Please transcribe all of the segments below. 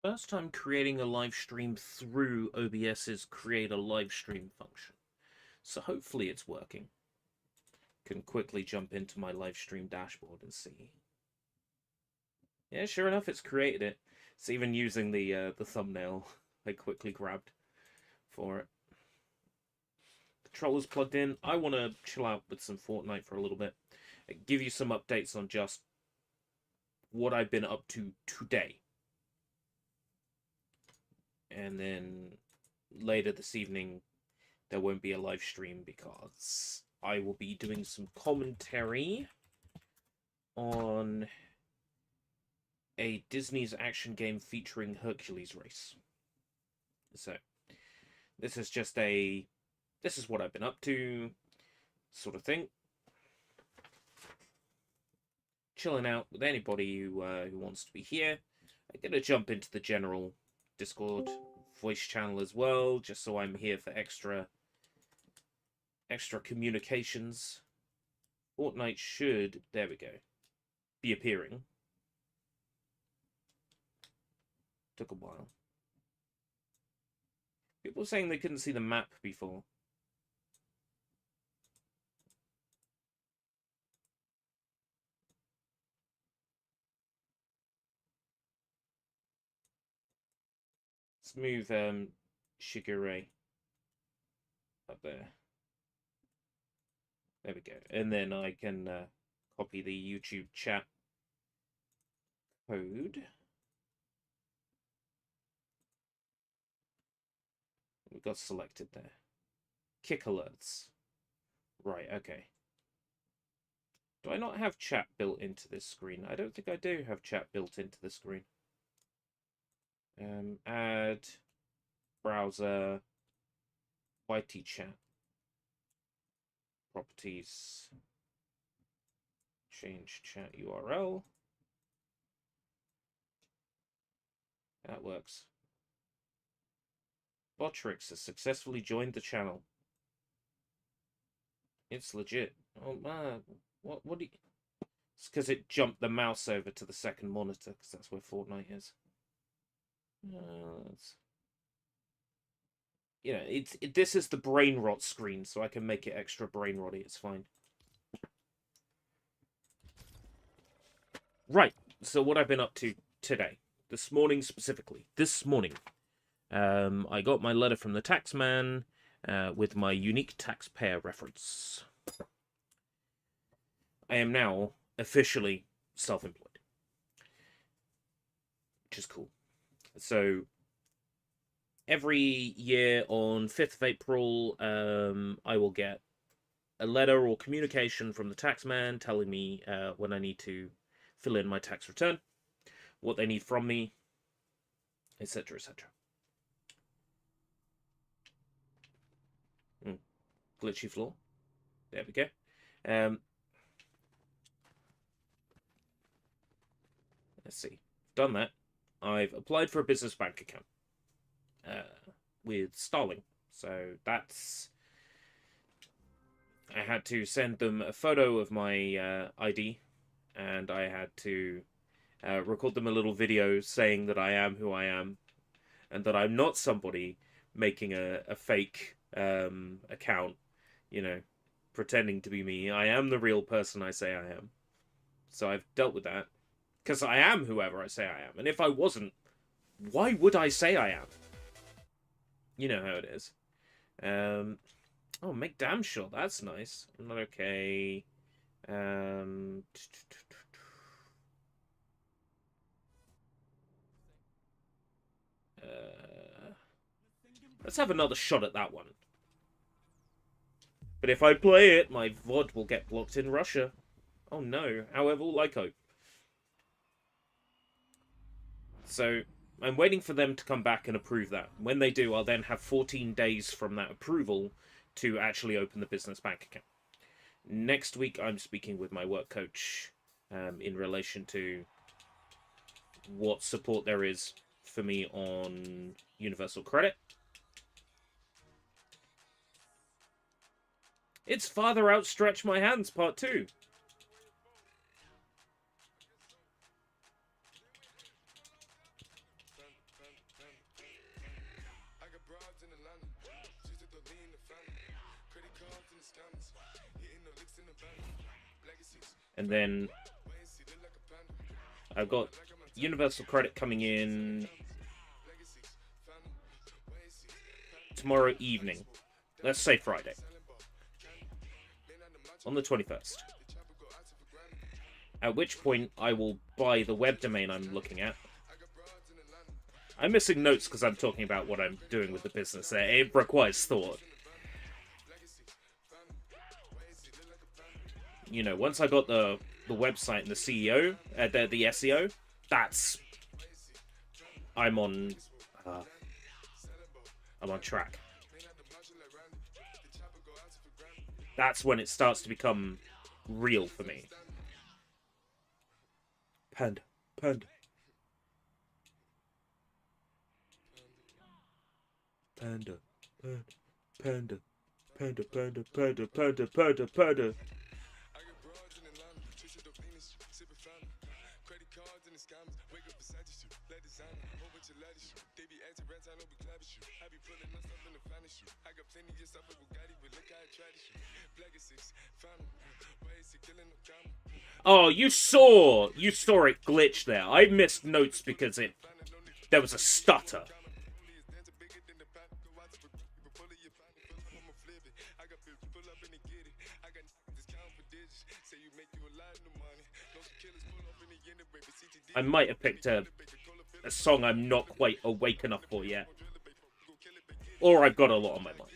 First time creating a live stream through OBS's create a live stream function. So hopefully it's working. Can quickly jump into my live stream dashboard and see. Yeah, sure enough, it's created it. It's even using the thumbnail I quickly grabbed for it. Controller's plugged in. I want to chill out with some Fortnite for a little bit. Give you some updates on just what I've been up to today. And then later this evening, there won't be a live stream because I will be doing some commentary on a Disney's action game featuring Hercules race. So, this is just this is what I've been up to, sort of thing. Chilling out with anybody who wants to be here. I'm going to jump into the general Discord voice channel as well, just so I'm here for extra communications. Fortnite should, there we go, be appearing. Took a while. People were saying they couldn't see the map before. Let's move Shigure up there. There we go. And then I can copy the YouTube chat code. We got selected there. Kick alerts. Right, okay. Do I not have chat built into this screen? I don't think I do have chat built into the screen. Add browser YT chat. Properties. Change chat URL. That works. Botrix has successfully joined the channel. It's legit. Oh man, what do you... It's because it jumped the mouse over to the second monitor, because that's where Fortnite is. You know, this is the brain rot screen, so I can make it extra brain rotty. It's fine. Right. So what I've been up to today, this morning specifically, I got my letter from the taxman with my unique taxpayer reference. I am now officially self-employed, which is cool. So every year on 5th of April, I will get a letter or communication from the taxman telling me when I need to fill in my tax return, what they need from me, etc., etc. Glitchy floor. There we go. Let's see. Done that. I've applied for a business bank account with Starling. So that's... I had to send them a photo of my ID, and I had to record them a little video saying that I am who I am, and that I'm not somebody making a fake account, you know, pretending to be me. I am the real person I say I am. So I've dealt with that. Because I am whoever I say I am. And if I wasn't, why would I say I am? You know how it is. Oh, make damn sure. That's nice. I'm not okay. Let's have another shot at that one. But if I play it, my VOD will get blocked in Russia. Oh no. However, all I cope. So I'm waiting for them to come back and approve that. When they do, I'll then have 14 days from that approval to actually open the business bank account. Next week, I'm speaking with my work coach in relation to what support there is for me on Universal Credit. It's Father Outstretch My Hands Part 2. And then I've got Universal Credit coming in tomorrow evening. Let's say Friday. On the 21st. At which point I will buy the web domain I'm looking at. I'm missing notes because I'm talking about what I'm doing with the business there. It requires thought. You know, once I got the website and the CEO, the SEO, I'm on track. That's when it starts to become real for me. Panda, panda. Panda, panda, panda, panda, panda, panda, panda, panda. Oh, you saw it glitch there. I missed notes because there was a stutter. I might have picked a song I'm not quite awake enough for yet. Or I've got a lot on my mind.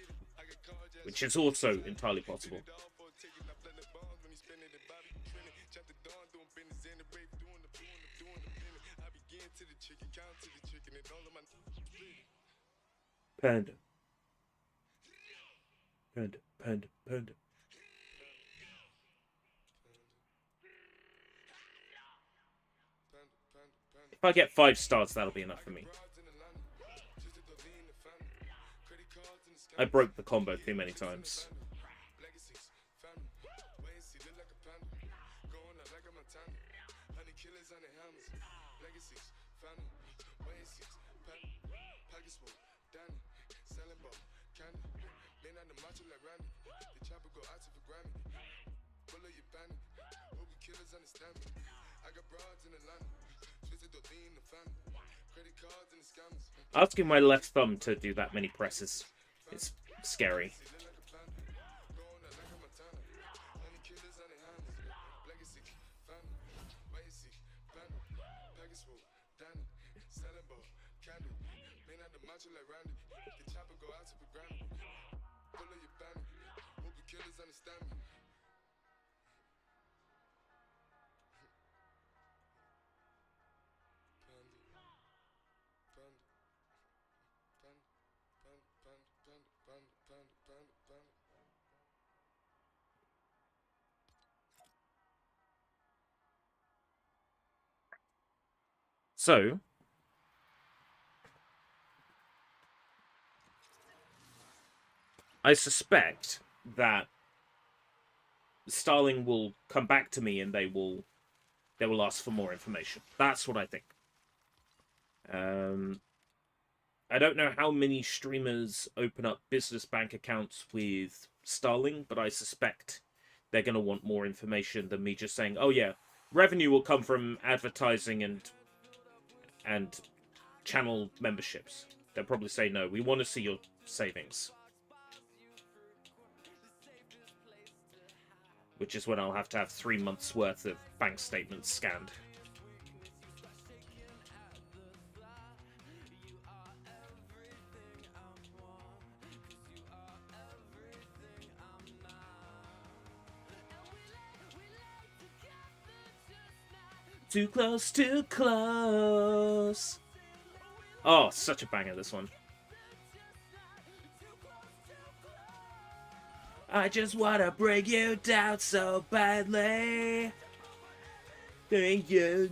Which is also entirely possible. Panda. Panda, panda, panda. If I get 5 stars, that'll be enough for me. I broke the combo too many times. Asking my left thumb to do that many presses is scary. So, I suspect that Starling will come back to me and they will ask for more information. That's what I think. I don't know how many streamers open up business bank accounts with Starling, but I suspect they're going to want more information than me just saying, oh yeah, revenue will come from advertising and channel memberships. They'll probably say, no, we want to see your savings. Which is when I'll have to have 3 months worth of bank statements scanned. Too close, too close. Oh, such a banger, this one. I just wanna bring you down so badly. Thank you,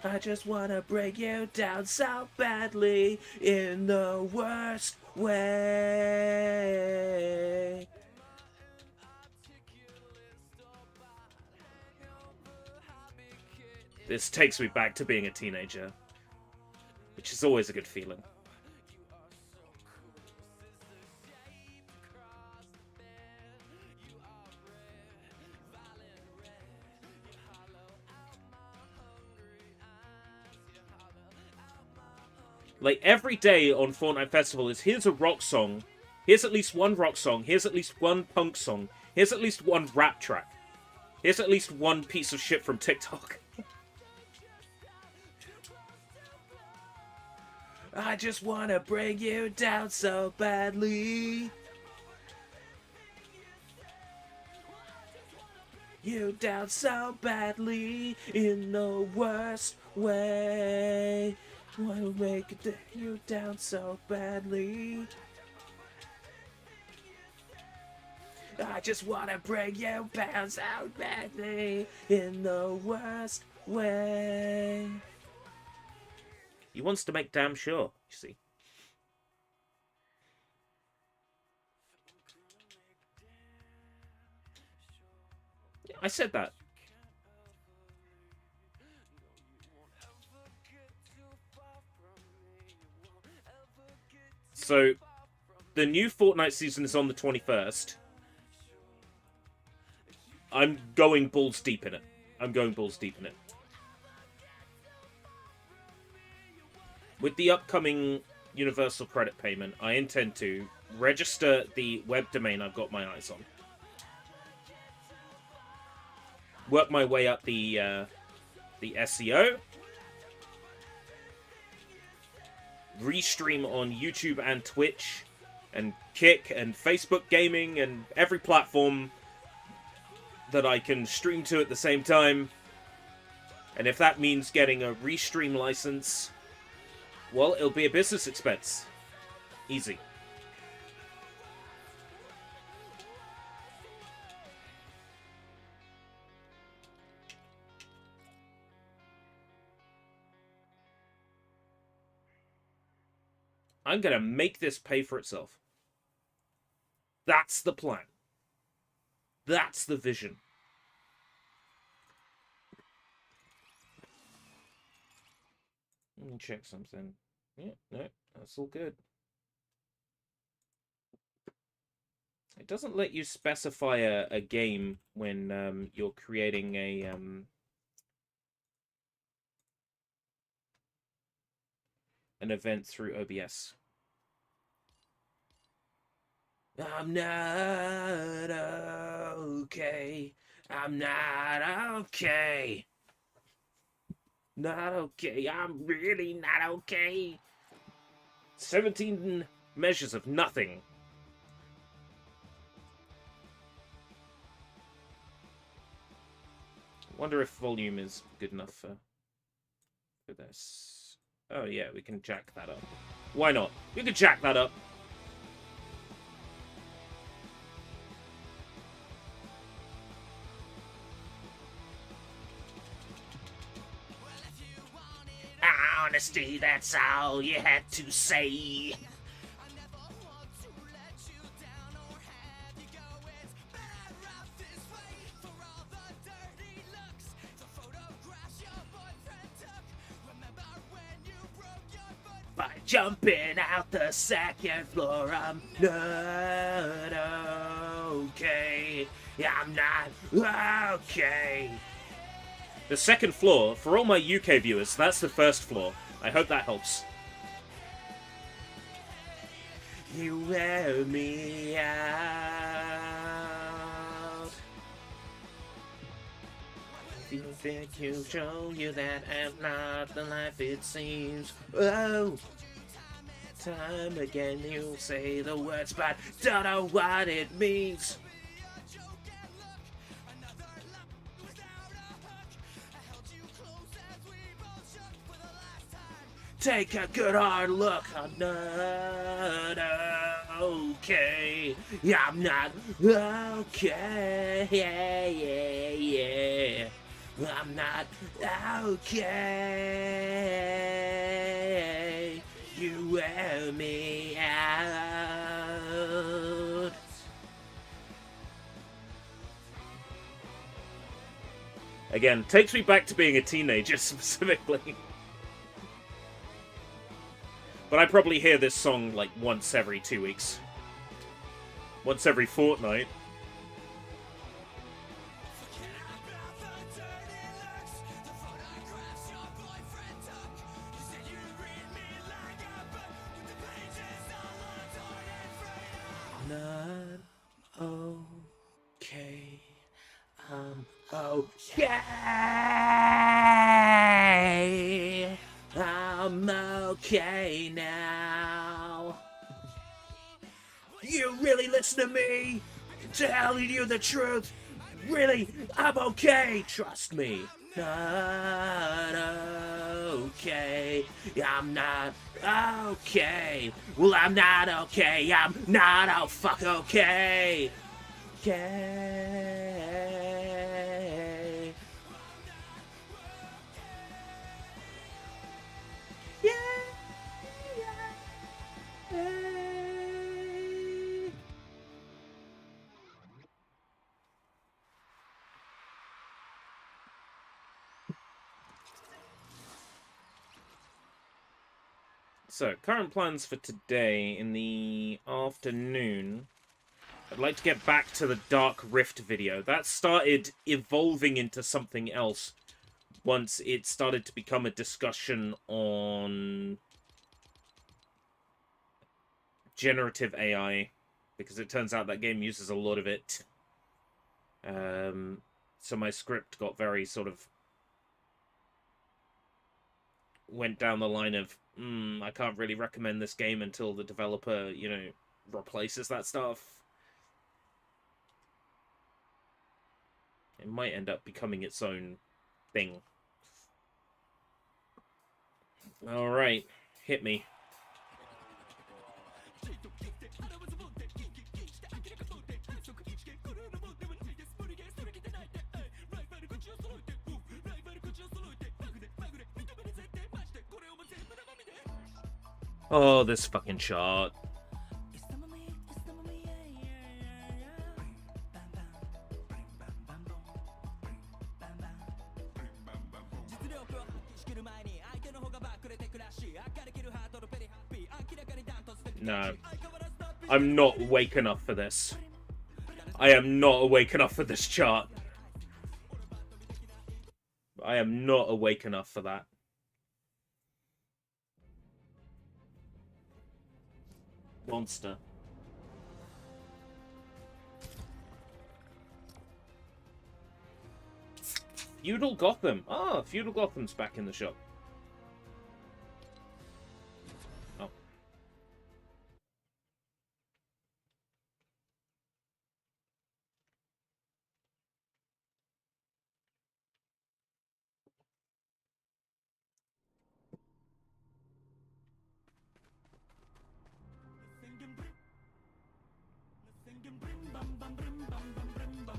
I just wanna bring you down so badly in the worst way. This takes me back to being a teenager, which is always a good feeling. Like, every day on Fortnite Festival is, here's a rock song, here's at least one rock song, here's at least one punk song, here's at least one rap track, here's at least one piece of shit from TikTok. I just wanna bring you down so badly. You down so badly in the worst way. Wanna make you down so badly. I just wanna bring you down so badly in the worst way. He wants to make damn sure, you see. Yeah, I said that. So, the new Fortnite season is on the 21st. I'm going balls deep in it. With the upcoming Universal credit payment, I intend to register the web domain I've got my eyes on. Work my way up the SEO. Restream on YouTube and Twitch and Kick and Facebook Gaming and every platform that I can stream to at the same time. And if that means getting a restream license, well, it'll be a business expense. Easy. I'm gonna make this pay for itself. That's the plan. That's the vision. Let me check something. Yeah, no, that's all good. It doesn't let you specify a game when you're creating an event through OBS. I'm not okay. I'm not okay. Not okay. I'm really not okay. 17 measures of nothing. Wonder if volume is good enough for this. Oh yeah, we can jack that up. Why not? We can jack that up. Honesty, that's all you had to say. By jumping out the second floor, I'm not okay. I'm not okay. The second floor, for all my UK viewers, that's the first floor. I hope that helps. You wear me out. If you think you've shown you that I'm not the life it seems. Oh, time again you say the words, but don't know what it means. Take a good hard look. I'm not okay. I'm not okay. Yeah. I'm not okay. You wear me out. Again, takes me back to being a teenager specifically. But I probably hear this song like once every 2 weeks. Once every fortnight. not okay. I'm okay. I'm okay now. You really listen to me? Telling you the truth? Really? I'm okay. Trust me. Not okay. I'm not okay. Well, I'm not okay. I'm not oh fuck okay. Okay. Yeah. So, current plans for today in the afternoon. I'd like to get back to the Dark Rift video. That started evolving into something else once it started to become a discussion on generative AI, because it turns out that game uses a lot of it. So my script got very sort of went down the line of, I can't really recommend this game until the developer, you know, replaces that stuff. It might end up becoming its own thing. Alright, hit me. Oh, this fucking chart. No. I'm not awake enough for this. I am not awake enough for this chart. I am not awake enough for that. Monster. Feudal Gotham. Ah, Feudal Gotham's back in the shop. Oh.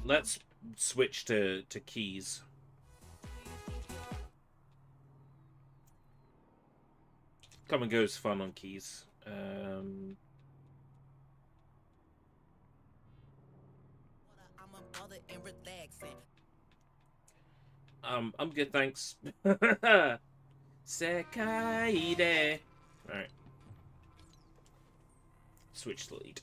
Let's switch to keys. Come and go's fun on keys. I'm good, thanks. Sekaide. Alright. Switch the lead.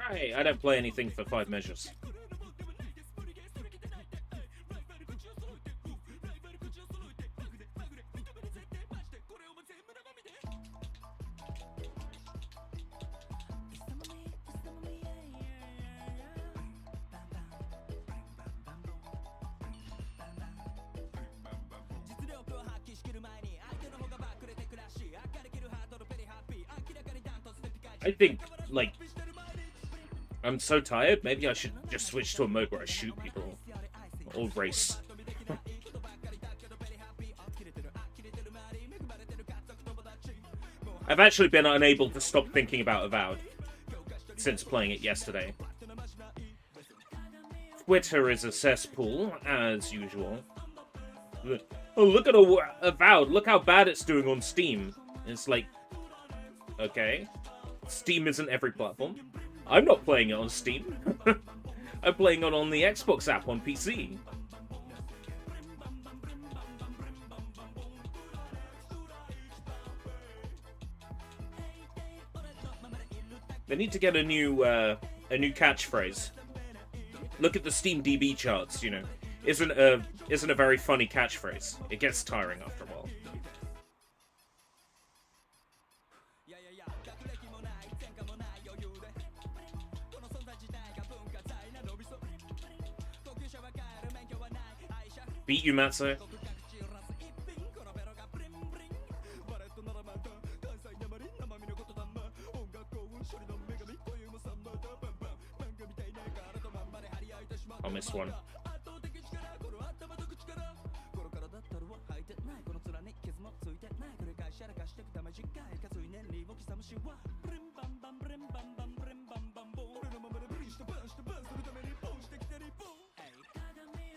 Right, I don't play anything for 5 measures. I think, like, I'm so tired, maybe I should just switch to a mode where I shoot people. Or race. I've actually been unable to stop thinking about Avowed since playing it yesterday. Twitter is a cesspool, as usual. Oh, look at Avowed, look how bad it's doing on Steam. It's like, okay. Steam isn't every platform. I'm not playing it on Steam. I'm playing it on the Xbox app on PC. They need to get a new catchphrase. Look at the Steam DB charts, you know. Isn't a very funny catchphrase. It gets tiring after a while. Beat you, Matzo. I missed one.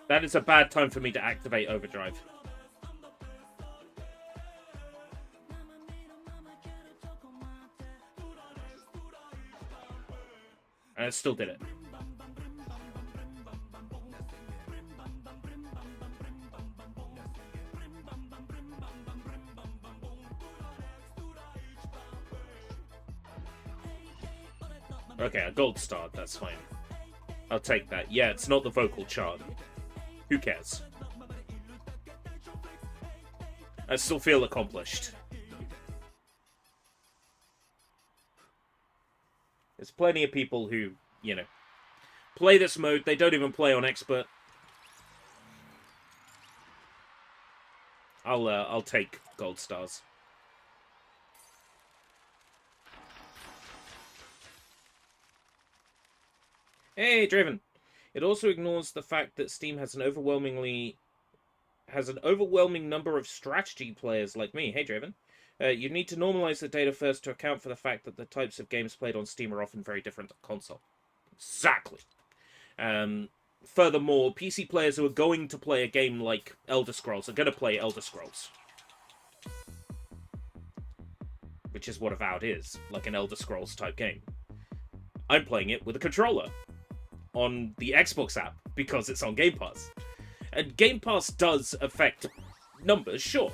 That is a bad time for me to activate overdrive. And I still did it. Okay, a gold star, that's fine. I'll take that. Yeah, it's not the vocal chart. Who cares? I still feel accomplished. There's plenty of people who, you know, play this mode. They don't even play on expert. I'll take gold stars. Hey, Draven. It also ignores the fact that Steam has an overwhelming number of strategy players like me. Hey, Draven. You need to normalize the data first to account for the fact that the types of games played on Steam are often very different on console. Exactly. Furthermore, PC players who are going to play a game like Elder Scrolls are going to play Elder Scrolls. Which is what Avowed is, like an Elder Scrolls type game. I'm playing it with a controller on the Xbox app because it's on Game Pass. And Game Pass does affect numbers, sure.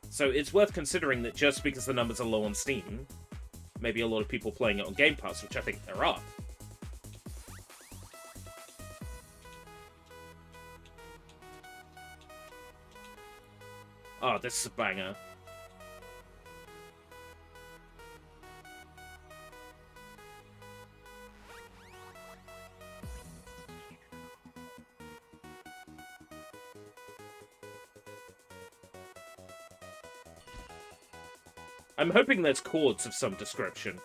So it's worth considering that just because the numbers are low on Steam, maybe a lot of people playing it on Game Pass, which I think there are. Oh, this is a banger. I'm hoping there's chords of some description.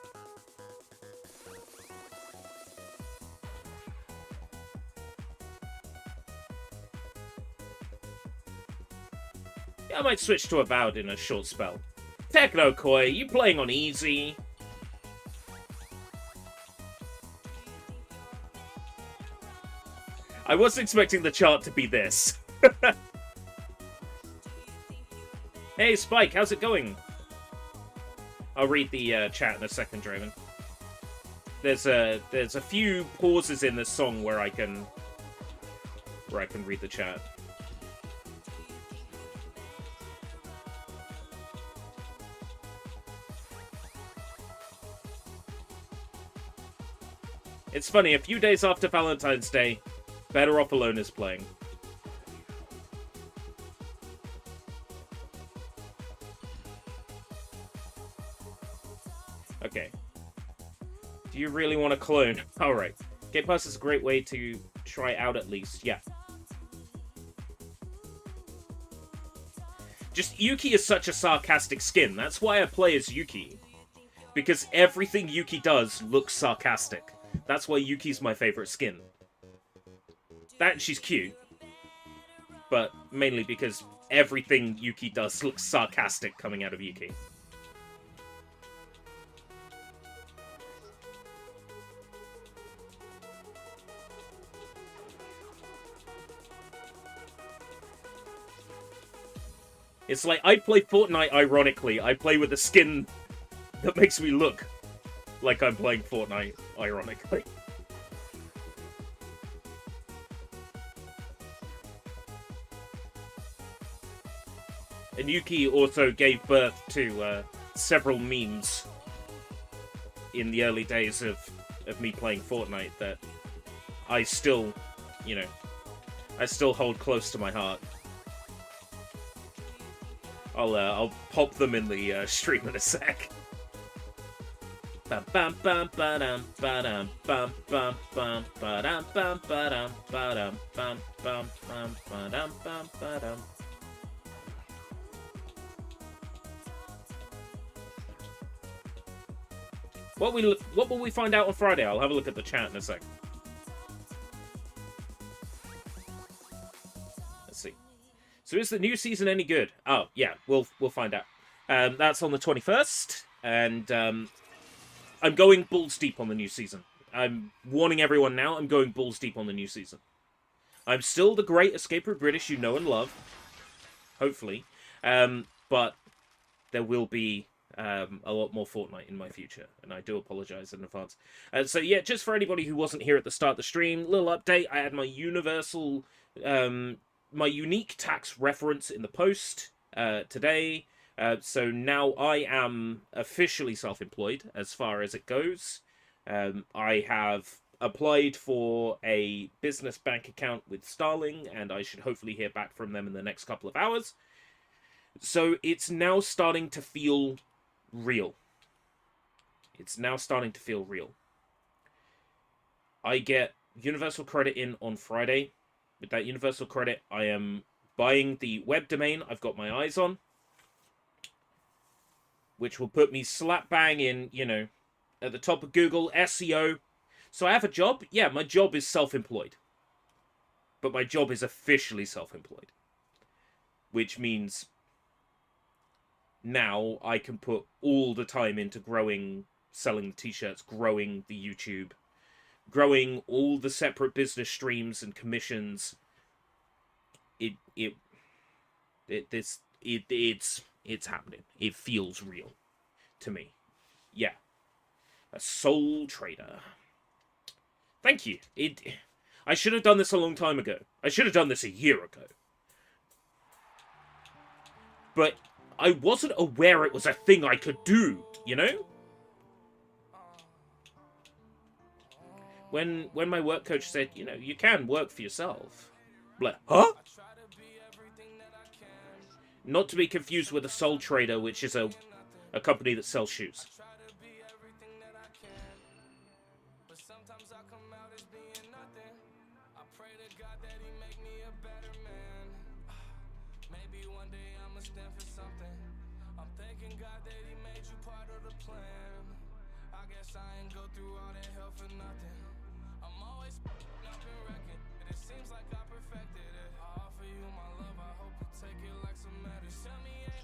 Yeah, I might switch to Avowed in a short spell. Techno Koi, you playing on easy? I wasn't expecting the chart to be this. Hey, Spike, how's it going? I'll read the chat in a second, Draven. There's a few pauses in this song where I can read the chat. It's funny, a few days after Valentine's Day, Better Off Alone is playing. Okay. Do you really want to clone? Alright. Game Pass is a great way to try out at least, yeah. Just, Yuki is such a sarcastic skin. That's why I play as Yuki. Because everything Yuki does looks sarcastic. That's why Yuki's my favorite skin. That, she's cute. But mainly because everything Yuki does looks sarcastic coming out of Yuki. It's like, I play Fortnite ironically. I play with a skin that makes me look like I'm playing Fortnite ironically. And Yuki also gave birth to several memes in the early days of me playing Fortnite that I still, I still hold close to my heart. I'll pop them in the stream in a sec. Bam bam bam ba-dum ba-dum bam bam bam ba-dum bam ba-dum ba-dum bam bam bam ba-dum bam ba-dum. What will we find out on Friday? I'll have a look at the chat in a sec. Let's see. So is the new season any good? Oh yeah, we'll find out. That's on the 21st, and I'm going balls deep on the new season. I'm warning everyone now. I'm going balls deep on the new season. I'm still the great Escape Route British you know and love, hopefully, but there will be a lot more Fortnite in my future, and I do apologize in advance. So yeah, just for anybody who wasn't here at the start of the stream, little update. I had my my unique tax reference in the post today. So now I am officially self-employed as far as it goes. I have applied for a business bank account with Starling, and I should hopefully hear back from them in the next couple of hours. So it's now starting to feel real. It's now starting to feel real. I get Universal Credit in on Friday. With that Universal Credit, I am buying the web domain I've got my eyes on, which will put me slap bang in, at the top of Google, SEO. So I have a job. Yeah, my job is self-employed. But my job is officially self-employed. Which means now I can put all the time into growing, selling the t-shirts, growing the YouTube, growing all the separate business streams and commissions. It's happening. It feels real to me. Yeah. A soul trader. Thank you. I should have done this a long time ago. I should have done this a year ago. But I wasn't aware it was a thing I could do, When my work coach said, you can work for yourself. I'm like, huh? Not to be confused with a Soul Trader, which is a company that sells shoes.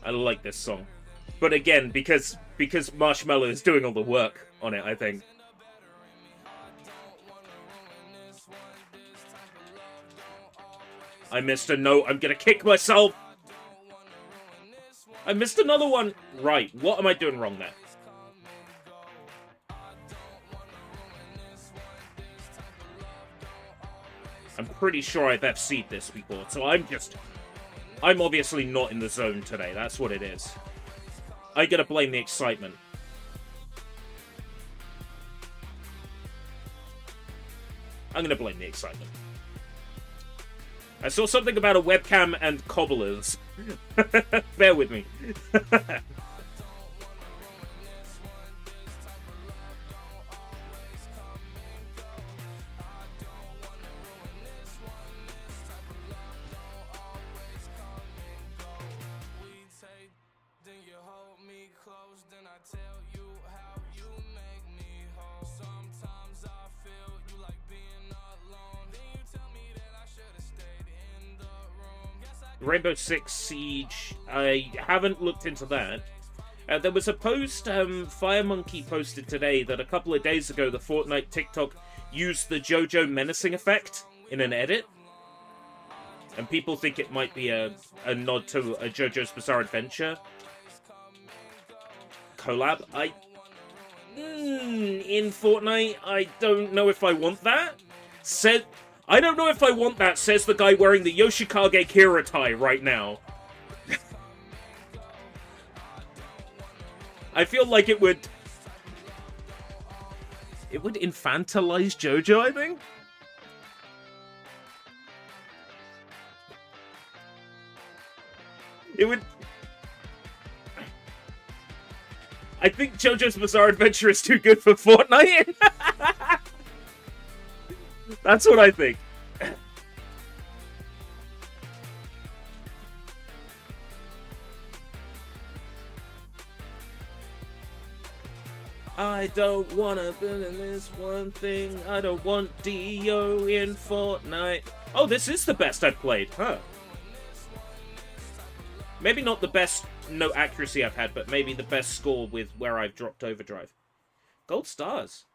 I like this song. But again, because Marshmello is doing all the work on it, I think. I missed a note. I'm gonna kick myself. I missed another one. Right, what am I doing wrong there? I'm pretty sure I've FC'd this before, so I'm obviously not in the zone today. That's what it is. I gotta blame the excitement. I'm gonna blame the excitement. I saw something about a webcam and cobblers. Bear with me. Rainbow Six Siege, I haven't looked into that. There was a post Firemonkey posted today that a couple of days ago the Fortnite TikTok used the JoJo menacing effect in an edit. And people think it might be a nod to a JoJo's Bizarre Adventure collab. In Fortnite, I don't know if I want that. I don't know if I want that, says the guy wearing the Yoshikage Kira tie right now. I feel like it would infantilize JoJo, I think. It would... I think JoJo's Bizarre Adventure is too good for Fortnite. That's what I think. I don't wanna be in this one thing. I don't want Dio in Fortnite. Oh, this is the best I've played, huh? Maybe not the best note accuracy I've had, but maybe the best score with where I've dropped overdrive. Gold stars.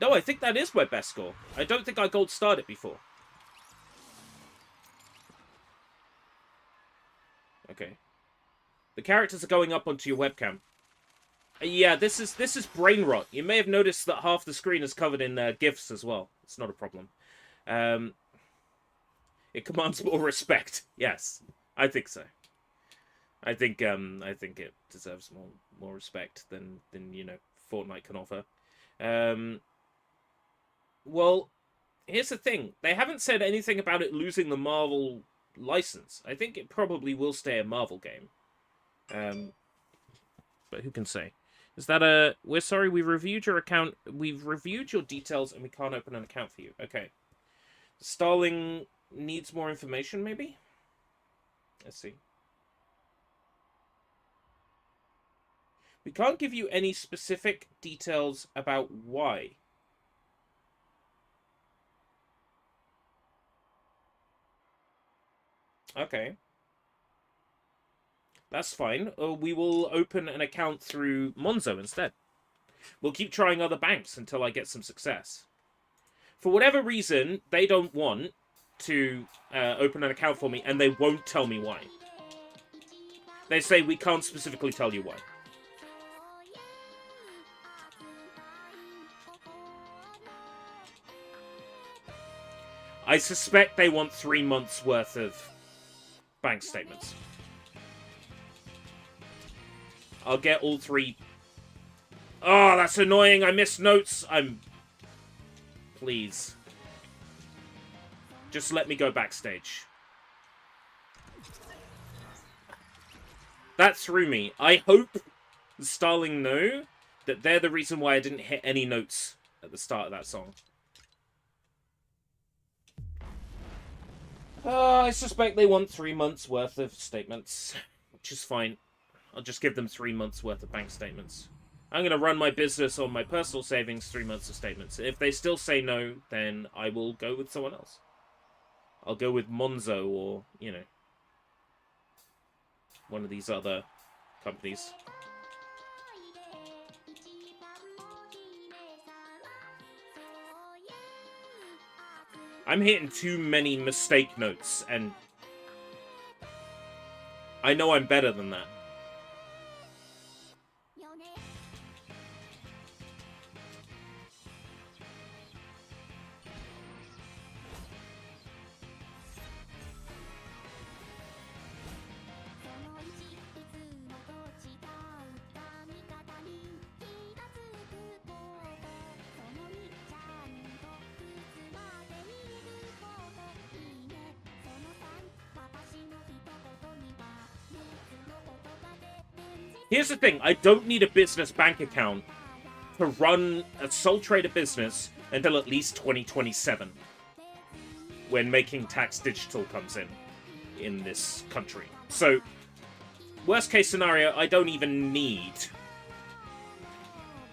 No, I think that is my best score. I don't think I gold starred it before. Okay. The characters are going up onto your webcam. Yeah, this is brain rot. You may have noticed that half the screen is covered in GIFs as well. It's not a problem. It commands more respect. Yes, I think so. I think it deserves more respect than you know Fortnite can offer. Well, here's the thing. They haven't said anything about it losing the Marvel license. I think it probably will stay a Marvel game. But who can say? Is that a... We're sorry, we reviewed your account. We've reviewed your details and we can't open an account for you. Okay. Starling needs more information, maybe? Let's see. We can't give you any specific details about why. Okay. That's fine. We will open an account through Monzo instead. We'll keep trying other banks until I get some success. For whatever reason, they don't want to open an account for me, and they won't tell me why. They say, we can't specifically tell you why. I suspect they want 3 months worth of bank statements. I'll get all 3. Oh, that's annoying. I missed notes. Please. Just let me go backstage. That threw me. I hope Starling know that they're the reason why I didn't hit any notes at the start of that song. I suspect they want 3 months worth of statements, which is fine. I'll just give them 3 months worth of bank statements. I'm going to run my business on my personal savings, 3 months of statements. If they still say no, then I will go with someone else. I'll go with Monzo or, you know, one of these other companies. I'm hitting too many mistake notes, and I know I'm better than that. Here's the thing, I don't need a business bank account to run a sole trader business until at least 2027, when Making Tax Digital comes in this country. So, worst case scenario, I don't even need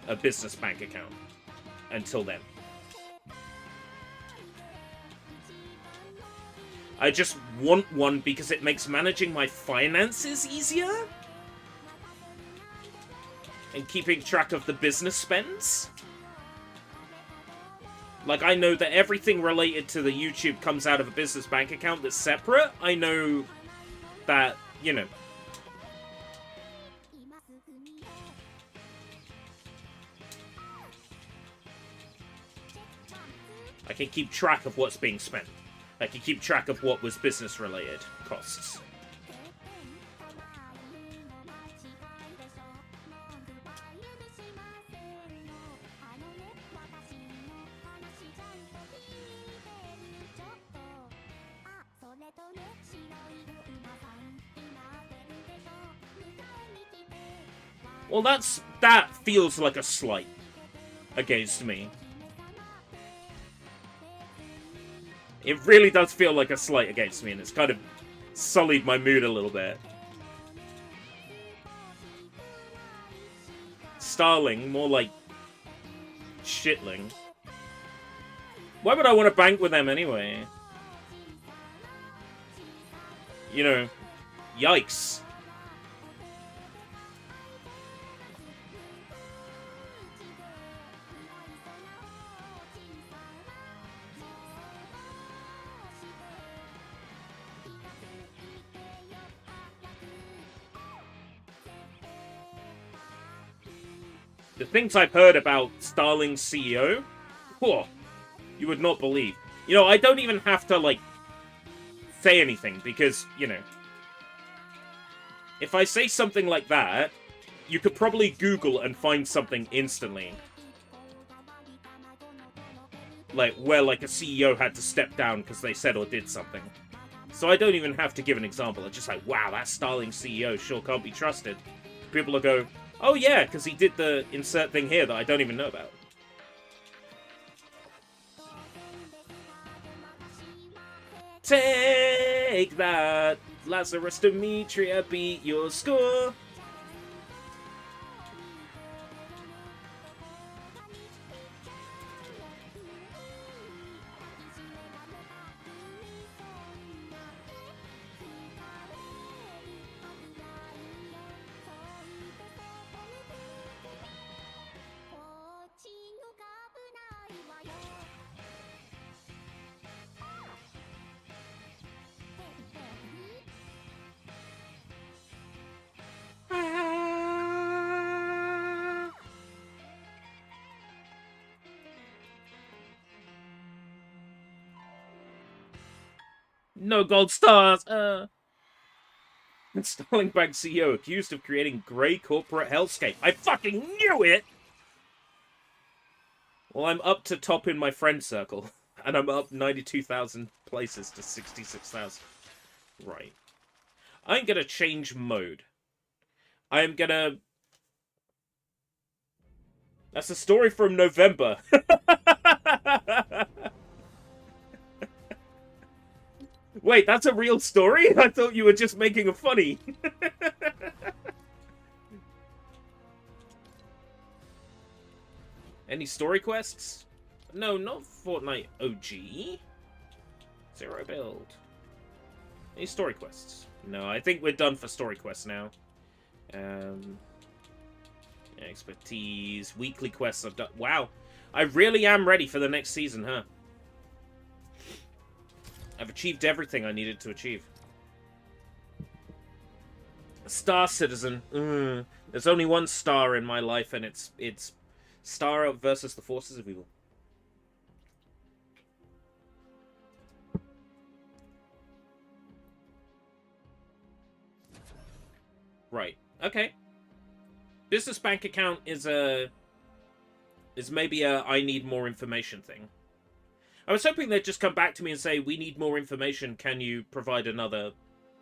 a business bank account until then. I just want one because it makes managing my finances easier. And keeping track of the business spends. Like, I know that everything related to the YouTube comes out of a business bank account that's separate. I know that, you know. I can keep track of what's being spent. I can keep track of what was business-related costs. Well, that feels like a slight against me. It really does feel like a slight against me, and it's kind of sullied my mood a little bit. Starling, more like shitling. Why would I want to bank with them anyway? You know, yikes. The things I've heard about Starling's CEO, whoa, you would not believe. You know, I don't even have to, like, say anything, because, you know, if I say something like that, you could probably Google and find something instantly. Like, where, like, a CEO had to step down because they said or did something. So I don't even have to give an example. It's just like, wow, that Starling CEO sure can't be trusted. People will go, oh yeah, because he did the insert thing here that I don't even know about. Take that, Lazarus Demetria beat your score. No gold stars. Starling Bank CEO accused of creating grey corporate hellscape. I fucking knew it! Well, I'm up to top in my friend circle. And I'm up 92,000 places to 66,000. Right. I'm gonna change mode. I'm gonna... That's a story from November. Wait, that's a real story? I thought you were just making a funny. Any story quests? No, not Fortnite OG. Zero build. Any story quests? No, I think we're done for story quests now. Expertise, weekly quests I've done. Wow, I really am ready for the next season, huh? I've achieved everything I needed to achieve. Star Citizen. There's only one star in my life, and it's Star versus the Forces of Evil. Right. Okay. Business bank account is maybe a I need more information thing. I was hoping they'd just come back to me and say, we need more information, can you provide another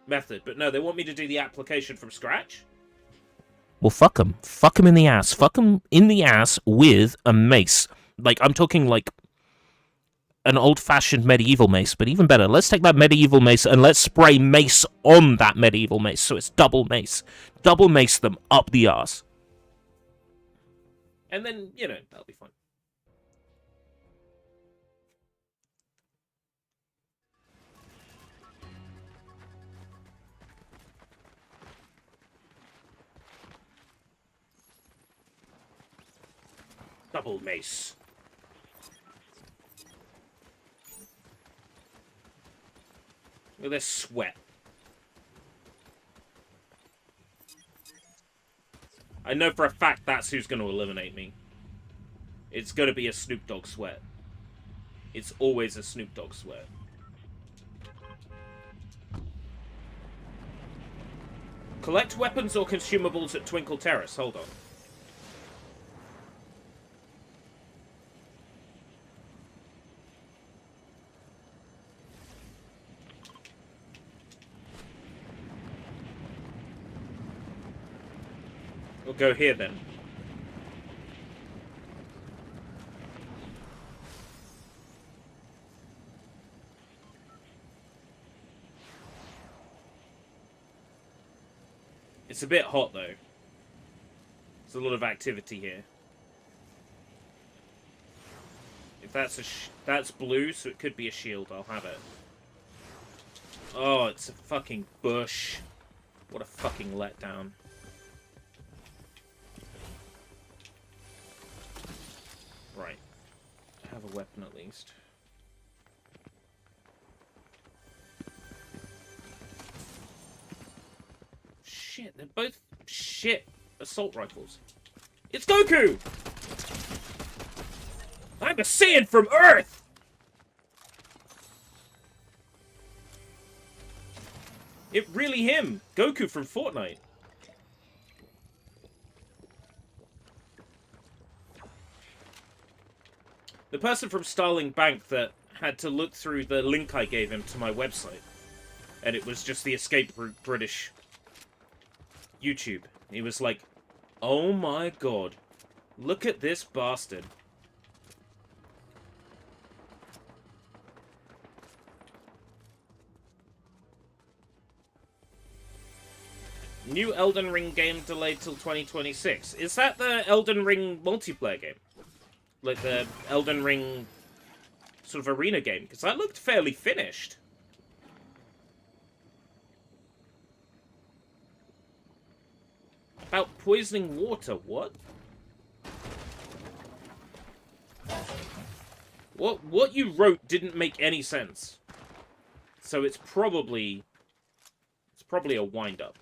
method? But no, they want me to do the application from scratch? Well, fuck them. Fuck them in the ass. Fuck them in the ass with a mace. Like, I'm talking like an old-fashioned medieval mace, but even better. Let's take that medieval mace and let's spray mace on that medieval mace, so it's double mace. Double mace them up the ass. And then, you know, that'll be fine. Double mace. Look at this sweat. I know for a fact that's who's going to eliminate me. It's going to be a Snoop Dogg sweat. It's always a Snoop Dogg sweat. Collect weapons or consumables at Twinkle Terrace. Hold on. We'll go here then. It's a bit hot, though. There's a lot of activity here. If that's blue, so it could be a shield, I'll have it. Oh, it's a fucking bush. What a fucking letdown. Right. I have a weapon at least. Shit, they're both shit assault rifles. It's Goku! I'm a Saiyan from Earth! It really him, Goku from Fortnite. The person from Starling Bank that had to look through the link I gave him to my website. And it was just the Escape Route British YouTube. He was like, oh my god, look at this bastard. New Elden Ring game delayed till 2026. Is that the Elden Ring multiplayer game? Like the Elden Ring sort of arena game? Because that looked fairly finished. About poisoning water, what? What you wrote didn't make any sense. So it's probably a wind-up.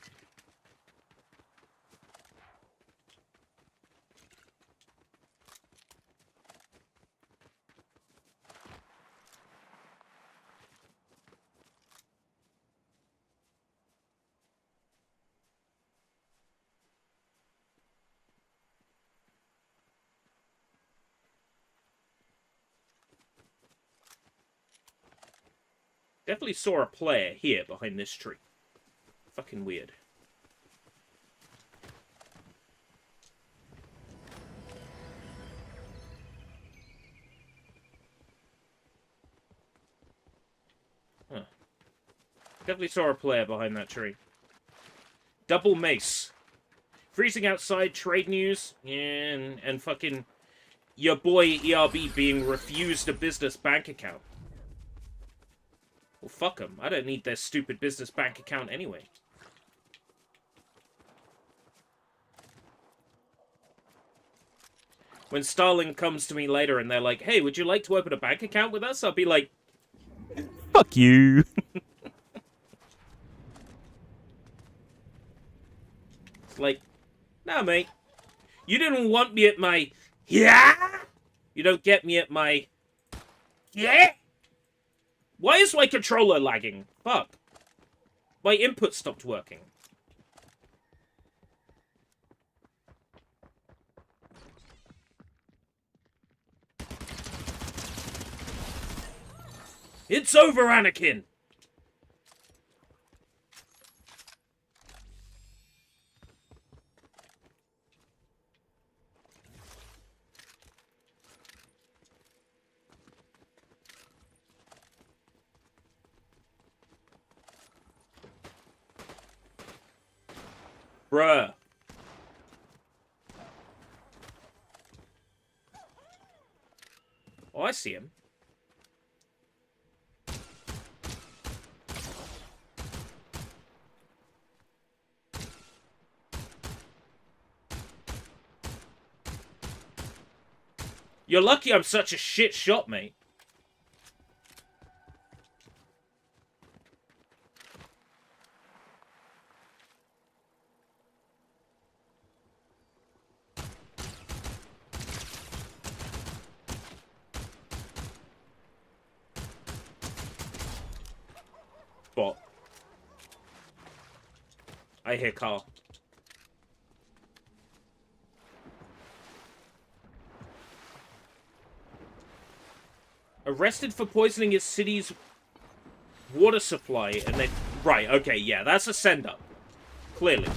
Definitely saw a player here behind this tree. Fucking weird. Huh. Definitely saw a player behind that tree. Double mace. Freezing outside, trade news, and fucking your boy ERB being refused a business bank account. Well, fuck them. I don't need their stupid business bank account anyway. When Starling comes to me later and they're like, hey, would you like to open a bank account with us? I'll be like, Fuck you. it's like, nah, mate. You didn't want me at my, yeah? You don't get me at my, yeah? Why is my controller lagging? Fuck. My input stopped working. It's over, Anakin! Bruh. Oh, I see him. You're lucky I'm such a shit shot, mate. Bot. I hear Carl. Arrested for poisoning his city's water supply, and they... Right, okay, yeah, that's a send-up. Clearly.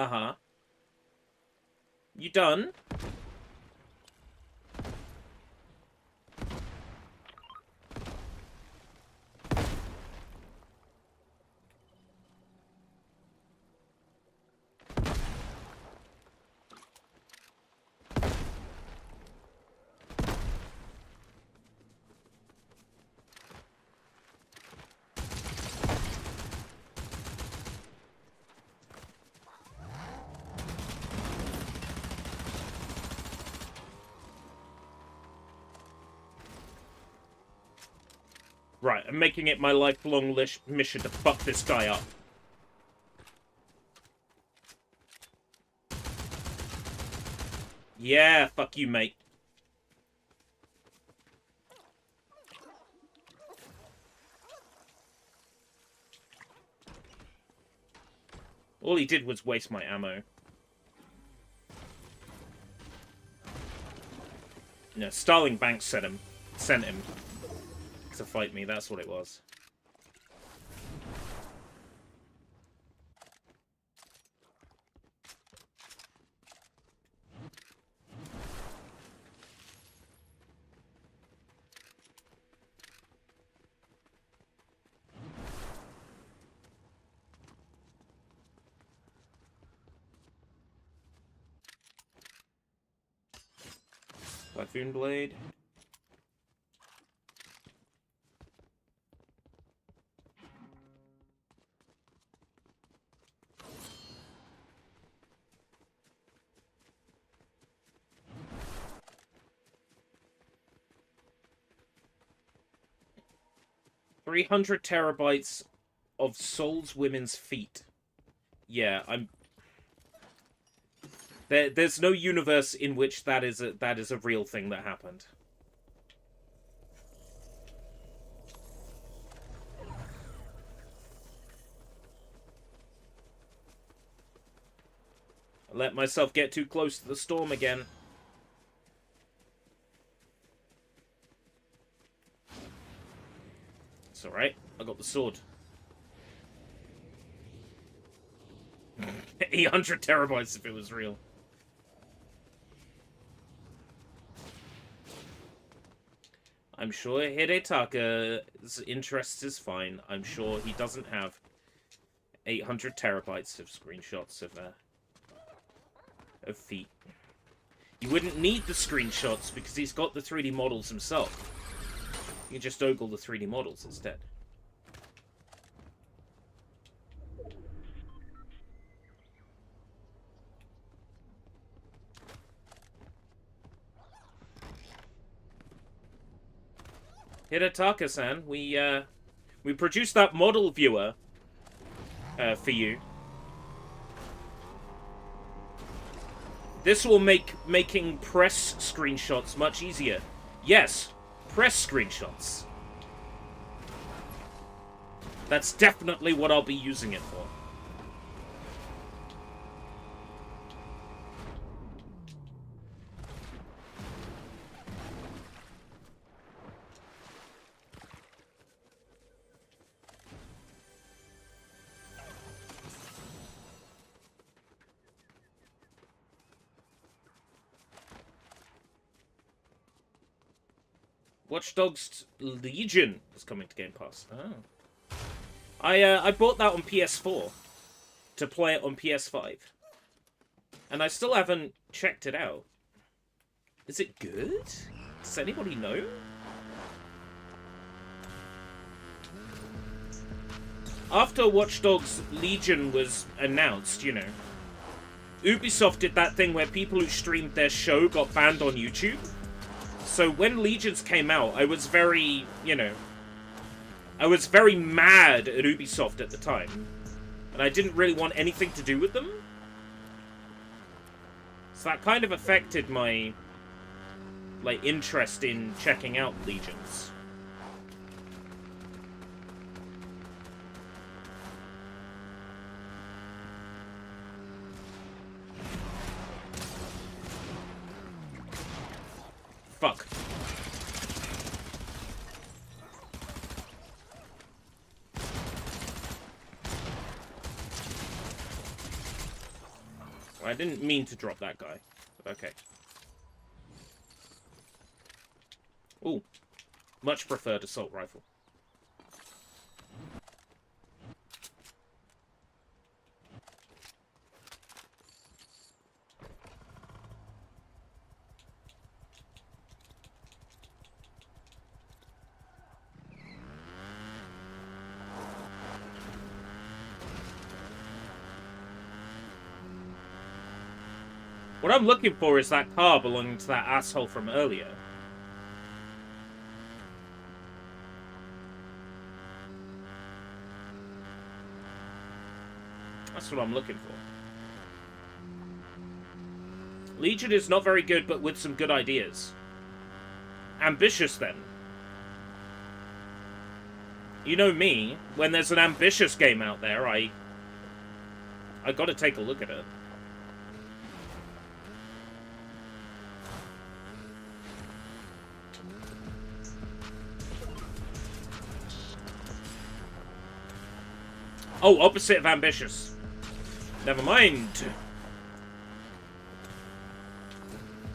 Uh-huh. You done? Right, I'm making it my lifelong mission to fuck this guy up. Yeah, fuck you, mate. All he did was waste my ammo. No, Starling Banks sent him to fight me, that's what it was. Typhoon Blade. $300 terabytes of Souls Women's Feet. Yeah, There's no universe in which that is a real thing that happened. I let myself get too close to the storm again. It's alright. I got the sword. 800 terabytes if it was real. I'm sure Hidetaka's interest is fine. I'm sure he doesn't have 800 terabytes of screenshots of feet. You wouldn't need the screenshots because he's got the 3D models himself. You can just ogle the 3D models instead. Hidetaka-san, we produced that model viewer for you. This will make making press screenshots much easier. Yes, press screenshots. That's definitely what I'll be using it for. Watch Dogs Legion is coming to Game Pass. Oh. I bought that on PS4 to play it on PS5. And I still haven't checked it out. Is it good? Does anybody know? After Watch Dogs Legion was announced, you know, Ubisoft did that thing where people who streamed their show got banned on YouTube. So when Legions came out, I was very, you know, I was very mad at Ubisoft at the time. And I didn't really want anything to do with them. So that kind of affected my, like, interest in checking out Legions. Fuck. I didn't mean to drop that guy. But okay. Ooh. Much preferred assault rifle. What I'm looking for is that car belonging to that asshole from earlier. That's what I'm looking for. Legion is not very good, but with some good ideas. Ambitious, then. You know me, when there's an ambitious game out there, I gotta take a look at it. Oh, opposite of ambitious. Never mind.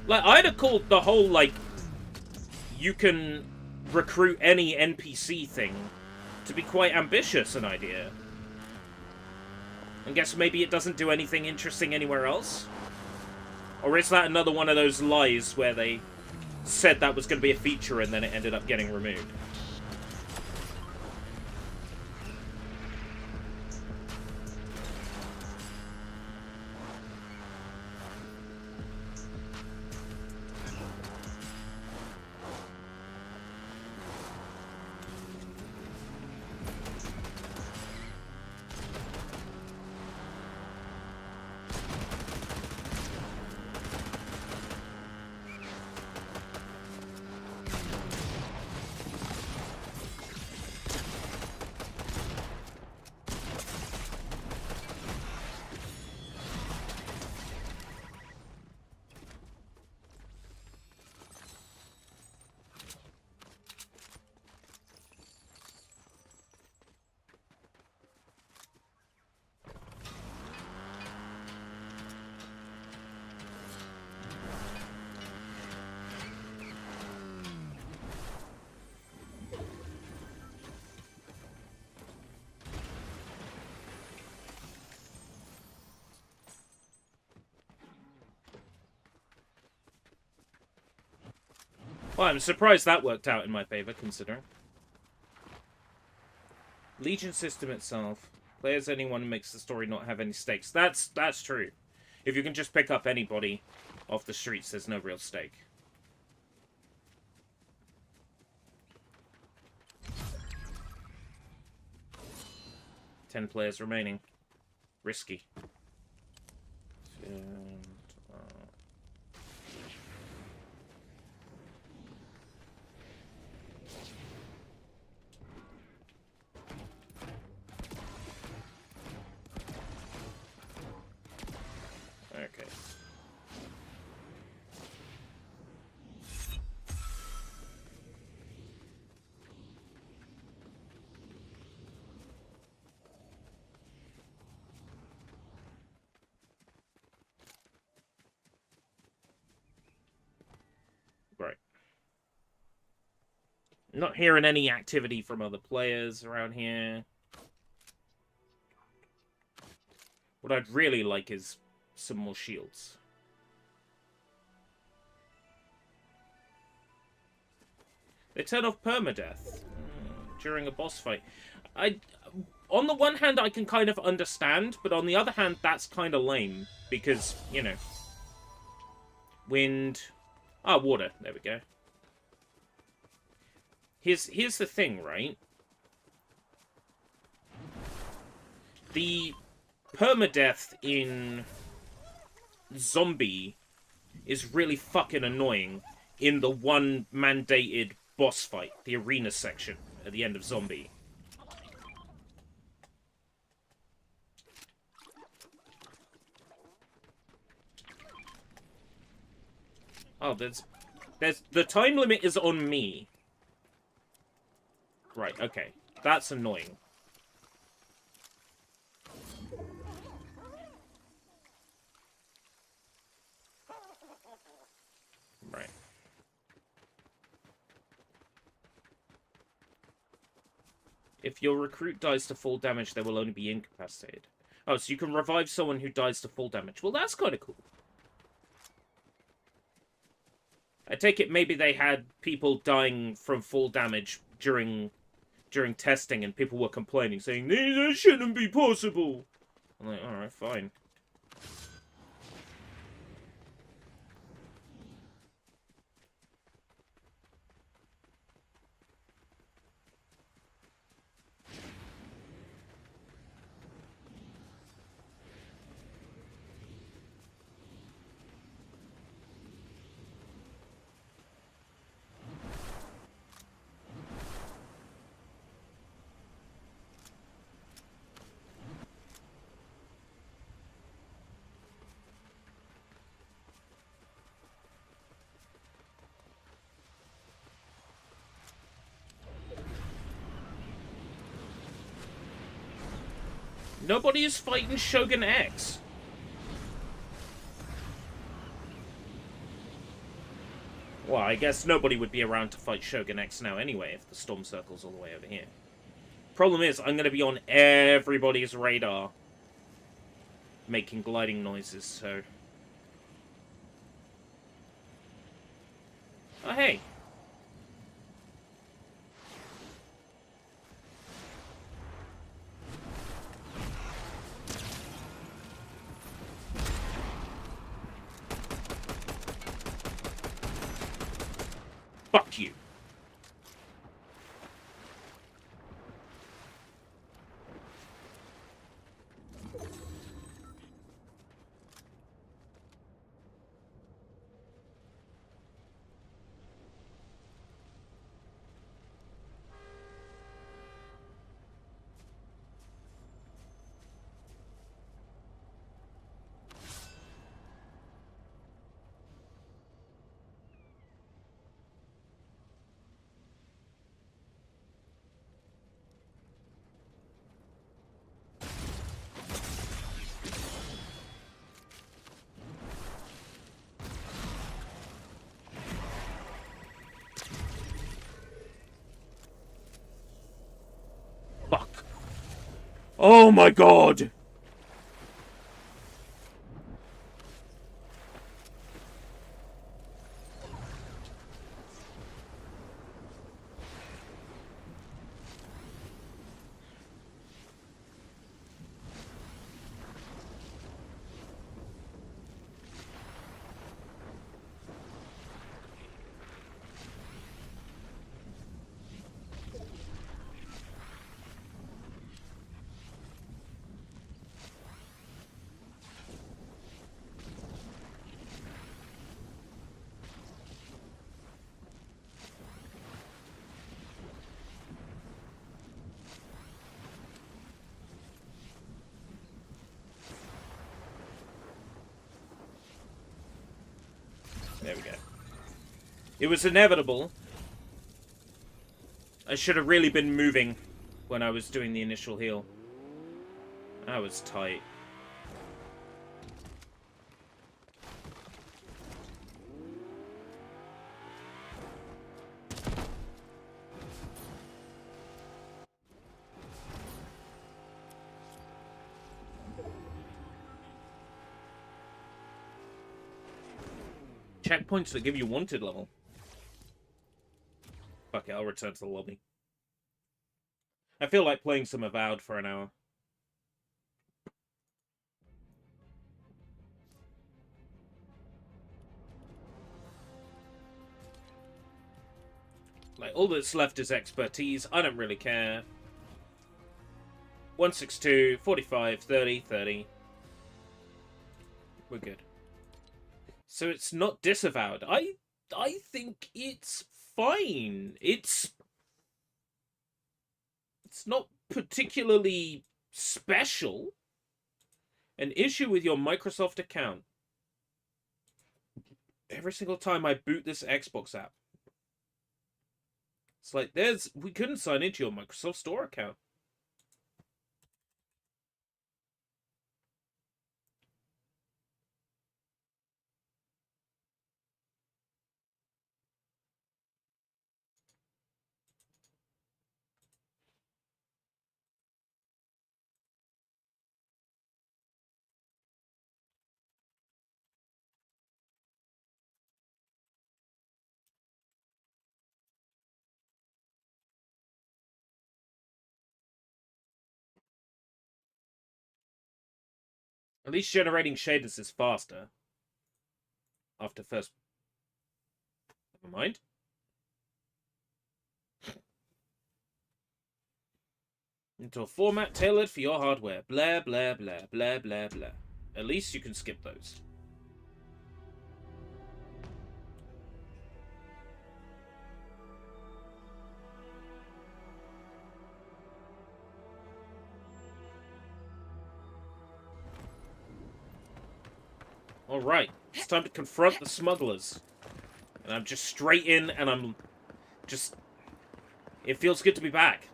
Like, I'd have called the whole, like, you can recruit any NPC thing to be quite ambitious an idea. I guess maybe it doesn't do anything interesting anywhere else? Or is that another one of those lies where they said that was going to be a feature and then it ended up getting removed? Well, I'm surprised that worked out in my favor, considering. Legion system itself. Players anyone makes the story not have any stakes. That's true. If you can just pick up anybody off the streets, there's no real stake. Ten players remaining. Risky. And, okay. Right. Not hearing any activity from other players around here. What I'd really like is some more shields. They turn off permadeath during a boss fight. On the one hand, I can kind of understand, but on the other hand, that's kind of lame. Because, you know... Wind... Ah, water. There we go. Here's the thing, right? The permadeath in Zombie is really fucking annoying in the one mandated boss fight, the arena section at the end of Zombie. Oh, there's the time limit is on me. Right, okay. That's annoying. If your recruit dies to full damage, they will only be incapacitated. Oh, so you can revive someone who dies to full damage. Well, that's kind of cool. I take it maybe they had people dying from full damage during testing, and people were complaining, saying, "This shouldn't be possible." I'm like, alright, fine. Nobody is fighting Shogun X. Well, I guess nobody would be around to fight Shogun X now anyway if the Storm Circle's all the way over here. Problem is, I'm going to be on everybody's radar making gliding noises, so... Oh, hey. Fuck you. Fuck. Oh my god! There we go. It was inevitable. I should have really been moving when I was doing the initial heal. That was tight. Checkpoints that give you wanted level. Fuck it, I'll return to the lobby. I feel like playing some Avowed for an hour. Like, all that's left is expertise. I don't really care. 162, 45, 30, 30. We're good. So it's not disavowed. I think it's fine. It's not particularly special. An issue with your Microsoft account. Every single time I boot this Xbox app, it's like we couldn't sign into your Microsoft Store account. At least generating shaders is faster. After first... Never mind. Into a format tailored for your hardware. Blah, blah, blah, blah, blah, blah. At least you can skip those. Alright, it's time to confront the smugglers. And I'm just straight in, and I'm just... It feels good to be back.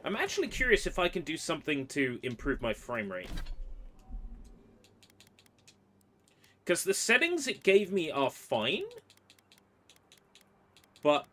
I'm actually curious if I can do something to improve my frame rate. Because the settings it gave me are fine. But...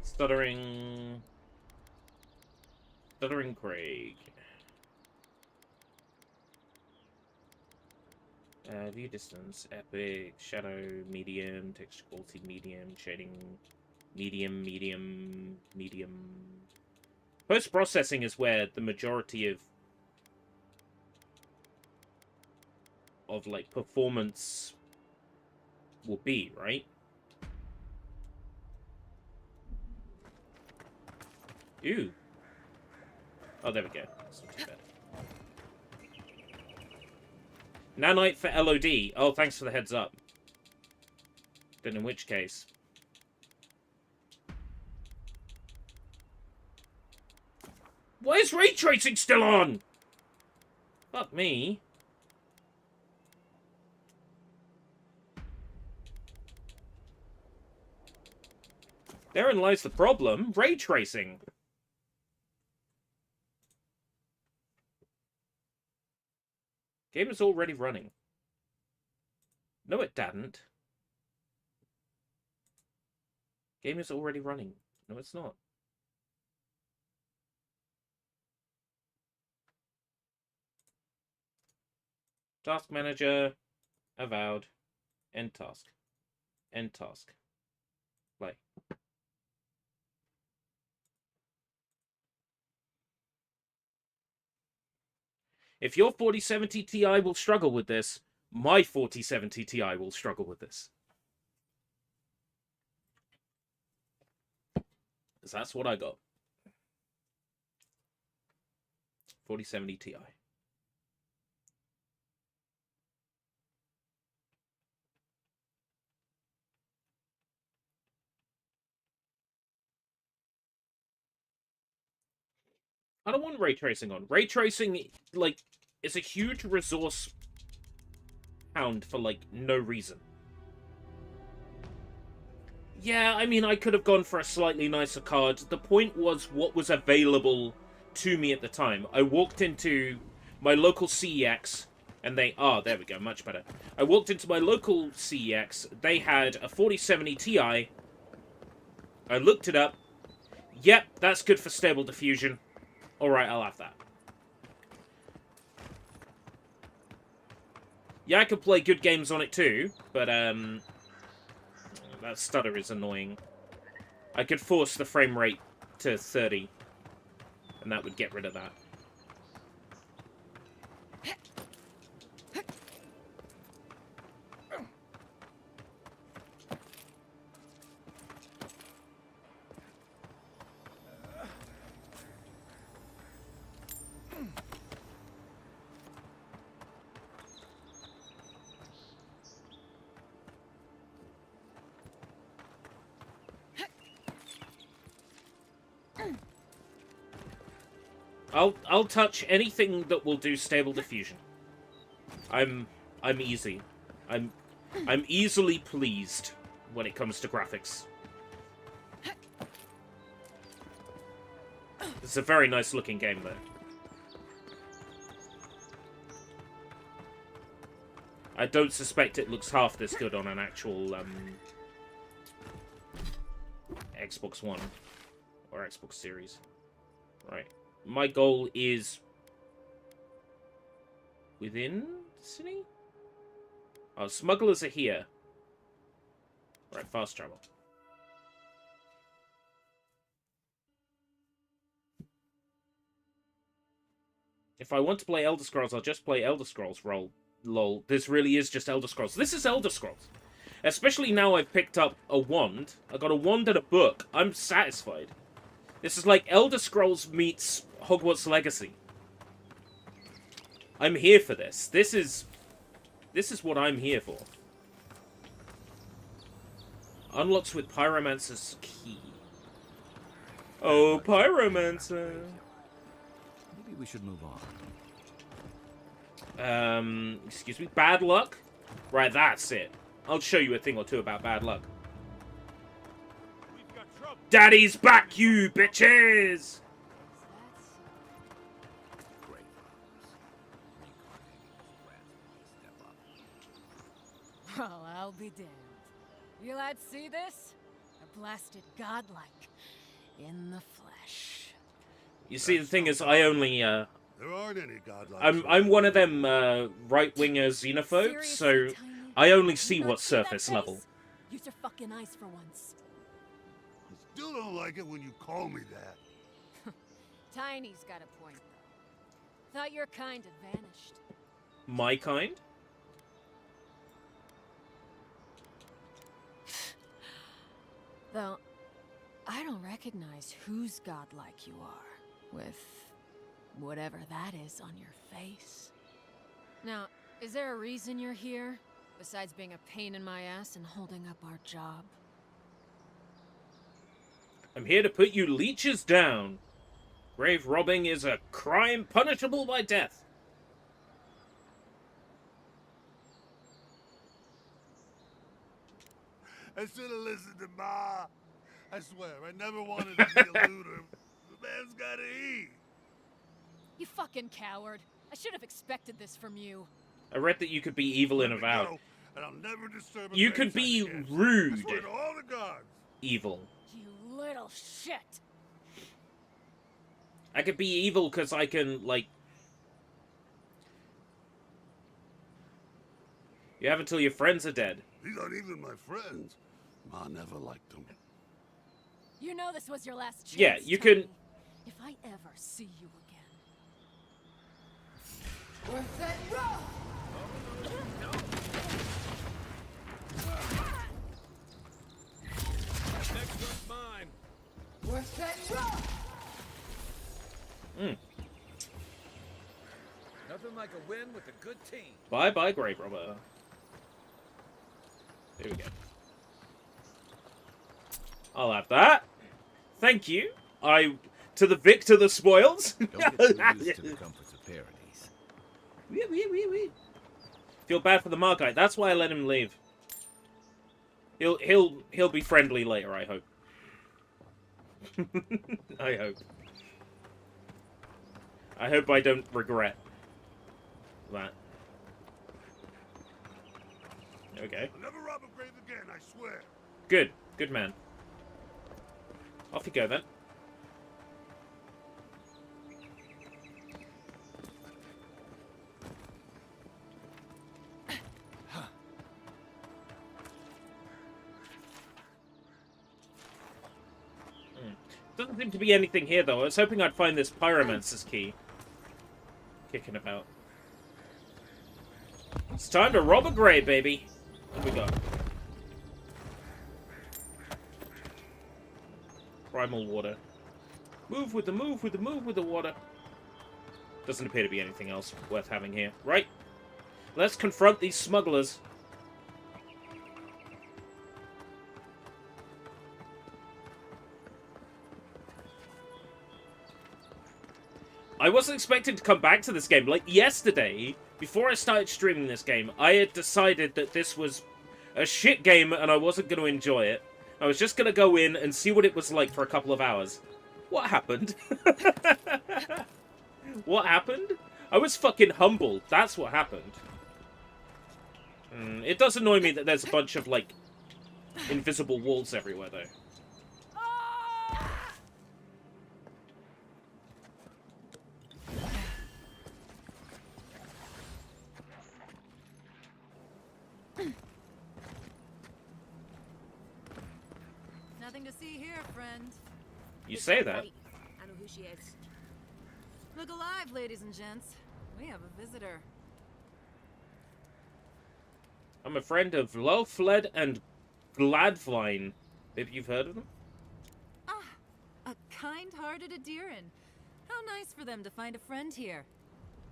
Stuttering Craig. View distance, epic, shadow, medium, texture quality, medium, shading, medium. Post-processing is where the majority of like performance will be, right? Ooh. Oh, there we go. That's not too bad. Nanite for LOD. Oh, thanks for the heads up. Then in which case... Why is ray tracing still on? Fuck me. Therein lies the problem. Ray tracing. Game is already running. No, it didn't. Game is already running. No, it's not. Task manager. Avowed. End task. End task. Play. If your 4070 Ti will struggle with this, my 4070 Ti will struggle with this. Because that's what I got. 4070 Ti. I don't want ray tracing on. Ray tracing, like, is a huge resource pound for, like, no reason. Yeah, I mean, I could have gone for a slightly nicer card. The point was what was available to me at the time. I walked into my local CEX, and they... Ah, there we go, much better. I walked into my local CEX. They had a 4070 Ti. I looked it up. Yep, that's good for Stable Diffusion. Alright, I'll have that. Yeah, I could play good games on it too, but, that stutter is annoying. I could force the frame rate to 30, and that would get rid of that. I'll touch anything that will do Stable Diffusion. I'm easy. I'm easily pleased when it comes to graphics. It's a very nice looking game though. I don't suspect it looks half this good on an actual Xbox One or Xbox Series. Right. My goal is within the city? Oh, smugglers are here. Right, fast travel. If I want to play Elder Scrolls, I'll just play Elder Scrolls. Lol. This really is just Elder Scrolls. This is Elder Scrolls. Especially now I've picked up a wand. I got a wand and a book. I'm satisfied. This is like Elder Scrolls meets Hogwarts Legacy. I'm here for this. This is what I'm here for. Unlocks with Pyromancer's key. Oh, Pyromancer. Maybe we should move on. Excuse me. Bad luck? Right, that's it. I'll show you a thing or two about bad luck. Daddy's back, you bitches! Well, I'll be damned. You lads see this? A blasted godlike in the flesh. You see, the thing is, I only, There aren't any godlike. I'm one of them, right-winger xenophobes, so Seriously, Tiny? I only You see not what's see that surface face? level. Use your fucking eyes for once. I still don't like it when you call me that. Tiny's got a point, though. Thought your kind had vanished. My kind? Though, I don't recognize whose godlike you are, with whatever that is on your face. Now, is there a reason you're here, besides being a pain in my ass and holding up our job? I'm here to put you leeches down. Grave robbing is a crime punishable by death. I should have listened to Ma. I swear, I never wanted to be a looter. The man's gotta eat. You fucking coward. I should have expected this from you. I read that you could be evil Let and me avowed. go, and I'll never disturb a You could gravesite be again. I rude swear to all the gods. evil. You little shit. I could be evil because I can, like... You have until your friends are dead. These aren't even my friends. Ma never liked them. You know this was your last chance. Yeah, you Tiny. can- If I ever see you again. Worth it, roll! Next one's mine. Worth it, roll! Nothing like a win with a good team. Bye-bye, Grave Robber. There we go. I'll have that. Thank you. To the victor the spoils. Don't get too used to the comforts of paradise. Feel bad for the Markite. That's why I let him leave. He'll be friendly later, I hope. I hope. I hope I don't regret that. Okay. I'll never rob a grave again, I swear. Good. Good man. Off you go, then. Doesn't seem to be anything here, though. I was hoping I'd find this Pyromancer's key. Kicking about. It's time to rob a grave, baby. What we got? Primal water. Move with the water. Doesn't appear to be anything else worth having here. Right. Let's confront these smugglers. I wasn't expecting to come back to this game. Like, yesterday, before I started streaming this game, I had decided that this was a shit game and I wasn't going to enjoy it. I was just going to go in and see what it was like for a couple of hours. What happened? What happened? I was fucking humbled. That's what happened. It does annoy me that there's a bunch of, like, invisible walls everywhere, though. Nothing to see here, friend. You say that. Right. I know who she is. Look alive, ladies and gents. We have a visitor. I'm a friend of Lowfled and Gladvine. Maybe you've heard of them? Ah, a kind-hearted Adiran. How nice for them to find a friend here.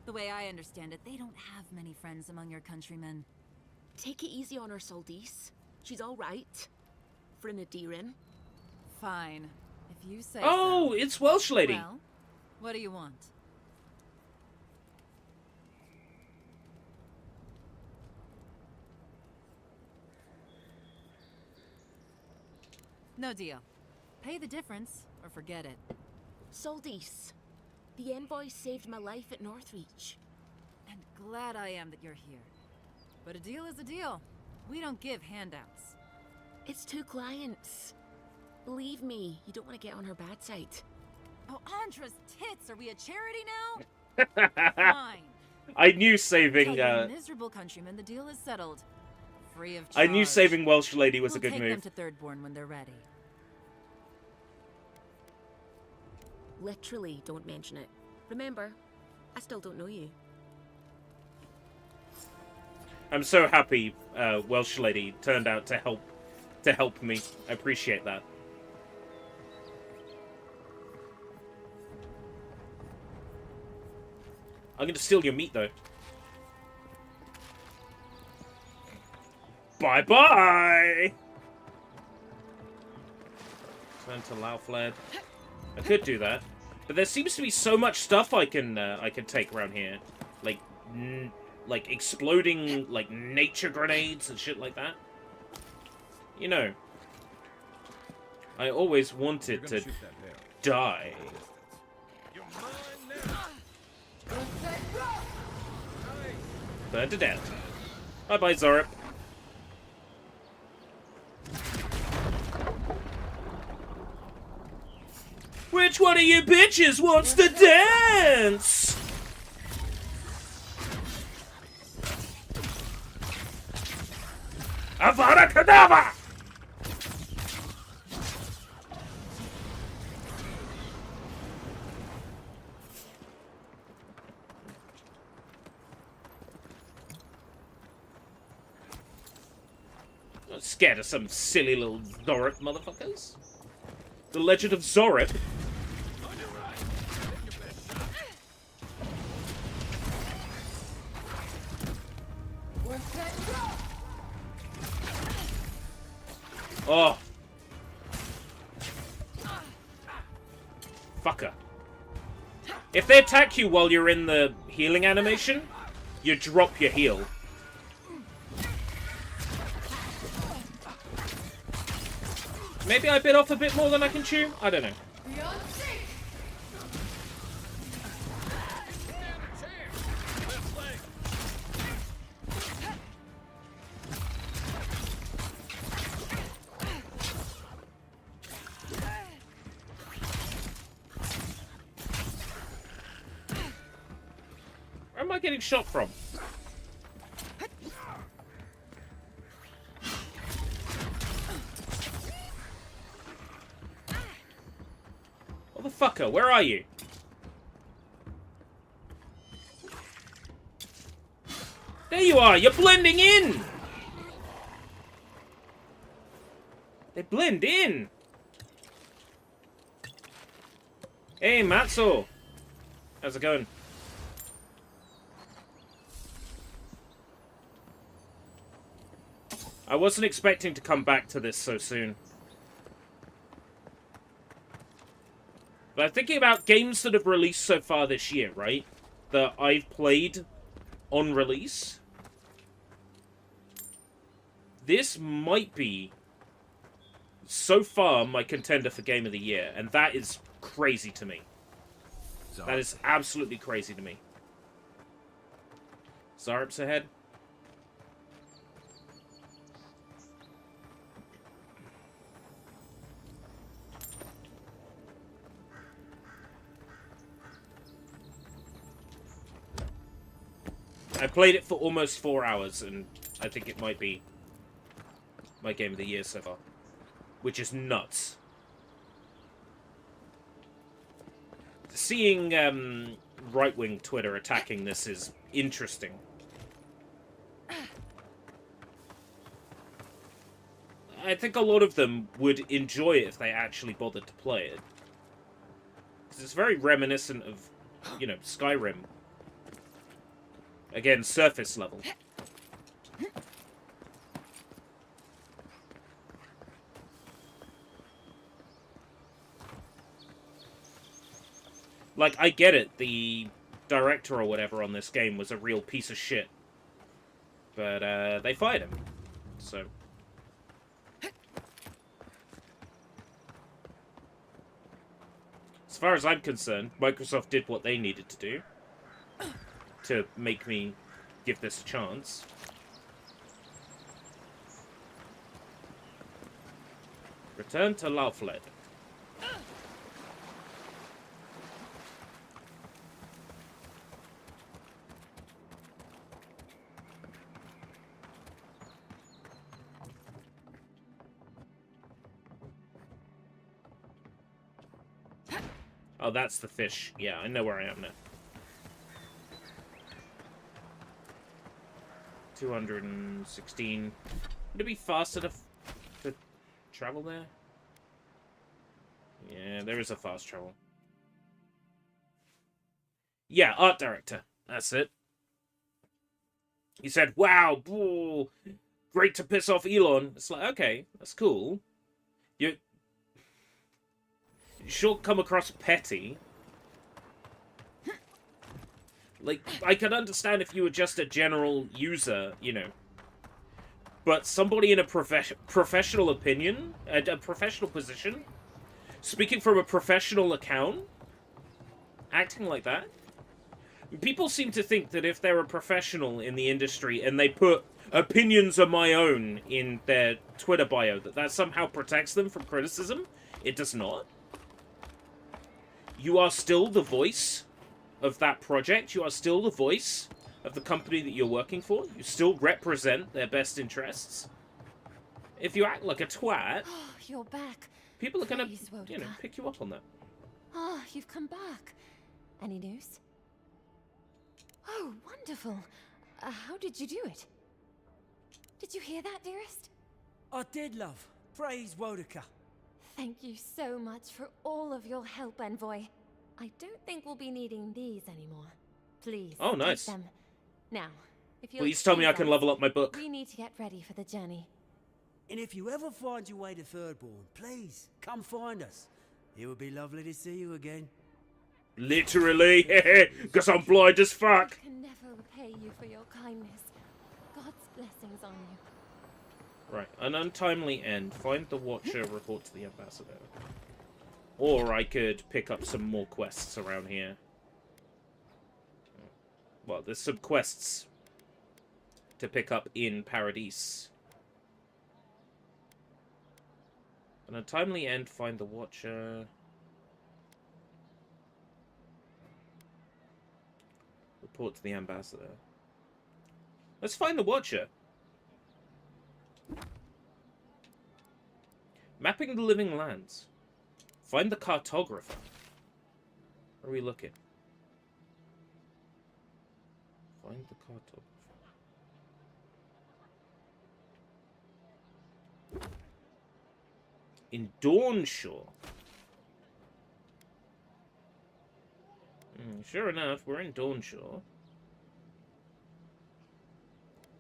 The way I understand it, they don't have many friends among your countrymen. Take it easy on her, Soldice. She's all right. For an Adiran. Fine, if you say Oh, so. it's Welsh lady. Well, what do you want? No deal. Pay the difference, or forget it. Soldice. The envoy saved my life at Northreach. And glad I am that you're here. But a deal is a deal. We don't give handouts. It's 2 clients. Believe me, you don't want to get on her bad side. Oh, Andra's tits! Are we a charity now? Fine. I knew Tell saving, your miserable countrymen the deal is settled. Free of I charge. knew saving Welsh lady was We'll a good take move. them to Thirdborn when they're ready. Literally, don't mention it. Remember, I still don't know you. I'm so happy Welsh lady turned out to help me. I appreciate that. I'm gonna steal your meat though. Bye bye. Turn to Lowfled. I could do that, but there seems to be so much stuff I can take around here, like exploding like nature grenades and shit like that. You know, I always You're wanted gonna to shoot that barrel. die. You're mine now. Burned to death. Bye bye, Zorip. Which one of you bitches wants to dance? Avada Kedavra! Not scared of some silly little Zorip motherfuckers. The Legend of Zorip. Oh. Fucker. If they attack you while you're in the healing animation, you drop your heal. Maybe I bit off a bit more than I can chew? I don't know. Where am I getting shot from? Motherfucker, where are you? There you are! You're blending in! They blend in! Hey, Matzo! How's it going? I wasn't expecting to come back to this so soon. But I'm thinking about games that have released so far this year, right? That I've played on release. This might be, so far, my contender for Game of the Year. And that is crazy to me. That is absolutely crazy to me. Zarip's ahead. played it for almost 4 hours, and I think it might be my game of the year so far. Which is nuts. Seeing right-wing Twitter attacking this is interesting. I think a lot of them would enjoy it if they actually bothered to play it. Because it's very reminiscent of, you know, Skyrim. Again, surface level. Like, I get it, the director or whatever on this game was a real piece of shit. But, they fired him. So... as far as I'm concerned, Microsoft did what they needed to do to make me give this a chance. Return to Laufled. Oh, that's the fish. Yeah, I know where I am now. 216. Would it be faster to travel there? Yeah, there is a fast travel. Yeah, art director. That's it. He said, wow, whoa, great to piss off Elon. It's like, okay, that's cool. You sure come across petty. Like, I can understand if you were just a general user, you know. But somebody in a professional opinion, a professional position, speaking from a professional account, acting like that. People seem to think that if they're a professional in the industry and they put opinions of my own in their Twitter bio, that somehow protects them from criticism. It does not. You are still the voice of that project. You are still the voice of the company that you're working for. You still represent their best interests. If you act like a twat, Oh, you're back. people are gonna, Please, you know, Wodka. pick you up on that. Oh, you've come back. Any news? Oh, wonderful. How did you do it? Did you hear that, dearest? I did, love. Praise Wodaka. Thank you so much for all of your help, Envoy. I don't think we'll be needing these anymore. Please, Oh, nice. take them. Now, if you'll Please tell me I can excuse us, level up my book. we need to get ready for the journey. And if you ever find your way to Thirdborn, please come find us. It would be lovely to see you again. Literally, because I'm blind as fuck. I can never repay you for your kindness. God's blessings on you. Right, an untimely end. Find the Watcher, report to the Ambassador. Or I could pick up some more quests around here. Well, there's some quests to pick up in Paradise. An untimely end, find the Watcher. Report to the Ambassador. Let's find the Watcher. Mapping the living lands. Find the cartographer. Where are we looking? Find the cartographer. In Dawnshaw. Sure enough, we're in Dawnshaw.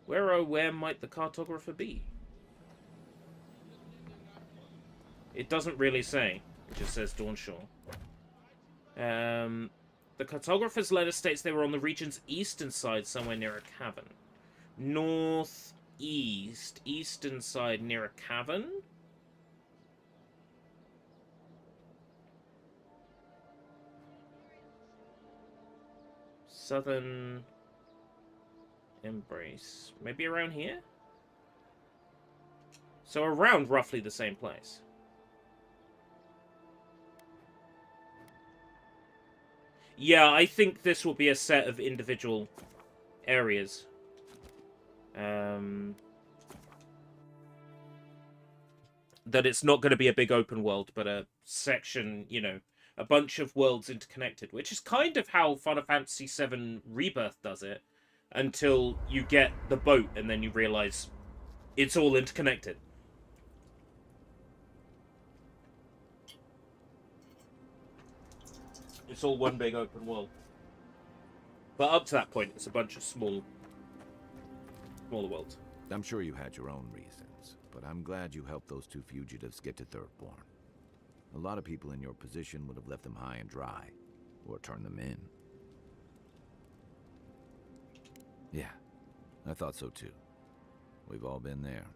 Where might the cartographer be? It doesn't really say. It just says Dawnshaw. The cartographer's letter states they were on the region's eastern side, somewhere near a cavern. Northeast. Eastern side near a cavern? Southern Embrace. Maybe around here? So around roughly the same place. Yeah, I think this will be a set of individual areas. That it's not going to be a big open world, but a section, you know, a bunch of worlds interconnected, which is kind of how Final Fantasy VII Rebirth does it, until you get the boat and then you realize it's all interconnected. It's all one big open world. But up to that point, it's a bunch of smaller worlds. I'm sure you had your own reasons, but I'm glad you helped those two fugitives get to Thirdborn. A lot of people in your position would have left them high and dry, or turned them in. Yeah, I thought so too. We've all been there.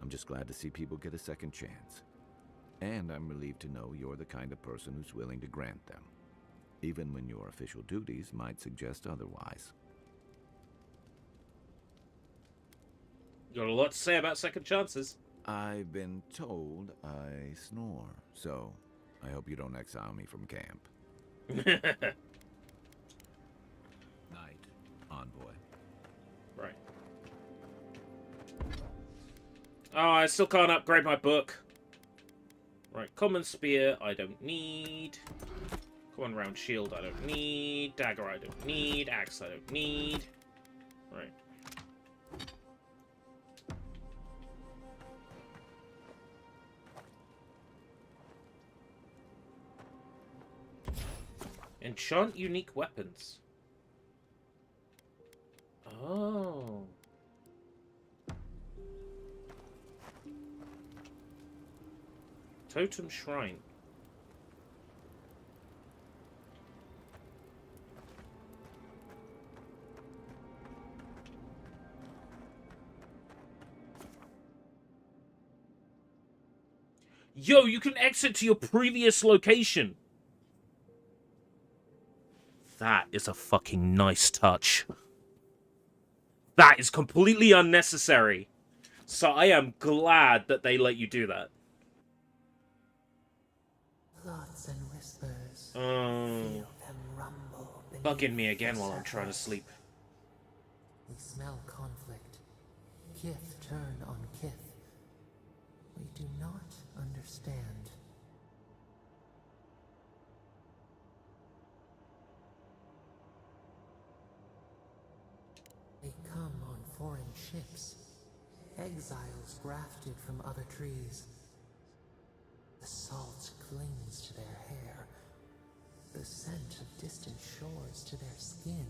I'm just glad to see people get a second chance. And I'm relieved to know you're the kind of person who's willing to grant them, even when your official duties might suggest otherwise. You got a lot to say about second chances. I've been told I snore, so I hope you don't exile me from camp. Night, envoy. Right. Oh, I still can't upgrade my book. Right, common spear I don't need. Common round shield I don't need. Dagger I don't need. Axe I don't need. Right. Enchant unique weapons. Oh. Totem Shrine. Yo, you can exit to your previous location. That is a fucking nice touch. That is completely unnecessary. So I am glad that they let you do that. Thoughts and whispers. Oh, Feel them rumble beneath bugging me again the while I'm trying to surface. sleep. We smell conflict. Kith turn on kith. We do not understand. They come on foreign ships. Exiles grafted from other trees. The salt clings to their hair. The scent of distant shores to their skin.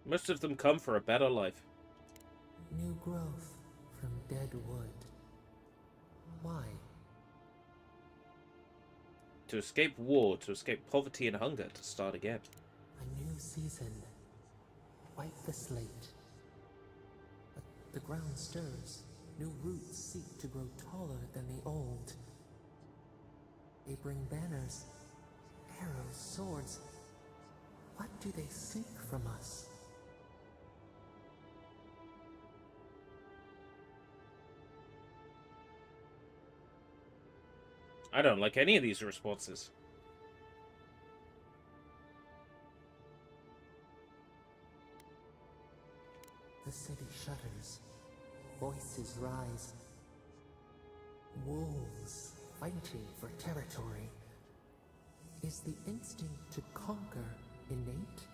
Most of them come for a better life. New growth from dead wood. Why? To escape war, to escape poverty and hunger, to start again. A new season. Wipe the slate. But the ground stirs. New roots seek to grow taller than the old. They bring banners, arrows, swords. What do they seek from us? I don't like any of these responses. The city shudders. Voices rise. Wolves fighting for territory. Is the instinct to conquer innate?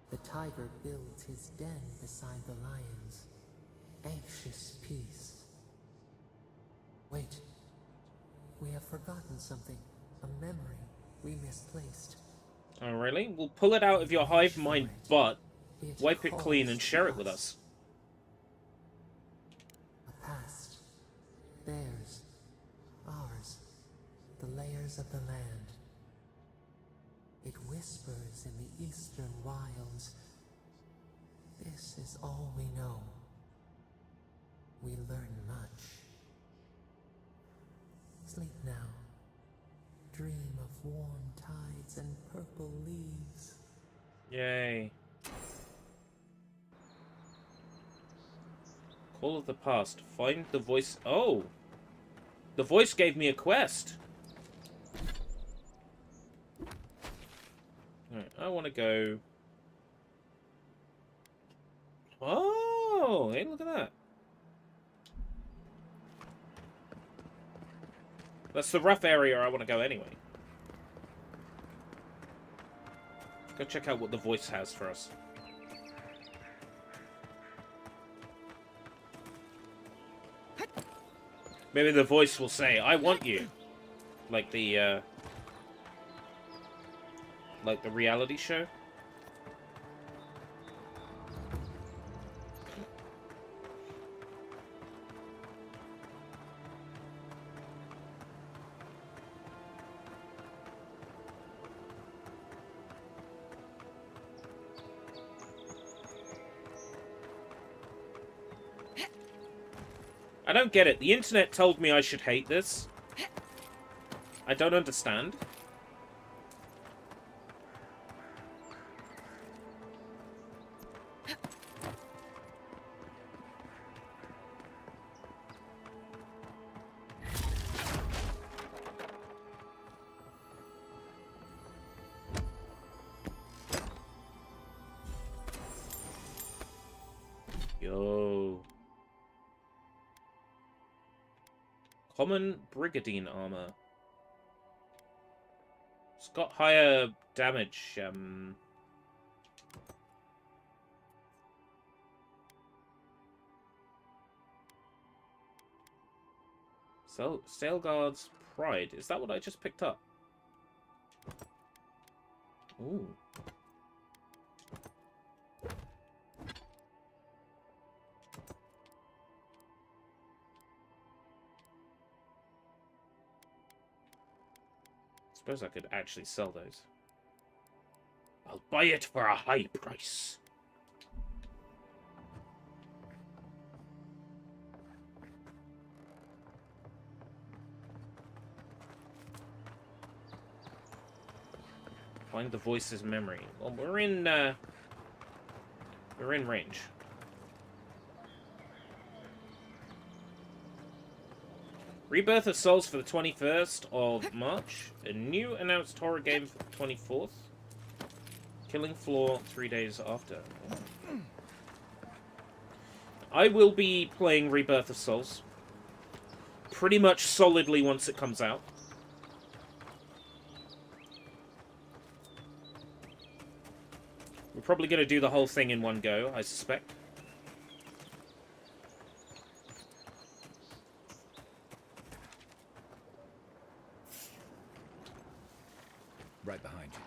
The tiger builds his den beside the lions. Anxious peace. Wait. We have forgotten something. A memory we misplaced. Oh, really? We'll pull it out of your hive mind butt, wipe it clean, and share it with us. A past. Theirs. Ours. The layers of the land. It whispers in the eastern wilds. This is all we know. We learn much. Sleep now. Dream of warm tides and purple leaves. Yay. All of the past. Find the voice. Oh! The voice gave me a quest. Alright, I want to go... Oh! Hey, look at that. That's the rough area I want to go anyway. Go check out what the voice has for us. Maybe the voice will say, "I want you," like the reality show. I don't get it. The internet told me I should hate this. I don't understand. Yo. Common Brigadine armor. It's got higher damage. Sailguard's Pride. Is that what I just picked up? Ooh. Suppose I could actually sell those. I'll buy it for a high price. Find the voice's memory. Well, we're in range. Rebirth of Souls for the 21st of March. A new announced horror game for the 24th. Killing Floor 3 days after. I will be playing Rebirth of Souls pretty much solidly once it comes out. We're probably going to do the whole thing in one go, I suspect. Right behind you.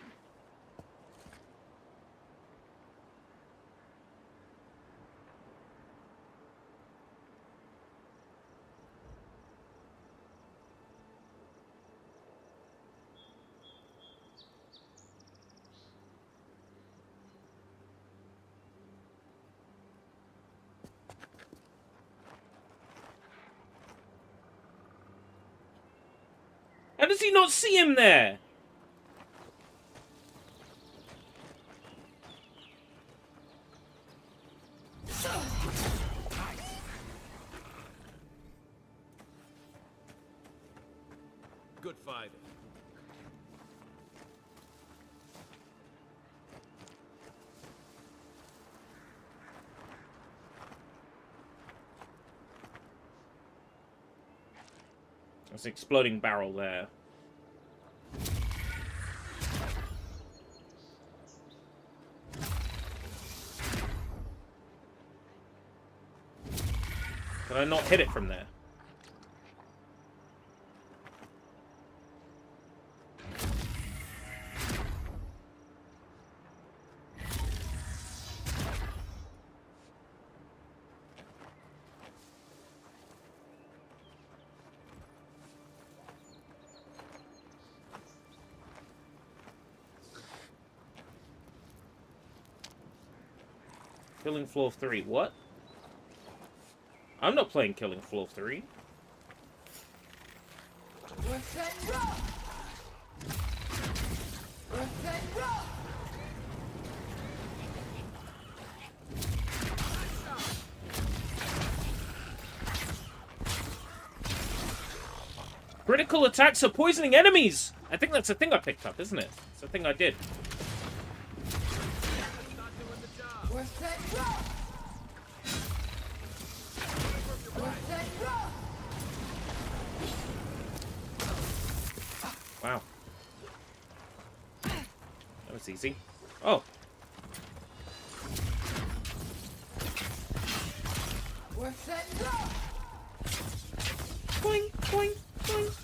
How does he not see him there? Good fighting. There's an exploding barrel there. Can I not hit it from there? Killing Floor 3. What? I'm not playing Killing Floor 3. Critical attacks are poisoning enemies! I think that's a thing I picked up, isn't it? It's a thing I did. Wow. That was easy. Oh. Boing, boing, boing.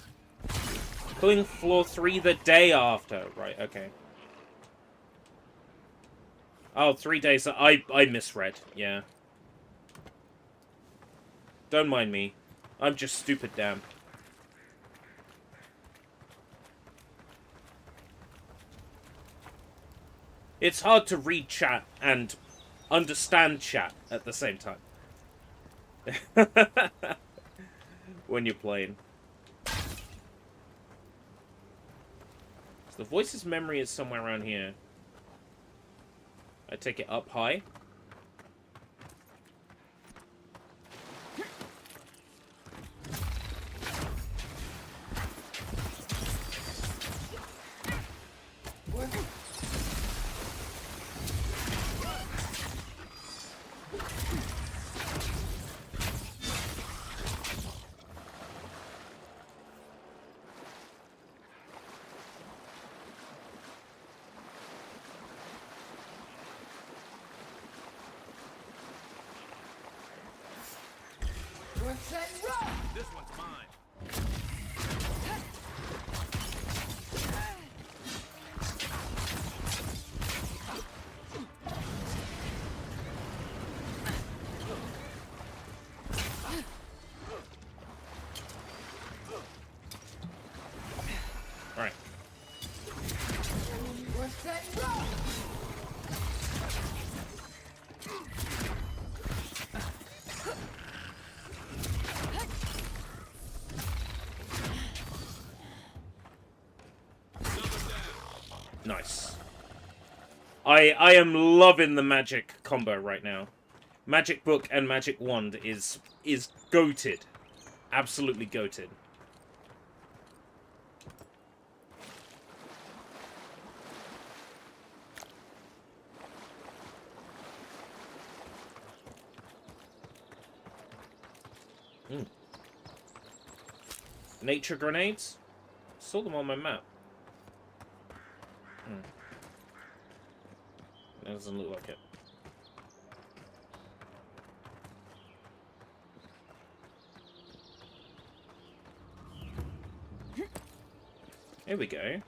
Killing floor 3 the day after. Right, okay. Oh, 3 days. I misread. Yeah. Don't mind me. I'm just stupid, damn. It's hard to read chat and understand chat at the same time. When you're playing. So the voice's memory is somewhere around here. I take it up high. This one's mine. All right. Nice. I am loving the magic combo right now. Magic book and magic wand is goated. Absolutely goated. Nature grenades? Saw them on my map. That doesn't look like it. Here we go.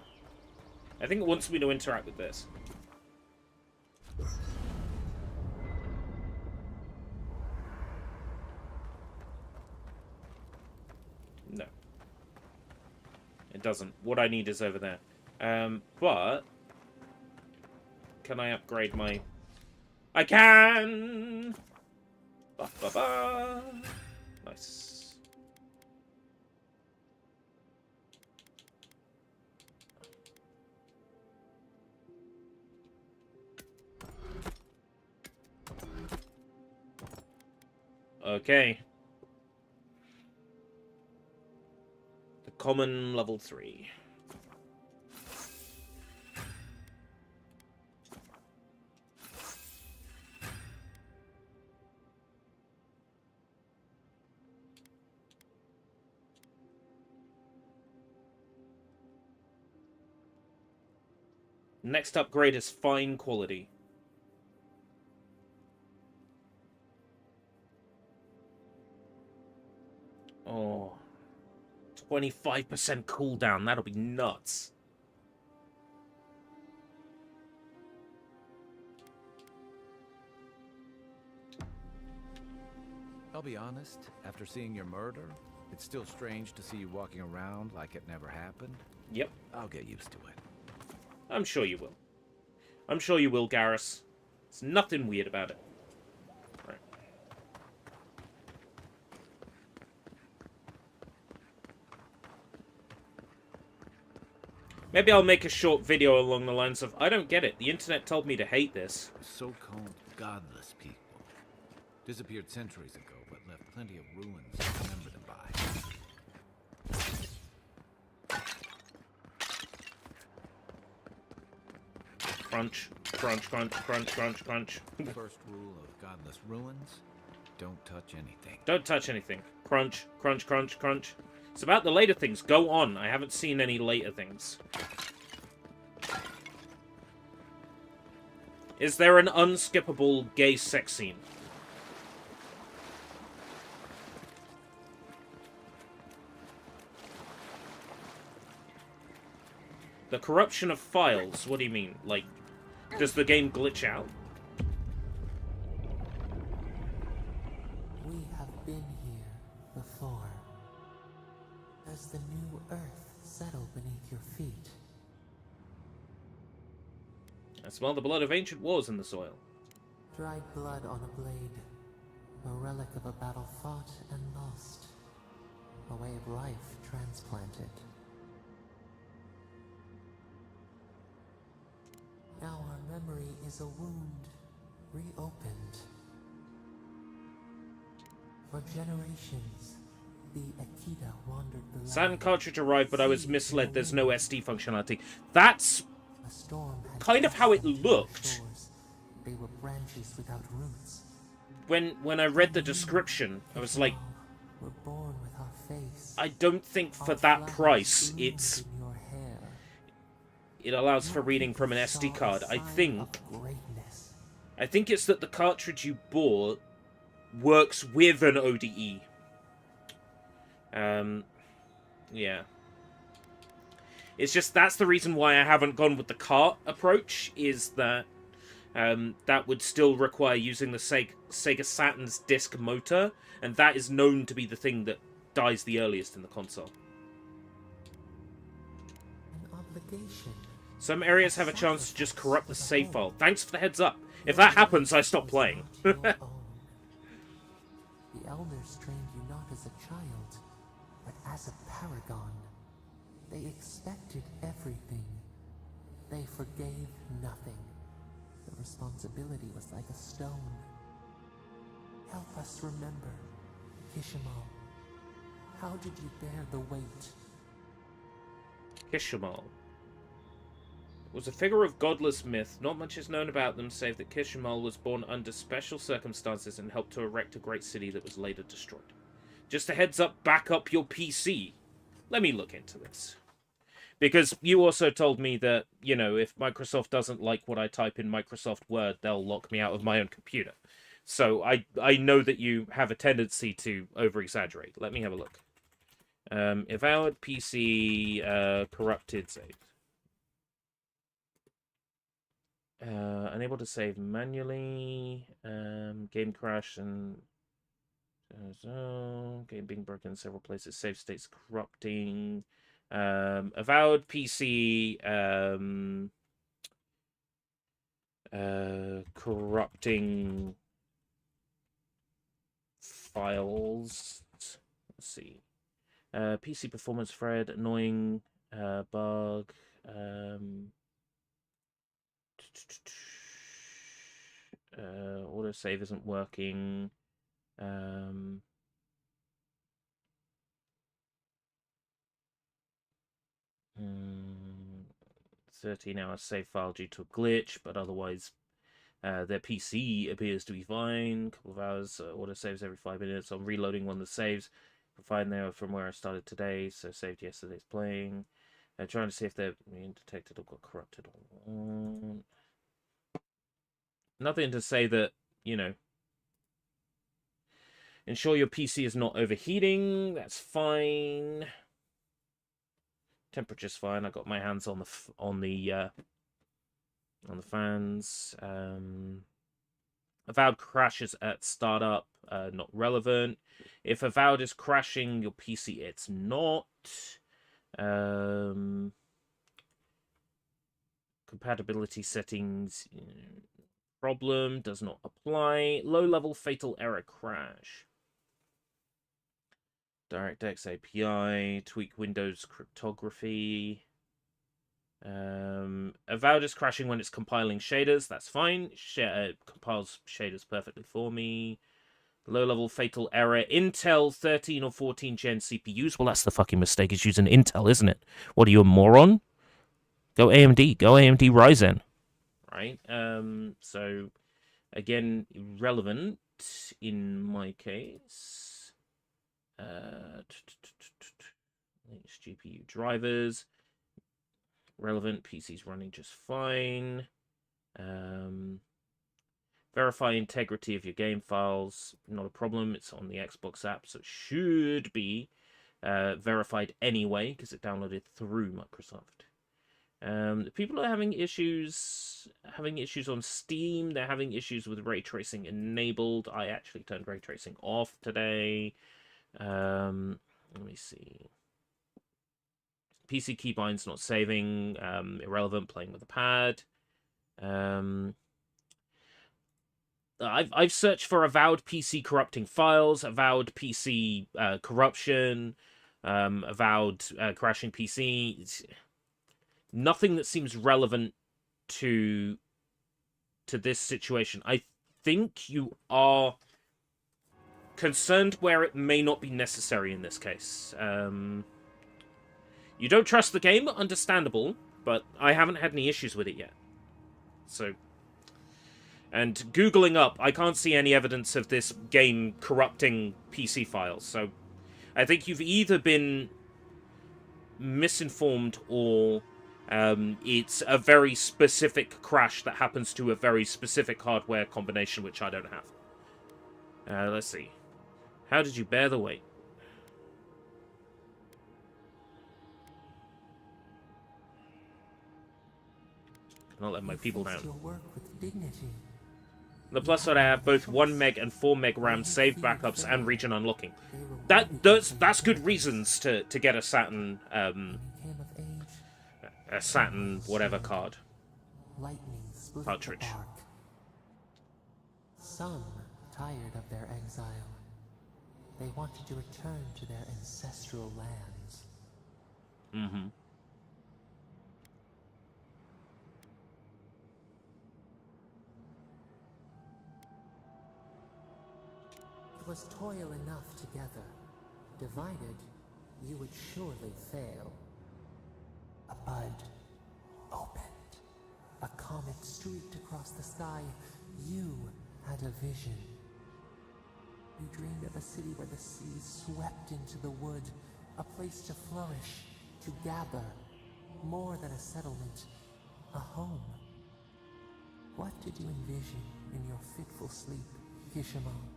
I think it wants me to interact with this. No. It doesn't. What I need is over there. But... Can I upgrade my... I can! Ba, ba, ba. Nice. Okay. The common level 3. Next upgrade is fine quality. Oh. 25% cooldown. That'll be nuts. I'll be honest, after seeing your murder, it's still strange to see you walking around like it never happened. Yep. I'll get used to it. I'm sure you will. I'm sure you will, Garrus. There's nothing weird about it. Right. Maybe I'll make a short video along the lines of, I don't get it. The internet told me to hate this. So-called godless people. Disappeared centuries ago, but left plenty of ruins to remember them by. Crunch, crunch, crunch, crunch, crunch, crunch. First rule of Godless Ruins, don't touch anything. Don't touch anything. Crunch, crunch, crunch, crunch. It's about the later things. Go on. I haven't seen any later things. Is there an unskippable gay sex scene? The corruption of files, what do you mean? Like, does the game glitch out? We have been here before. Does the new earth settle beneath your feet? I smell the blood of ancient wars in the soil. Dried blood on a blade. A relic of a battle fought and lost. A way of life transplanted. Now our memory is a wound reopened. For generations, the Akita wandered the land. Saturn cartridge arrived, but I was misled. There's no SD functionality. That's A storm had kind of how it crashed looked. shores. They were branches without roots. when I read the description. I was like, We're born with our face. I don't think for Our that flowers price bloomed it's in your hair. it allows for reading from an Saw SD the card. I sign think of greatness. it's that the cartridge you bought works with an ODE. Yeah. It's just that's the reason why I haven't gone with the cart approach, is that that would still require using the Sega Saturn's disc motor, and that is known to be the thing that dies the earliest in the console. An obligation. Some areas have a chance to just corrupt the save file. Thanks for the heads up. If that happens, I stop playing. Your own. The elders trained you not as a child, but as a paragon. They expected everything. They forgave nothing. The responsibility was like a stone. Help us remember, Kishimal. How did you bear the weight? Kishimal was a figure of godless myth. Not much is known about them, save that Kishimal was born under special circumstances and helped to erect a great city that was later destroyed. Just a heads up, back up your PC. Let me look into this. Because you also told me that, you know, if Microsoft doesn't like what I type in Microsoft Word, they'll lock me out of my own computer. So I know that you have a tendency to over-exaggerate. Let me have a look. Avowed PC corrupted save. Unable to save manually. Game crash and game being broken in several places. Save states corrupting. Avowed PC corrupting files. Let's see. PC performance thread, annoying bug. Autosave isn't working. 13-hour save file due to a glitch, but otherwise their PC appears to be fine. Couple of hours, autosaves every 5 minutes. I'm reloading one of the saves. Fine there from where I started today, so saved yesterday's playing. Trying to see if they're being detected or got corrupted. Nothing to say that, you know. Ensure your PC is not overheating. That's fine. Temperature's fine. I got my hands on the fans. Avowed crashes at startup. Not relevant. If Avowed is crashing your PC, it's not. Compatibility settings. Problem does not apply. Low-level fatal error crash. DirectX API, tweak Windows cryptography. Avowed is crashing when it's compiling shaders. That's fine. Compiles shaders perfectly for me. Low-level fatal error. Intel 13 or 14 gen CPUs. Well, that's the fucking mistake. It's using Intel, isn't it? What are you, a moron? Go AMD. Go AMD Ryzen. right? So again, irrelevant in my case. Latest GPU drivers. Relevant. PC's running just fine. Verify integrity of your game files. Not a problem. It's on the Xbox app, so it should be verified anyway because it downloaded through Microsoft. People are having issues on Steam. They're having issues with ray tracing enabled. I actually turned ray tracing off today. Let me see. PC keybind's not saving. Irrelevant. Playing with a pad. I've searched for avowed PC corrupting files, avowed PC corruption, avowed crashing PC. Nothing that seems relevant to this situation. I think you are concerned where it may not be necessary in this case. You don't trust the game, understandable, but I haven't had any issues with it yet. So, and Googling up, I can't see any evidence of this game corrupting PC files. So, I think you've either been misinformed or it's a very specific crash that happens to a very specific hardware combination, which I don't have. Let's see. How did you bear the weight? Not let my people down. Your work with dignity. The plus side, I have both 1 meg and 4 meg RAM, saved backups, and region unlocking. That's good reasons to get a Saturn whatever card. Lightning split Partridge. the bark. Some tired of their exile. They wanted to return to their ancestral lands. Mm-hmm. It was toil enough together. Divided, you would surely fail. A bud opened. A comet streaked across the sky. You had a vision. You dreamed of a city where the seas swept into the wood, a place to flourish, to gather, more than a settlement, a home. What did you envision in your fitful sleep, Kishimon?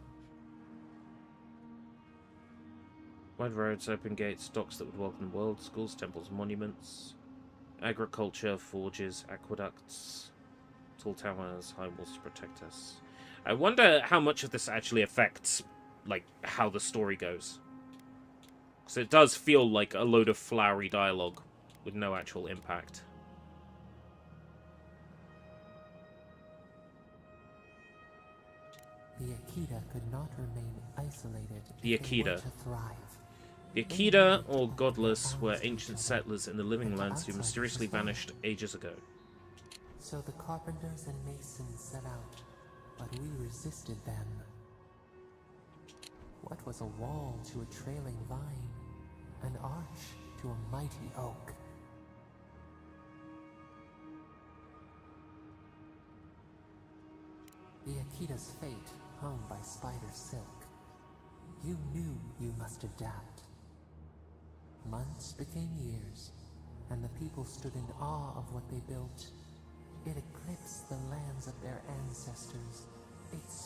Wide roads, open gates, docks that would welcome the world, schools, temples, monuments, agriculture, forges, aqueducts, tall towers, high walls to protect us. I wonder how much of this actually affects, like, how the story goes. Because it does feel like a load of flowery dialogue with no actual impact. The Akita could not remain isolated The if they were Akita. to thrive. The Akita, or Godless, were ancient settlers in the Living Lands who mysteriously vanished ages ago. So the carpenters and masons set out, but we resisted them. What was a wall to a trailing vine? An arch to a mighty oak? The Akita's fate hung by spider silk. You knew you must adapt. Months became years, and the people stood in awe of what they built. It eclipsed the lands of their ancestors.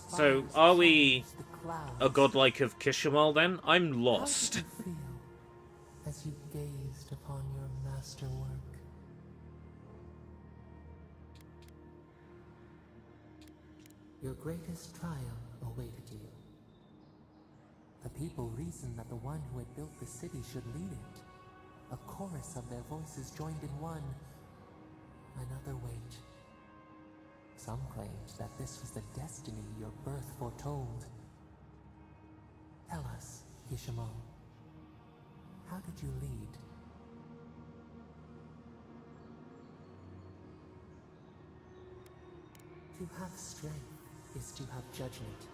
So, are we a godlike of Kishimal then? I'm lost. How did you feel as you gazed upon your masterwork? Your greatest trial awaited you. The people reasoned that the one who had built the city should lead it. A chorus of their voices joined in one. Another wait. Some claimed that this was the destiny your birth foretold. Tell us, Kishimon, how did you lead? To have strength is to have judgment.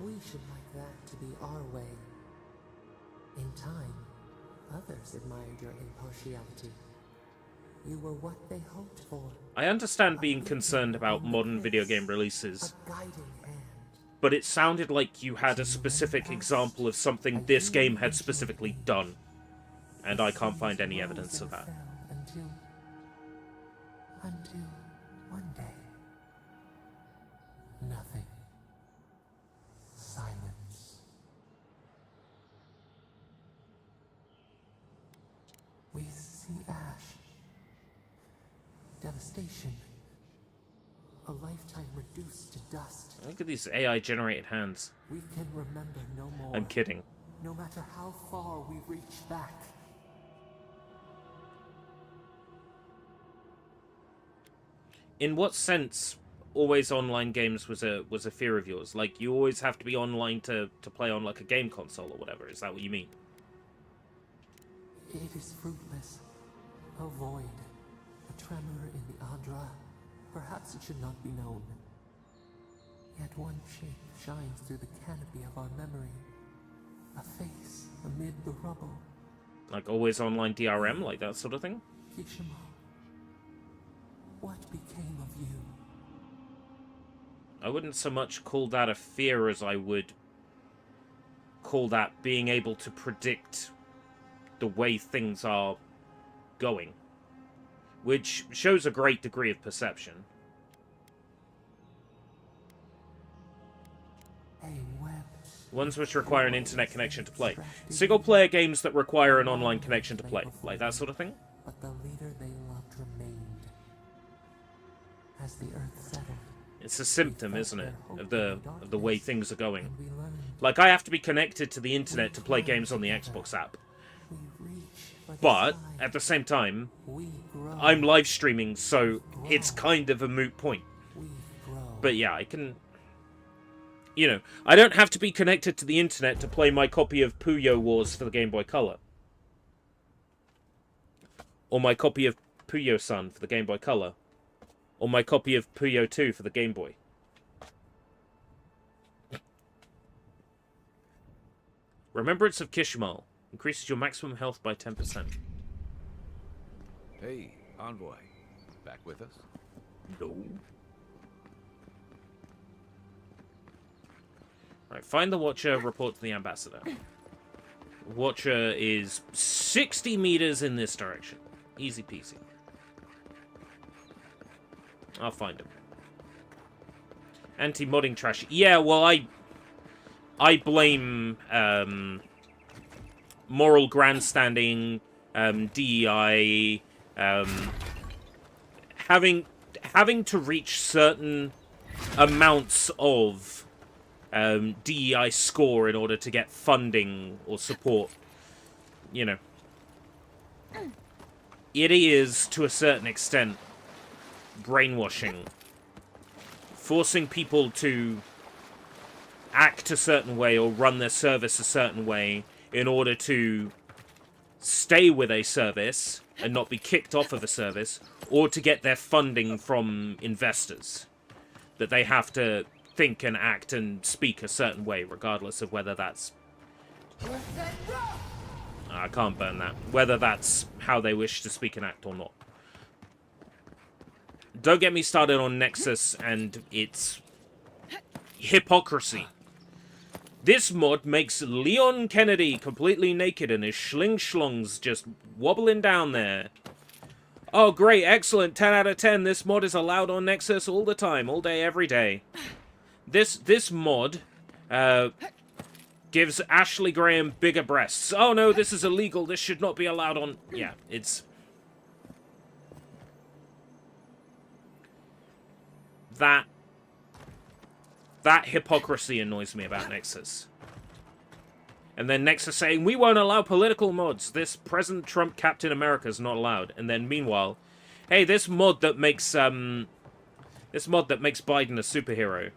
We should like that to be our way. In time, others admired your impartiality. You were what they hoped for. I understand being concerned about modern video game releases, A guiding hand. but it sounded like you had a specific example of something this game had specifically done, and I can't find any evidence of that. Until one day, nothing. Silence. We see ash. Devastation. A lifetime reduced to dust. Look at these AI-generated hands. We can remember no more. I'm kidding. No matter how far we reach back. In what sense always online games was a fear of yours? Like, you always have to be online to play on, like, a game console or whatever? Is that what you mean? It is fruitless. A void. A tremor in the Adra. Perhaps it should not be known. Yet one shape shines through the canopy of our memory. A face amid the rubble. Like, always online DRM, like that sort of thing? Kishima, what became of you? I wouldn't so much call that a fear as I would call that being able to predict the way things are going, which shows a great degree of perception. Ones which require an internet connection to play. Single-player games that require an online connection to play, like that sort of thing? But the leader they loved remained. As the earth settled, It's a symptom, isn't it, of the way things are going. Like, I have to be connected to the internet to play games on the Xbox app. But, at the same time, I'm live streaming, so it's kind of a moot point. But yeah, I can... You know, I don't have to be connected to the internet to play my copy of Puyo Wars for the Game Boy Color. Or my copy of Puyo-san for the Game Boy Color. Or my copy of Puyo 2 for the Game Boy. Remembrance of Kishimal. Increases your maximum health by 10%. Hey, Envoy. Back with us? No. Right, find the Watcher, report to the Ambassador. Watcher is 60 meters in this direction. Easy peasy. I'll find him. Anti-modding trash. Yeah, well, I blame moral grandstanding, DEI, having to reach certain amounts of DEI score in order to get funding or support. You know, it is, to a certain extent, brainwashing. Forcing people to act a certain way or run their service a certain way in order to stay with a service and not be kicked off of a service, or to get their funding from investors. That they have to think and act and speak a certain way, regardless of whether that's... I can't burn that. Whether that's how they wish to speak and act or not. Don't get me started on Nexus and its hypocrisy. This mod makes Leon Kennedy completely naked and his schling-schlongs just wobbling down there. Oh, great, excellent, 10 out of 10. This mod is allowed on Nexus all the time, all day, every day. This mod gives Ashley Graham bigger breasts. Oh no, this is illegal. This should not be allowed on... Yeah, it's... That hypocrisy annoys me about Nexus. And then Nexus saying, we won't allow political mods. This present Trump Captain America is not allowed. And then meanwhile, hey, this mod that makes Biden a superhero.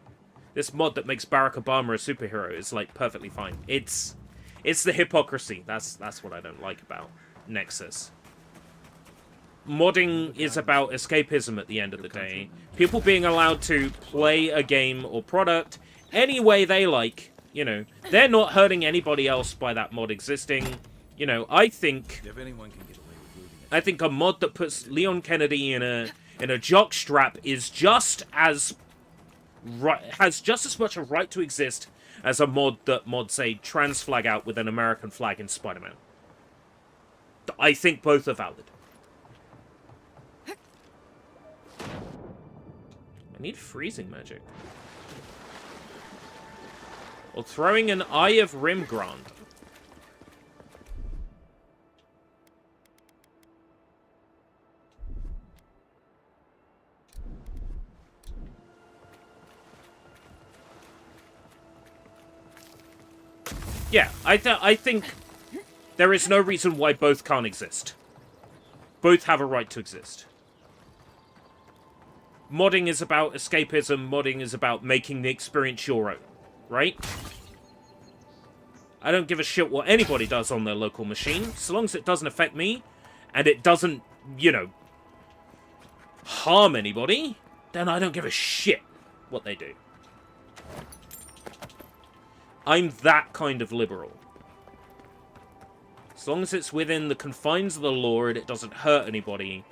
This mod that makes Barack Obama a superhero is like perfectly fine. It's the hypocrisy. That's what I don't like about Nexus. Modding is about escapism at the end of the day. People being allowed to play a game or product any way they like. You know, they're not hurting anybody else by that mod existing. You know, I think... If anyone can get away with looting I think a mod that puts Leon Kennedy in a jockstrap is just as right, has just as much a right to exist as a mod that mods a trans flag out with an American flag in Spider-Man. I think both are valid. I need freezing magic. Or throwing an Eye of Rimgrand. Yeah, I think there is no reason why both can't exist. Both have a right to exist. Modding is about escapism, modding is about making the experience your own, right? I don't give a shit what anybody does on their local machine, so long as it doesn't affect me, and it doesn't, you know, harm anybody, then I don't give a shit what they do. I'm that kind of liberal. As long as it's within the confines of the law and it doesn't hurt anybody,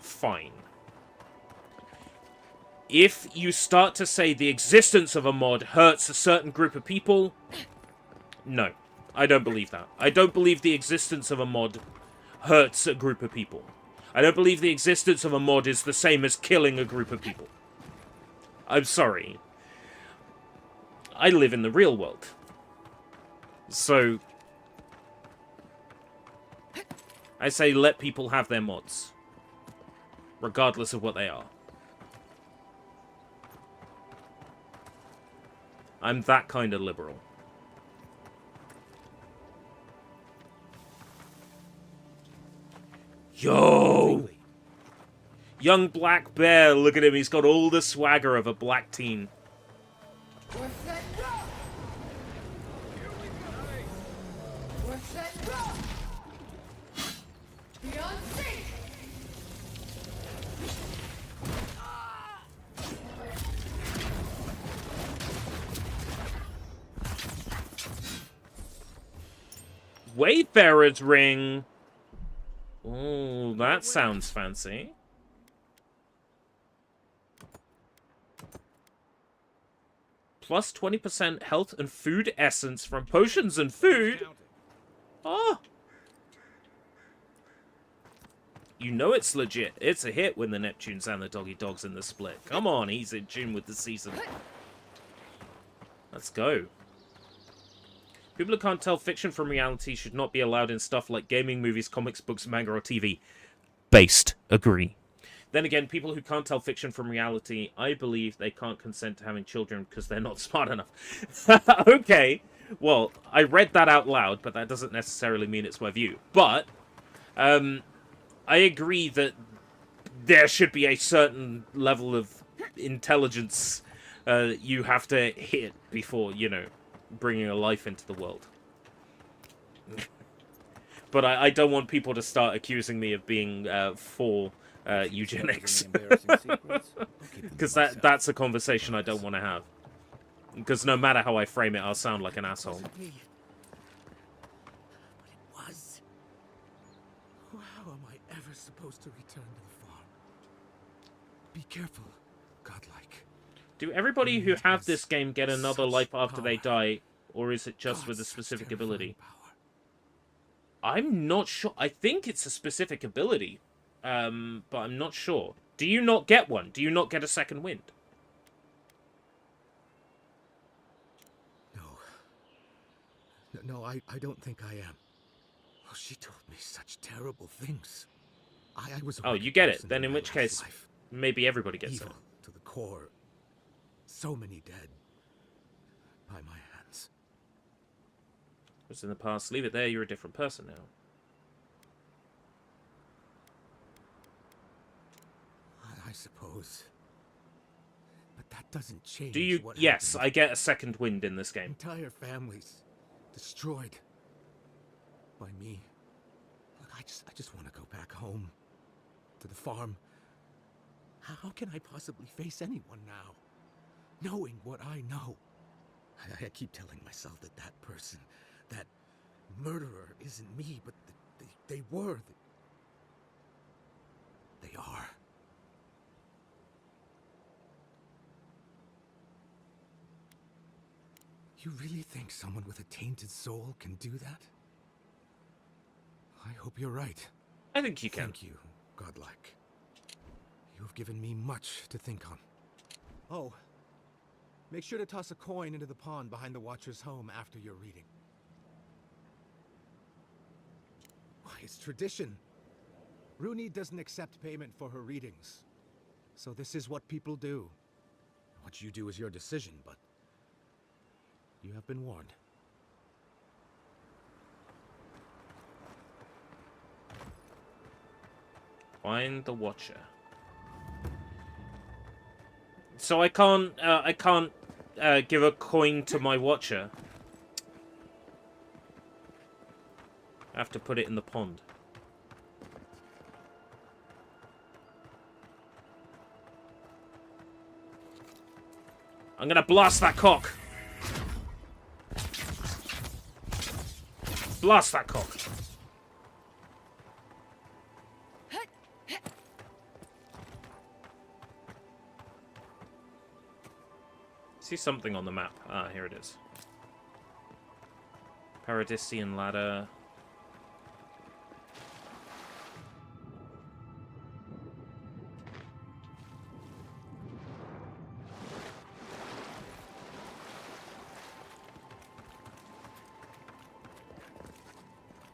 fine. If you start to say the existence of a mod hurts a certain group of people, no, I don't believe that. I don't believe the existence of a mod hurts a group of people. I don't believe the existence of a mod is the same as killing a group of people. I'm sorry. I live in the real world. So, I say let people have their mods, regardless of what they are. I'm that kind of liberal. Yo! Young black bear, look at him, he's got all the swagger of a black teen. Wayfarer's ring. Oh, that sounds fancy. Plus 20% health and food essence from potions and food. Oh. You know it's legit. It's a hit when the Neptunes and the Doggy Dog's in the split. Come on, he's in tune with the season. Let's go. People who can't tell fiction from reality should not be allowed in stuff like gaming, movies, comics, books, manga, or TV. Based. Agree. Then again, people who can't tell fiction from reality, I believe they can't consent to having children because they're not smart enough. Okay. Well, I read that out loud, but that doesn't necessarily mean it's my view. But, I agree that there should be a certain level of intelligence you have to hit before, you know, bringing a life into the world. But I don't want people to start accusing me of being for eugenics. Because that's a conversation I don't want to have. Because no matter how I frame it, I'll sound like an asshole. But it was. How am I ever supposed to return to the farm? Be careful, godlike. Do everybody who have this game get another life after they die, or is it just with a specific ability? I'm not sure. I think it's a specific ability, but I'm not sure. Do you not get one? Do you not get a second wind? No, I don't think I am. Oh, she told me such terrible things. I was. Oh, you get it. Then in which case, maybe everybody gets it. Evil to the core. So many dead. By my hands. It's in the past. Leave it there. You're a different person now. I suppose. But that doesn't change. Do you? What Yes, happened. I get a second wind in this game. Entire families destroyed by me. Look, I just want to go back home to the farm. How can I possibly face anyone now, knowing what I know? I keep telling myself that that person, that murderer, isn't me, but they were. They are. You really think someone with a tainted soul can do that? I hope you're right. I think you can. Thank you, Godlike. You have given me much to think on. Oh, make sure to toss a coin into the pond behind the Watcher's home after your reading. Why, it's tradition. Rooney doesn't accept payment for her readings. So this is what people do. What you do is your decision, but you have been warned. Find the Watcher. So I can't give a coin to my Watcher. I have to put it in the pond. I'm gonna blast that cock. Blast that cock. See something on the map. Ah, here it is. Paradisian ladder.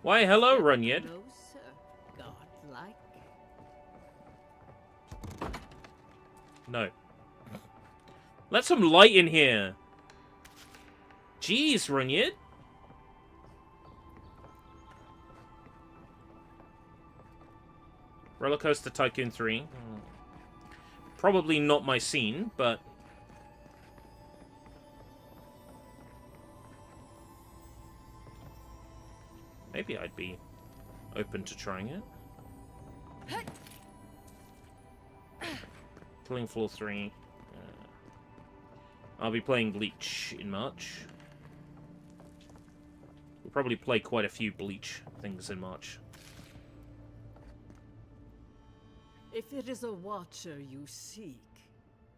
Why, hello, Runyard. Closer, godlike. No. Let some light in here. Jeez, Runyard. Rollercoaster Tycoon 3. Probably not my scene, but... maybe I'd be open to trying it. Killing Floor 3. I'll be playing Bleach in March. We'll probably play quite a few Bleach things in March. If it is a watcher you seek,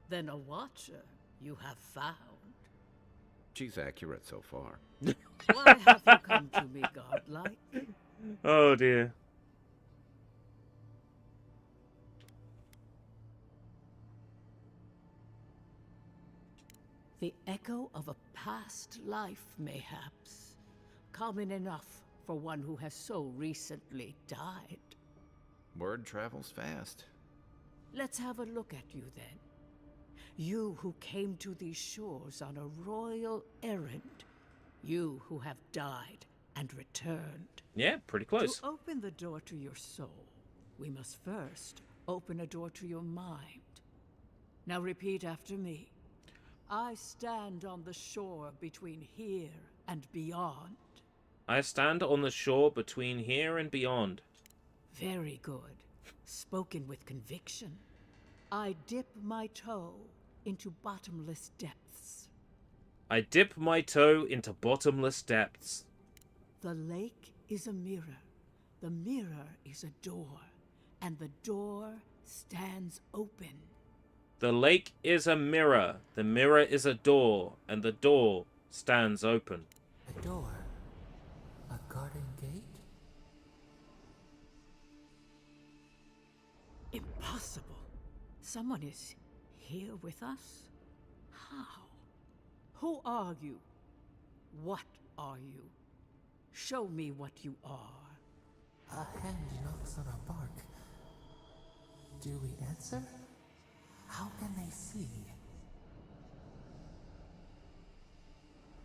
then a watcher you have found. She's accurate so far. Why have you come to me, godlike? Oh dear. The echo of a past life, mayhaps. Common enough for one who has so recently died. Word travels fast. Let's have a look at you then. You who came to these shores on a royal errand. You who have died and returned. Yeah, pretty close. To open the door to your soul, we must first open a door to your mind. Now repeat after me. I stand on the shore between here and beyond. I stand on the shore between here and beyond. Very good. Spoken with conviction. I dip my toe into bottomless depths. I dip my toe into bottomless depths. The lake is a mirror. The mirror is a door. And the door stands open. The lake is a mirror. The mirror is a door. And the door stands open. A door? A garden gate? Impossible. Someone is here with us? How? Who are you? What are you? Show me what you are. A hand knocks on our bark. Do we answer? How can they see?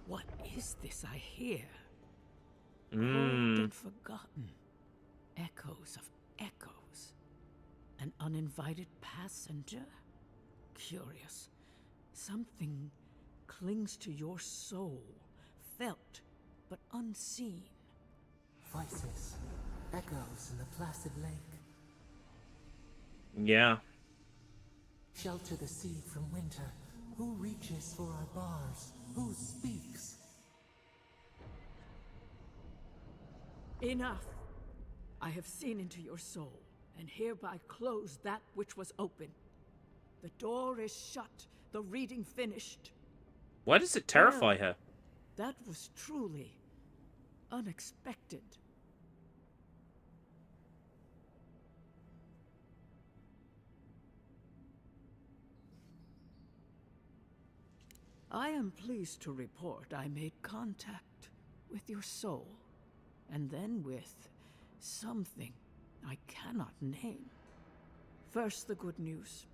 What is this I hear? Old Mmm. and forgotten. Echoes of echoes. An uninvited passenger? Curious. Something clings to your soul, felt but unseen. Voices, echoes in the placid lake. Yeah. Shelter the seed from winter. Who reaches for our bars? Who speaks? Enough! I have seen into your soul, and hereby close that which was open. The door is shut, the reading finished. Why does it terrify her? That was truly unexpected. I am pleased to report I made contact with your soul, and then with something I cannot name. First, the good news.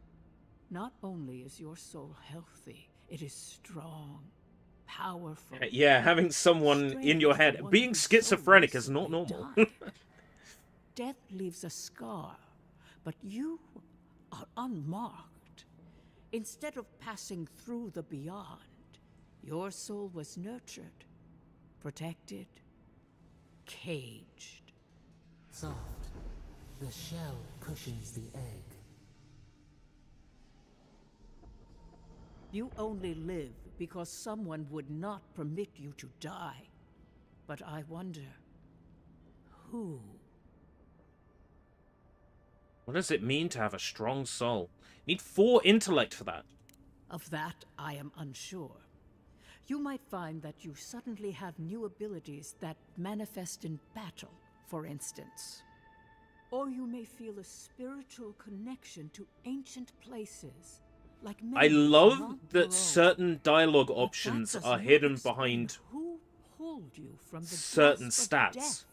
Not only is your soul healthy, it is strong, powerful. Yeah, having someone in your head. One Being whose schizophrenic soul is not recently normal. died. Death leaves a scar, but you are unmarked. Instead of passing through the beyond, your soul was nurtured, protected, caged. Soft. The shell cushions the egg. You only live because someone would not permit you to die. But I wonder, who? What does it mean to have a strong soul? You need 4 intellect for that. Of that, I am unsure. You might find that you suddenly have new abilities that manifest in battle, for instance. Or you may feel a spiritual connection to ancient places, like I many love Mont that Blanc. certain dialogue But that options does are not hidden explain behind who pulled you from the certain grasp of stats. death.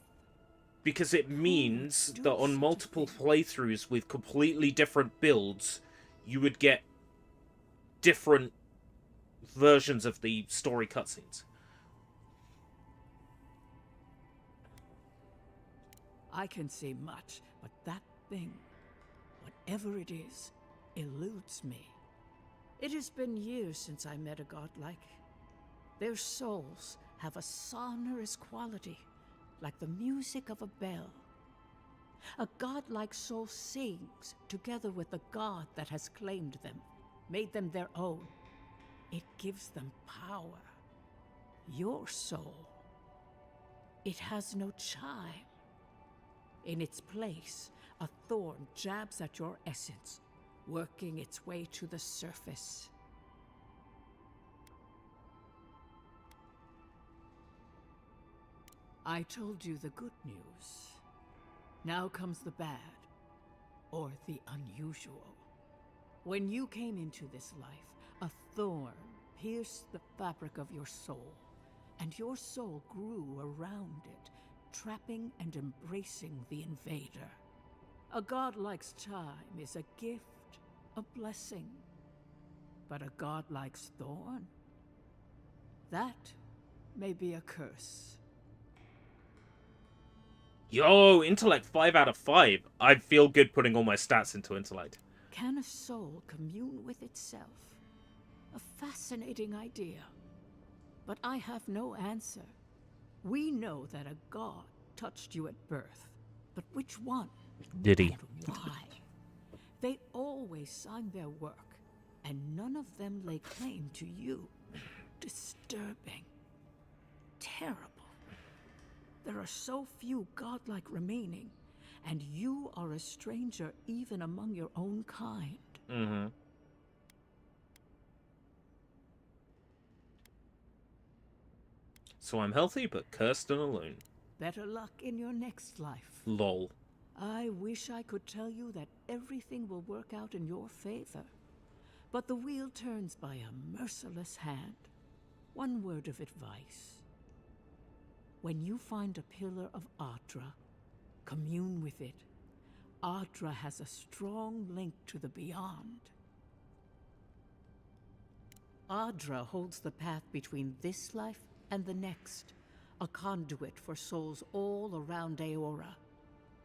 Because it means do that on such a multiple thing? playthroughs with completely different builds, you would get different versions of the story cutscenes. I can see much, but that thing, whatever it is, eludes me. It has been years since I met a godlike. Their souls have a sonorous quality, like the music of a bell. A godlike soul sings together with the god that has claimed them, made them their own. It gives them power. Your soul, it has no chime. In its place, a thorn jabs at your essence, working its way to the surface. I told you the good news. Now comes the bad, or the unusual. When you came into this life, a thorn pierced the fabric of your soul, and your soul grew around it, trapping and embracing the invader. A godlike's time is a gift, a blessing. But a godlike's thorn? That may be a curse. Yo, intellect 5 out of 5. I'd feel good putting all my stats into intellect. Can a soul commune with itself? A fascinating idea. But I have no answer. We know that a god touched you at birth, but which one? Did he? And why? They always signed their work, and none of them lay claim to you. Disturbing. Terrible. There are so few godlike remaining, and you are a stranger even among your own kind. Mm-hmm. So I'm healthy, but cursed and alone. Better luck in your next life. Lol. I wish I could tell you that everything will work out in your favor. But the wheel turns by a merciless hand. One word of advice. When you find a pillar of Ardra, commune with it. Ardra has a strong link to the beyond. Ardra holds the path between this life and the next, a conduit for souls all around Aora.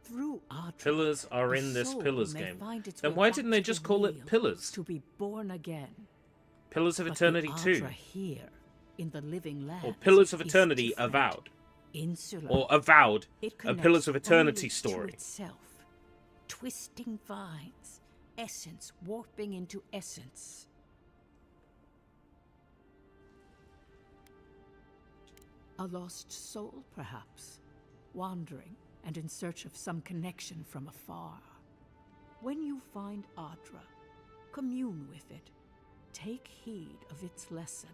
Through Ardra, Pillars are the in this soul Pillars may game. find its Then way why back didn't they to just the call it wheel Pillars? to be born again? Pillars of But Eternity the 2. Ardra here, in the living lands, Or Pillars of is Eternity different. Avowed. Insular. Or Avowed. It A Pillars of connects Eternity only to story. itself. Twisting vines, essence warping into essence. A lost soul, perhaps, wandering and in search of some connection from afar. When you find Adra, commune with it. Take heed of its lesson.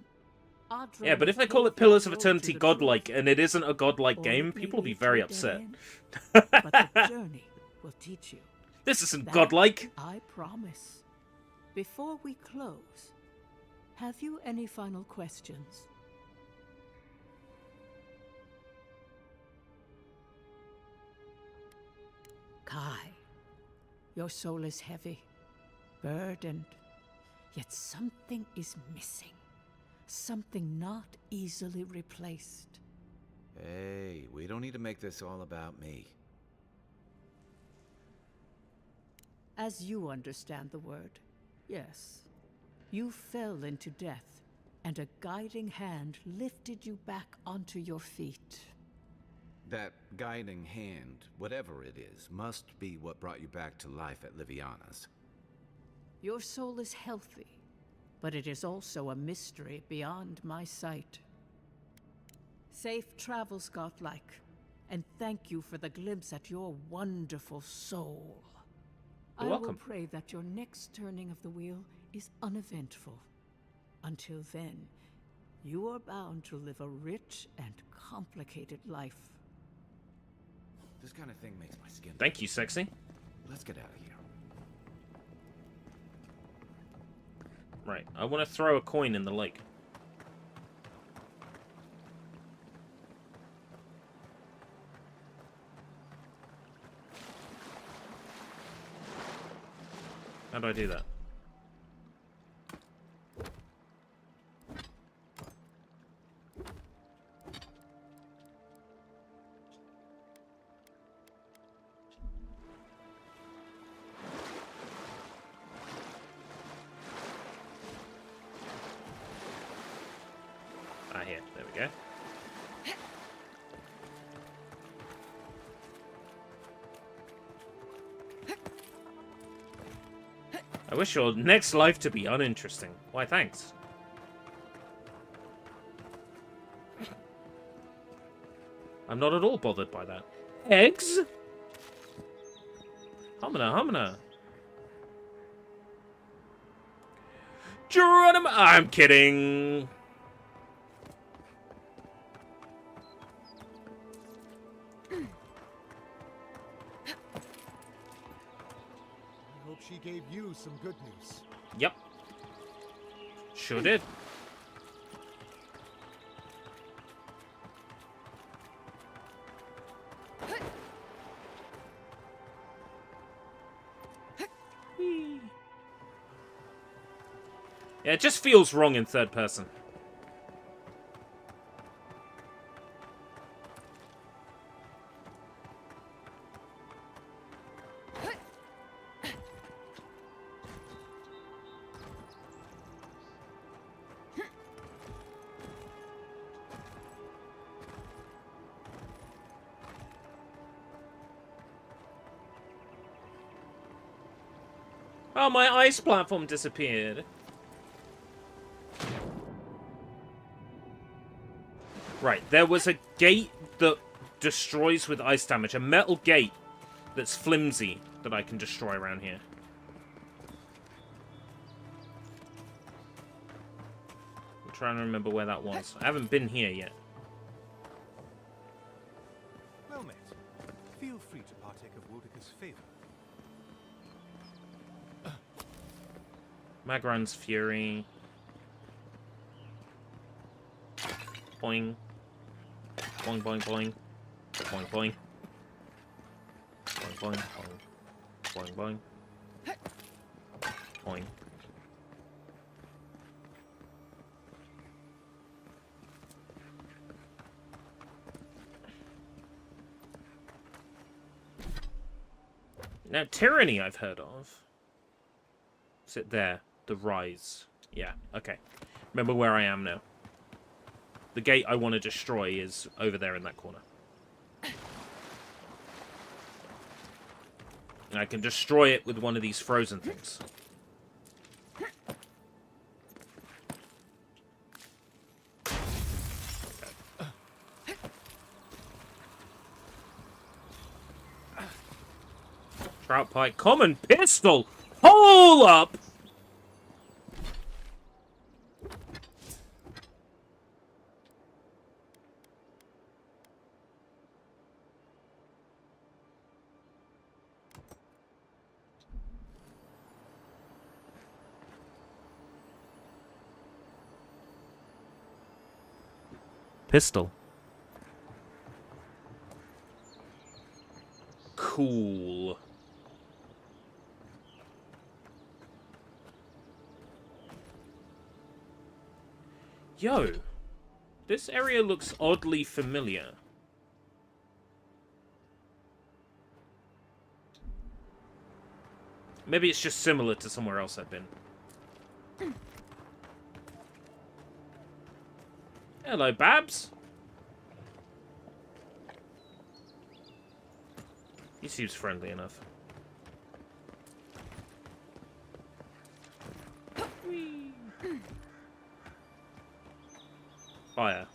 Adra Yeah, but if will they call it take Pillars your of road to Eternity the godlike truth, and it isn't a godlike or game, it may people will be lead to very a dead upset. end. But the journey will teach you. This isn't That godlike. I promise. Before we close, have you any final questions? Kai, your soul is heavy, burdened, yet something is missing. Something not easily replaced. Hey, we don't need to make this all about me. As you understand the word, yes. You fell into death, and a guiding hand lifted you back onto your feet. That guiding hand, whatever it is, must be what brought you back to life at Liviana's. Your soul is healthy, but it is also a mystery beyond my sight. Safe travels, Godlike, and thank you for the glimpse at your wonderful soul. You're I welcome. will pray that your next turning of the wheel is uneventful. Until then, you are bound to live a rich and complicated life. This kind of thing makes my skin. Thank you, sexy. Let's get out of here. Right, I want to throw a coin in the lake. How do I do that? Ah, here. There we go. I wish your next life to be uninteresting. Why, thanks. I'm not at all bothered by that. Eggs? Humana, humana. Geronimo! I'm kidding. I hope she gave you some good news. Yep. Sure did. Whee. Yeah, it just feels wrong in third person. Oh, my ice platform disappeared. Right, there was a gate that destroys with ice damage. A metal gate that's flimsy that I can destroy around here. I'm trying to remember where that was. I haven't been here yet. Well met. Feel free to partake of Woedica's favor. Magran's Fury. Boing. Boing, boing, boing. Boing, boing. Boing, boing, boing. Boing, boing. Boing. Now, Tyranny I've heard of. Is it there? The Rise. Yeah, okay. Remember where I am now. The gate I want to destroy is over there in that corner. And I can destroy it with one of these frozen things. Kraut Pike. Common pistol! Hold up! Pistol. Cool. Yo, this area looks oddly familiar. Maybe it's just similar to somewhere else I've been. Hello, Babs. He seems friendly enough. Whee. Fire.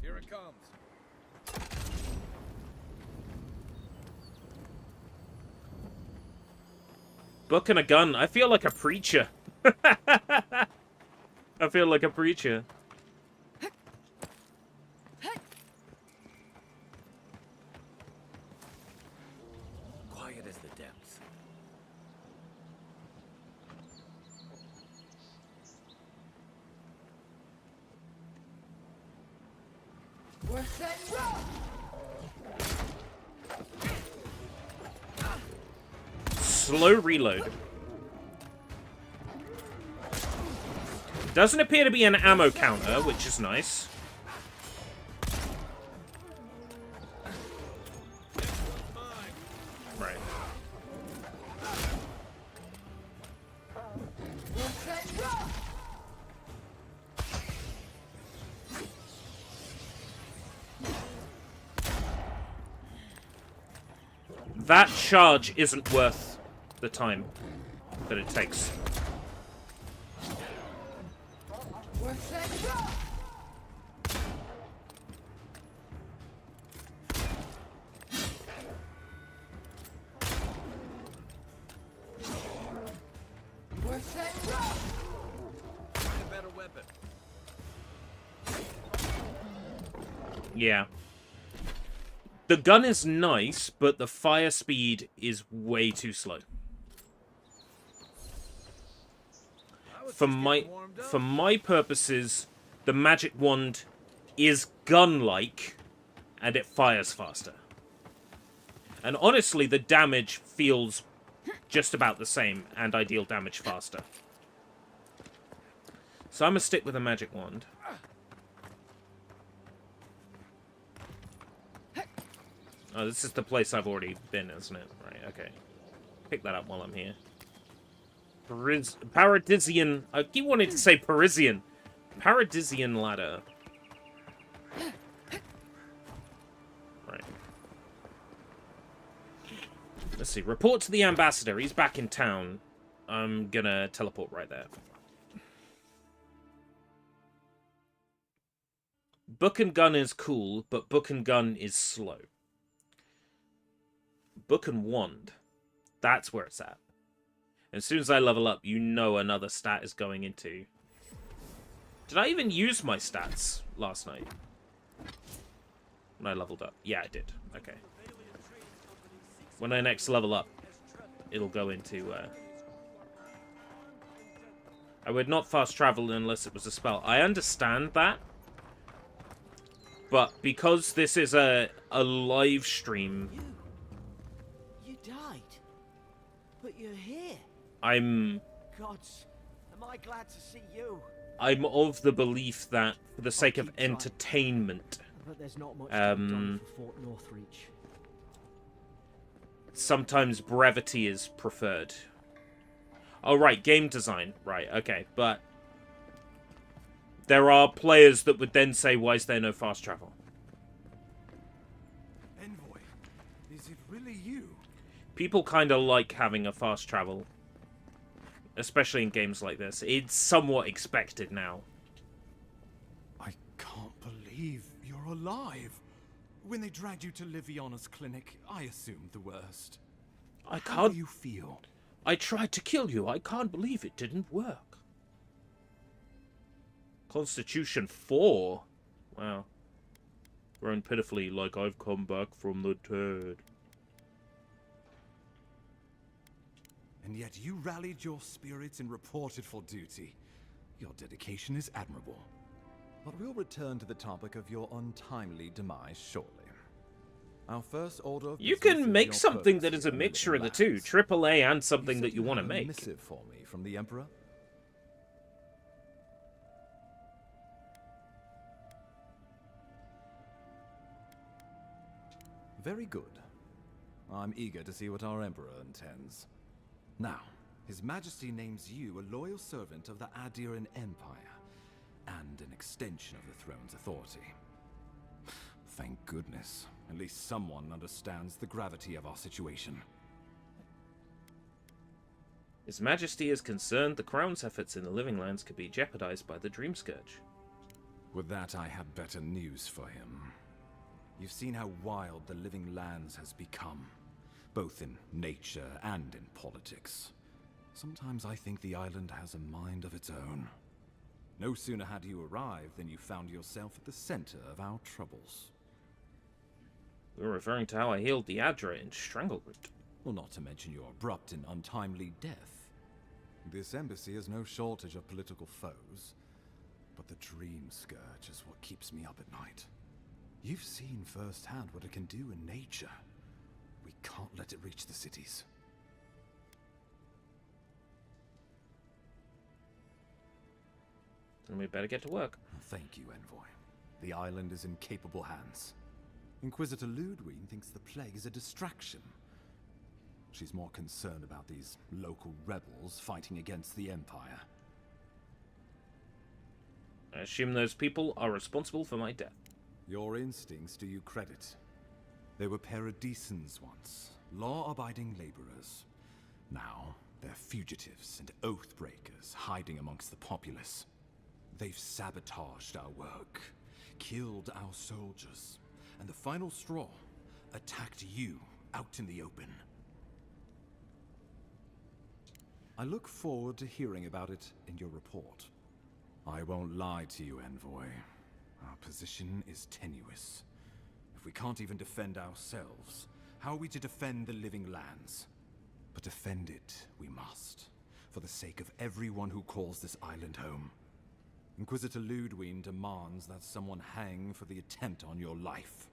Here it comes. Book and a gun. I feel like a preacher. I feel like a preacher. Quiet as the depths. We're set Slow reload. Doesn't appear to be an ammo counter, which is nice. Right. That charge isn't worth the time that it takes. Yeah. The gun is nice, but the fire speed is way too slow. For my purposes, the magic wand is gun-like, and it fires faster. And honestly, the damage feels just about the same, and I deal damage faster. So I'm gonna stick with the magic wand. Oh, this is the place I've already been, isn't it? Right, okay. Pick that up while I'm here. Paradisian... I keep wanting to say Parisian. Paradisian ladder. Right. Let's see. Report to the ambassador. He's back in town. I'm gonna teleport right there. Book and gun is cool, but book and gun is slow. Book and wand. That's where it's at. As soon as I level up, you know another stat is going into... Did I even use my stats last night? When I leveled up? Yeah, I did. Okay. When I next level up, it'll go into... I would not fast travel unless it was a spell. I understand that. But because this is a live stream... You died. But you're here. Gods, am I glad to see you? I'm of the belief that, for the sake of entertainment, but there's not much done for Fort Northreach. Sometimes brevity is preferred. Oh, right, game design. Right, okay, but there are players that would then say, why is there no fast travel? Envoy, is it really you? People kind of like having a fast travel. Especially in games like this. It's somewhat expected now. I can't believe you're alive. When they dragged you to Liviana's clinic, I assumed the worst. I can't... How do you feel? I tried to kill you. I can't believe it didn't work. Constitution 4? Wow. Grown pitifully like I've come back from the dead. And yet you rallied your spirits and reported for duty. Your dedication is admirable. But we'll return to the topic of your untimely demise shortly. Our first order of You business is can make your something purpose that is a here in the mixture of the Living two. Lands. AAA and something said that you want to had a make. missive for me from the Emperor. Very good. I'm eager to see what our Emperor intends. Now, His Majesty names you a loyal servant of the Adiran Empire, and an extension of the throne's authority. Thank goodness. At least someone understands the gravity of our situation. His Majesty is concerned the Crown's efforts in the Living Lands could be jeopardized by the Dream Scourge. With that, I have better news for him. You've seen how wild the Living Lands has become, both in nature and in politics. Sometimes I think the island has a mind of its own. No sooner had you arrived than you found yourself at the center of our troubles. You're referring to how I healed the Adra in Strangleroot. Well, not to mention your abrupt and untimely death. This embassy has no shortage of political foes, but the Dream Scourge is what keeps me up at night. You've seen firsthand what it can do in nature. We can't let it reach the cities. Then we better get to work. Thank you, Envoy. The island is in capable hands. Inquisitor Ludwig thinks the plague is a distraction. She's more concerned about these local rebels fighting against the Empire. I assume those people are responsible for my death. Your instincts do you credit. They were paradisans once, law-abiding laborers. Now, they're fugitives and oath-breakers hiding amongst the populace. They've sabotaged our work, killed our soldiers, and the final straw, attacked you out in the open. I look forward to hearing about it in your report. I won't lie to you, Envoy. Our position is tenuous. If we can't even defend ourselves, how are we to defend the Living Lands? But defend it we must, for the sake of everyone who calls this island home. Inquisitor Ludwig demands that someone hang for the attempt on your life.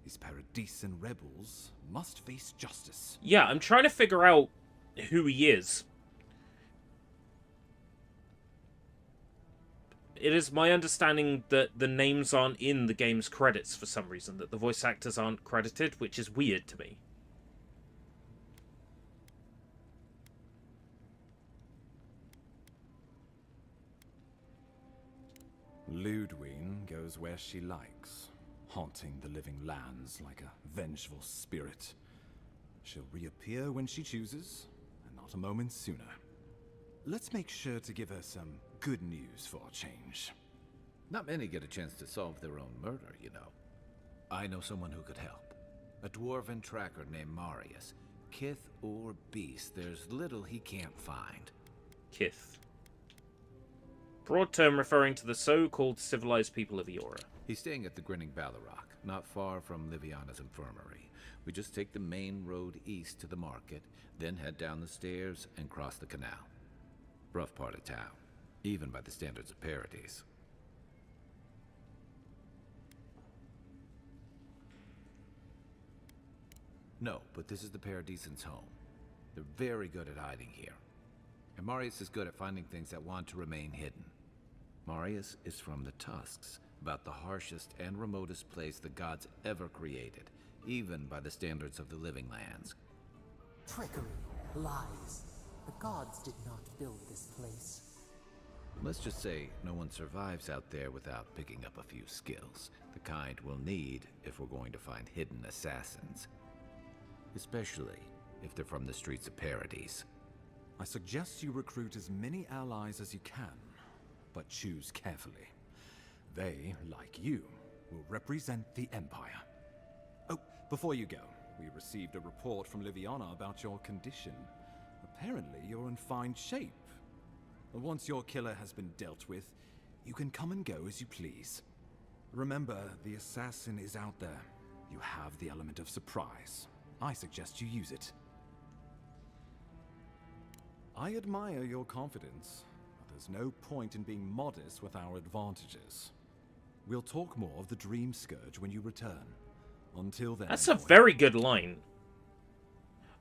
These Paradisan rebels must face justice. Yeah, I'm trying to figure out who he is. It is my understanding that the names aren't in the game's credits for some reason, that the voice actors aren't credited, which is weird to me. Ludwig goes where she likes, haunting the Living Lands like a vengeful spirit. She'll reappear when she chooses, and not a moment sooner. Let's make sure to give her some good news for a change. Not many get a chance to solve their own murder, you know. I know someone who could help. A dwarven tracker named Marius. Kith or beast, there's little he can't find. Kith. Broad term referring to the so-called civilized people of Eora. He's staying at the Grinning Ballarok, not far from Liviana's infirmary. We just take the main road east to the market, then head down the stairs and cross the canal. Rough part of town, even by the standards of Paradis. No, but this is the Paradisans' home. They're very good at hiding here. And Marius is good at finding things that want to remain hidden. Marius is from the Tusks, about the harshest and remotest place the gods ever created, even by the standards of the Living Lands. Trickery, lies. The gods did not build this place. Let's just say no one survives out there without picking up a few skills, the kind we'll need if we're going to find hidden assassins. Especially if they're from the streets of Paradis. I suggest you recruit as many allies as you can, but choose carefully. They, like you, will represent the Empire. Before you go, we received a report from Liviana about your condition. Apparently, you're in fine shape. Once your killer has been dealt with, you can come and go as you please. Remember, the assassin is out there. You have the element of surprise. I suggest you use it. I admire your confidence, but there's no point in being modest with our advantages. We'll talk more of the Dream Scourge when you return. Until then... That's a very good line.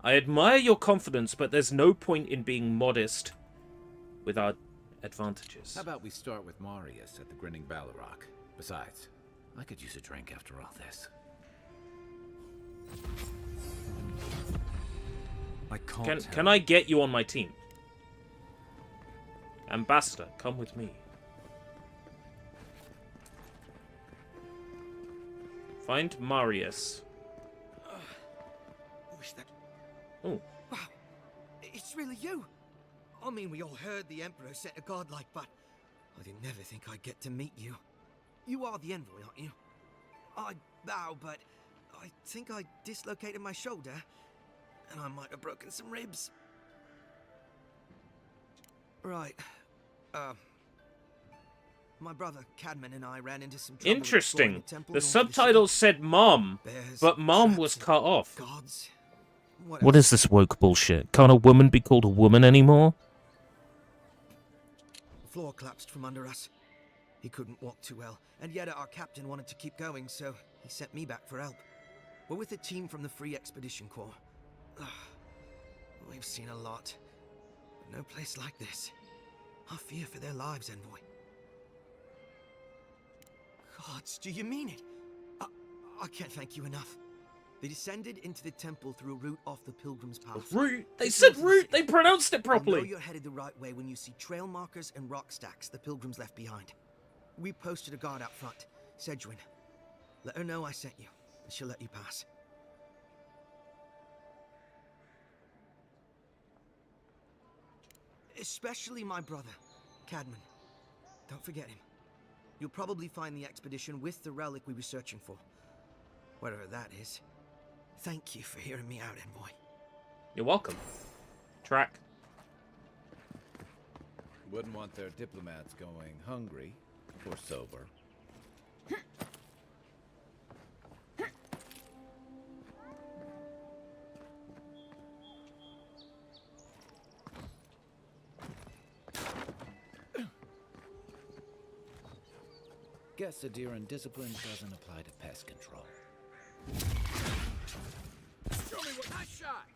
I admire your confidence, but there's no point in being modest with our advantages. How about we start with Marius at the Grinning Balrog? Besides, I could use a drink after all this. I can't Can I get you on my team? Ambassador, come with me. Find Marius. Wish that... Oh. Wow, it's really you. I mean, we all heard the Emperor sent a godlike, but I didn't never think I'd get to meet you. You are the envoy, aren't you? I bow, but I think I dislocated my shoulder, and I might have broken some ribs. Right. My brother Cadman and I ran into some trouble. Interesting. The subtitles said Mom, but Mom was cut off. Gods. What is this woke bullshit? Can't a woman be called a woman anymore? The floor collapsed from under us. He couldn't walk too well, and yet our captain wanted to keep going, so he sent me back for help. We're with a team from the Free Expedition Corps. We've seen a lot, but no place like this. I fear for their lives, Envoy. Gods, do you mean it? I can't thank you enough. They descended into the temple through a route off the Pilgrim's Path. Route? They said route! They pronounced it properly! You know you're headed the right way when you see trail markers and rock stacks the Pilgrims left behind. We posted a guard out front, Sedgwin. Let her know I sent you, and she'll let you pass. Especially my brother, Cadman. Don't forget him. You'll probably find the expedition with the relic we were searching for. Whatever that is. Thank you for hearing me out, Envoy. You're welcome. Track. Wouldn't want their diplomats going hungry or sober. Guess Adiran discipline doesn't apply to pest control. Show me what I shot!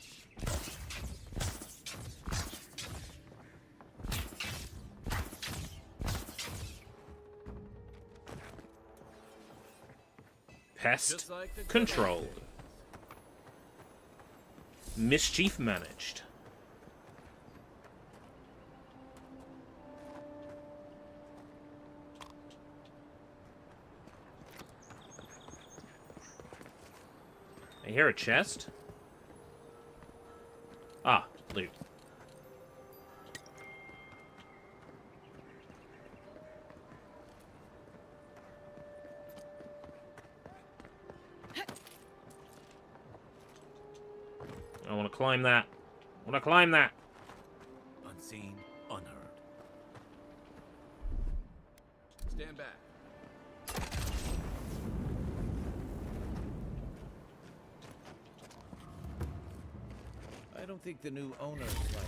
Pest controlled. Mischief managed. I hear a chest. Ah, loot. I want to climb that. I want to climb that. Unseen, unheard. Stand back. I don't think the new owner like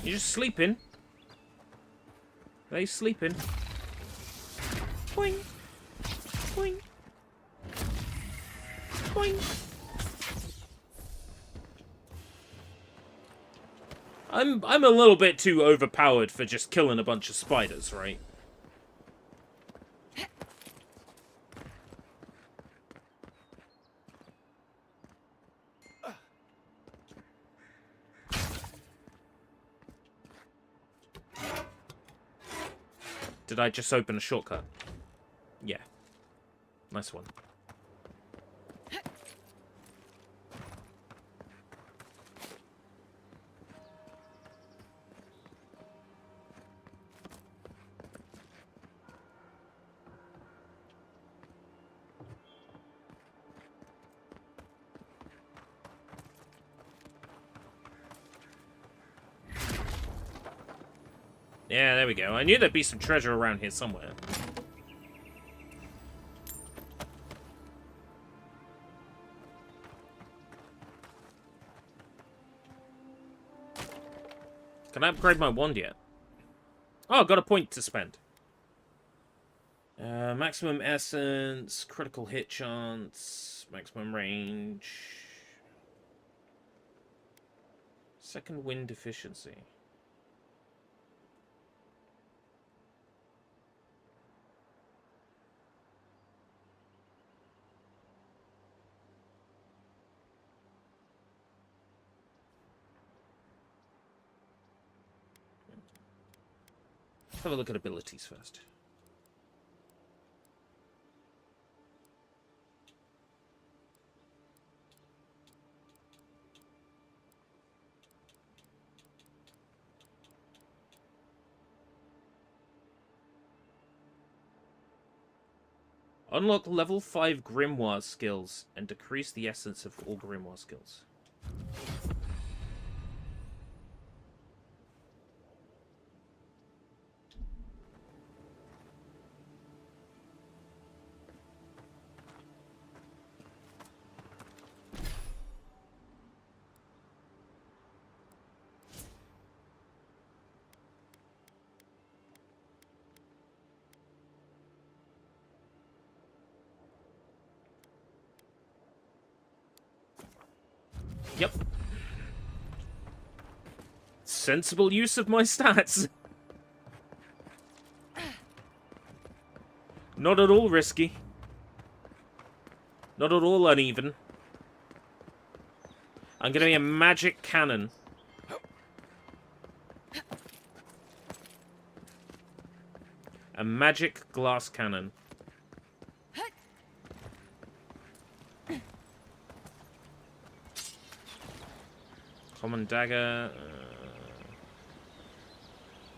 You just sleeping? They sleeping? Boing, boing, boing. I'm a little bit too overpowered for just killing a bunch of spiders, right? Did I just open a shortcut? Yeah. Nice one. Yeah, there we go. I knew there'd be some treasure around here somewhere. Can I upgrade my wand yet? Oh, I've got a point to spend. Maximum essence, critical hit chance, maximum range. Second wind efficiency. Let's have a look at abilities first. Unlock level 5 Grimoire skills and decrease the essence of all Grimoire skills. Yep. Sensible use of my stats. Not at all risky. Not at all uneven. I'm gonna be a magic cannon. A magic glass cannon. Common dagger.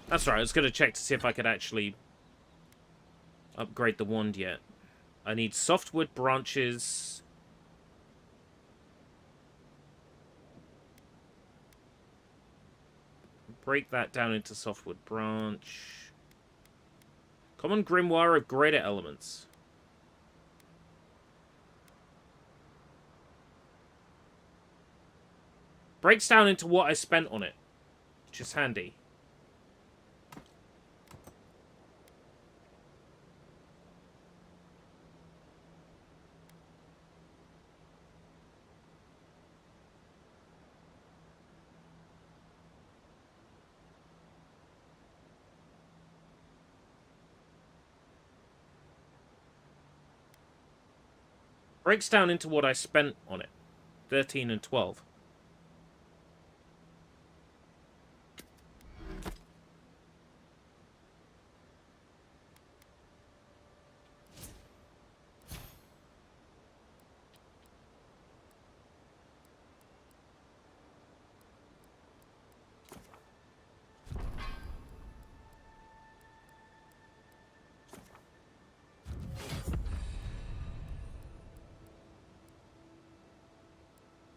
That's right, I was going to check to see if I could actually upgrade the wand yet. I need softwood branches. Break that down into softwood branch. Common grimoire of greater elements. Breaks down into what I spent on it, which is handy. Breaks down into what I spent on it. 13 and 12.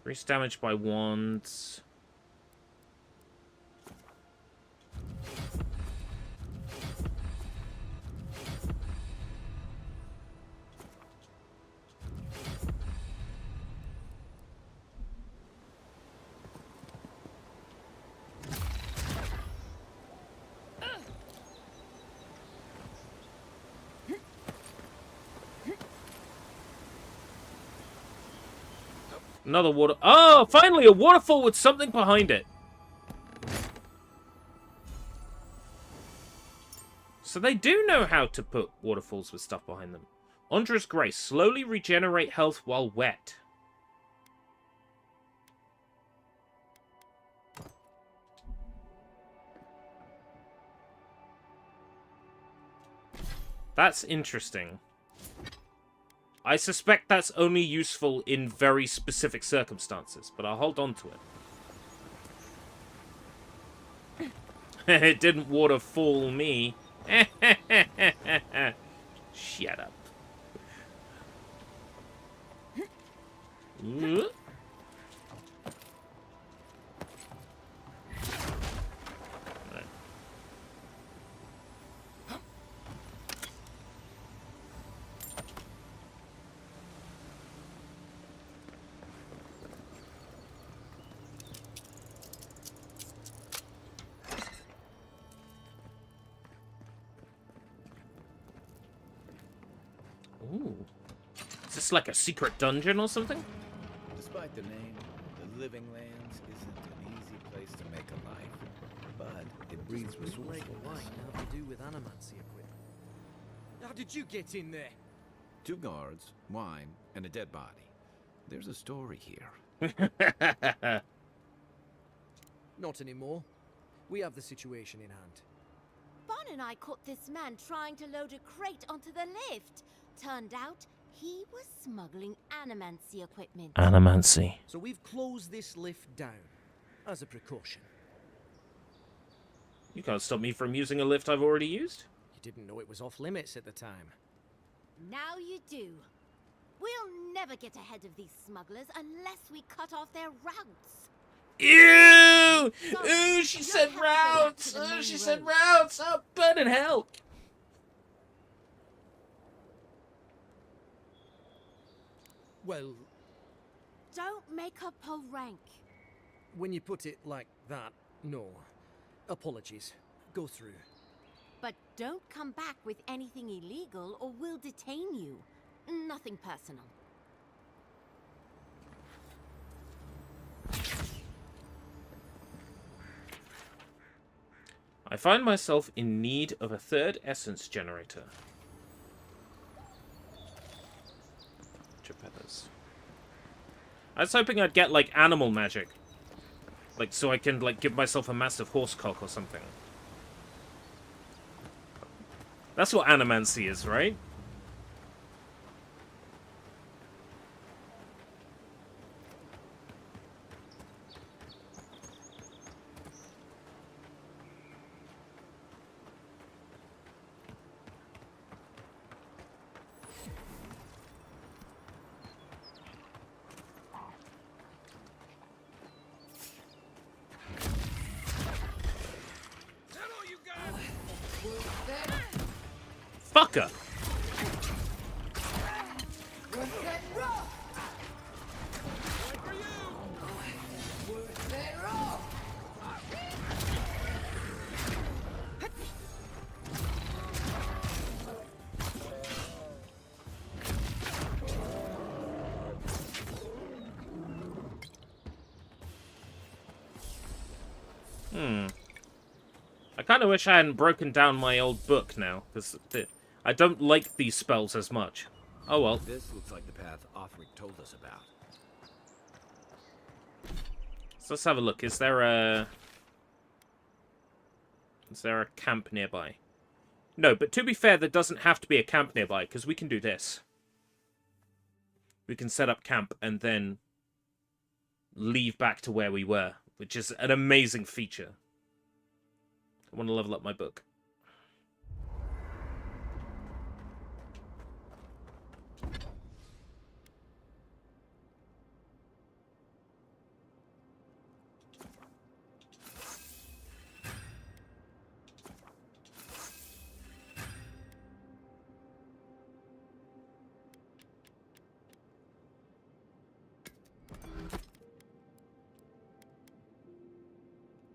Increase damage by wands. Another water. Oh, finally a waterfall with something behind it. So they do know how to put waterfalls with stuff behind them. Ondra's Grace. Slowly regenerate health while wet. That's interesting. I suspect that's only useful in very specific circumstances, but I'll hold on to it. It didn't waterfall me. Shut up. this like a secret dungeon or something? Despite the name, the Living Lands isn't an easy place to make a life, but it breeds resourcefulness. Now to do with animancy equipment. How did you get in there? 2 guards, wine, and a dead body. There's a story here. Not anymore. We have the situation in hand. Bon and I caught this man trying to load a crate onto the lift. Turned out he was smuggling animancy equipment. Animancy. So we've closed this lift down as a precaution. You can't stop me from using a lift I've already used. You didn't know it was off limits at the time. Now you do. We'll never get ahead of these smugglers unless we cut off their routes. Ew! Sorry, Ooh, she you'll said have to go back routes! to the Oh, main she said road. routes! Oh, burn in hell! Well, Don't make her pull rank. when you put it like that, no. Apologies. Go through. But don't come back with anything illegal or we'll detain you. Nothing personal. I find myself in need of a 3rd essence generator. Geppettos. I was hoping I'd get, like, animal magic. Like, so I can, like, give myself a massive horse cock or something. That's what animancy is, right? Fucker! I kind of wish I hadn't broken down my old book now, because I don't like these spells as much. Oh well. This looks like the path Othric told us about. So let's have a look. Is there a camp nearby? No, but to be fair, there doesn't have to be a camp nearby, because we can do this. We can set up camp and then leave back to where we were, which is an amazing feature. I want to level up my book.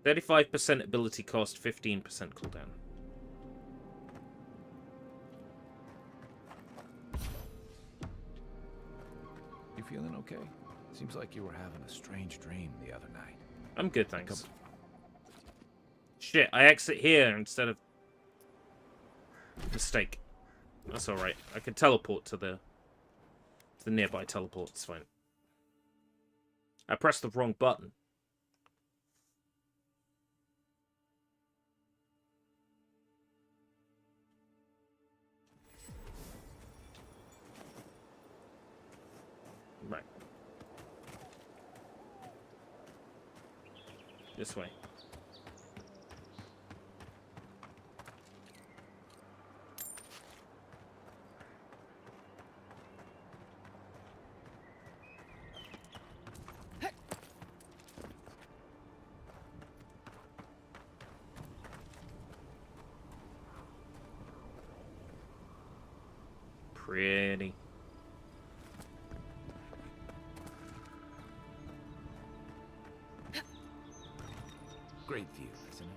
%35 ability cost, 15% cooldown. You feeling okay? Seems like you were having a strange dream the other night. I'm good, thanks. Shit, I exit here instead of... Mistake. That's alright. I can teleport to the nearby teleport, it's fine. I pressed the wrong button. Right. This way. Pretty. Great view, isn't it?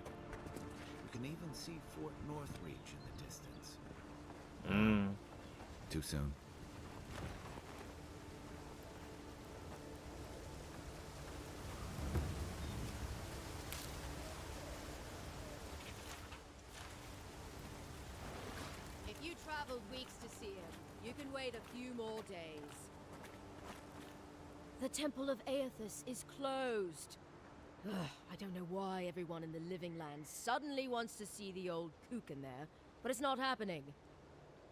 You can even see Fort Northreach in the distance. Mm. Too soon? You traveled weeks to see him. You can wait a few more days. The Temple of Aethys is closed. Ugh, I don't know why everyone in the Living Lands suddenly wants to see the old kook in there, but it's not happening.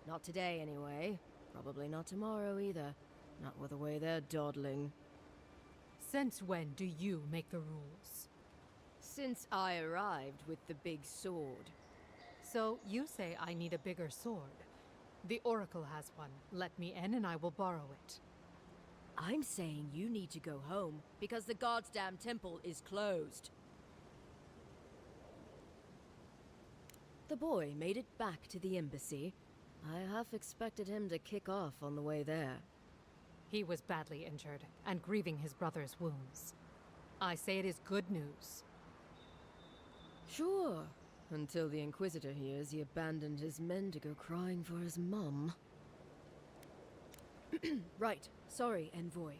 Not today, anyway. Probably not tomorrow, either. Not with the way they're dawdling. Since when do you make the rules? Since I arrived with the big sword. So you say I need a bigger sword. The Oracle has one. Let me in and I will borrow it. I'm saying you need to go home, because the goddamn temple is closed. The boy made it back to the embassy. I half expected him to kick off on the way there. He was badly injured, and grieving his brother's wounds. I say it is good news. Sure, until the Inquisitor hears he abandoned his men to go crying for his mum. Right, sorry, Envoy.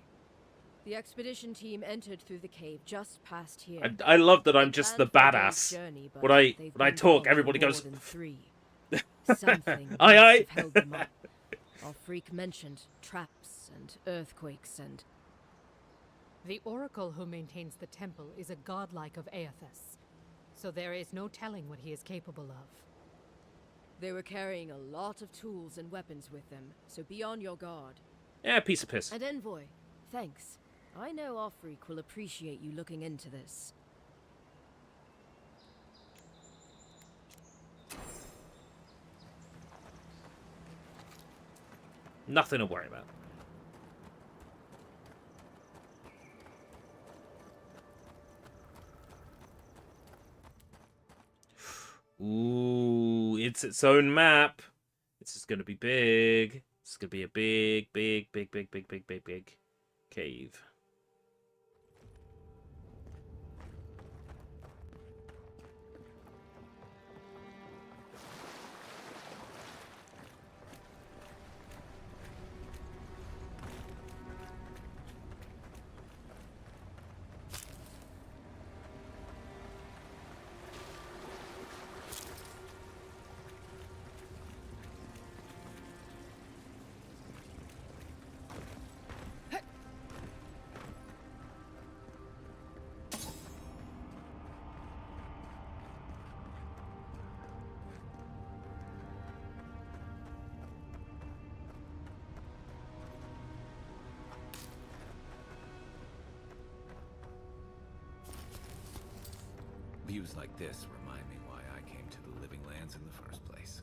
The expedition team entered through the cave just past here. I love that I'm just the badass. Journey, When I talk, everybody goes. Something Aye, aye. must have held them up. Our freak mentioned traps and earthquakes and... The Oracle who maintains the temple is a godlike of Aethys, so there is no telling what he is capable of. They were carrying a lot of tools and weapons with them, so be on your guard. Yeah, piece of piss. And Envoy, thanks. I know Offreak will appreciate you looking into this. Nothing to worry about. Ooh, it's its own map. This is going to be big. This is going to be a big cave. Views like this remind me why I came to the Living Lands in the first place.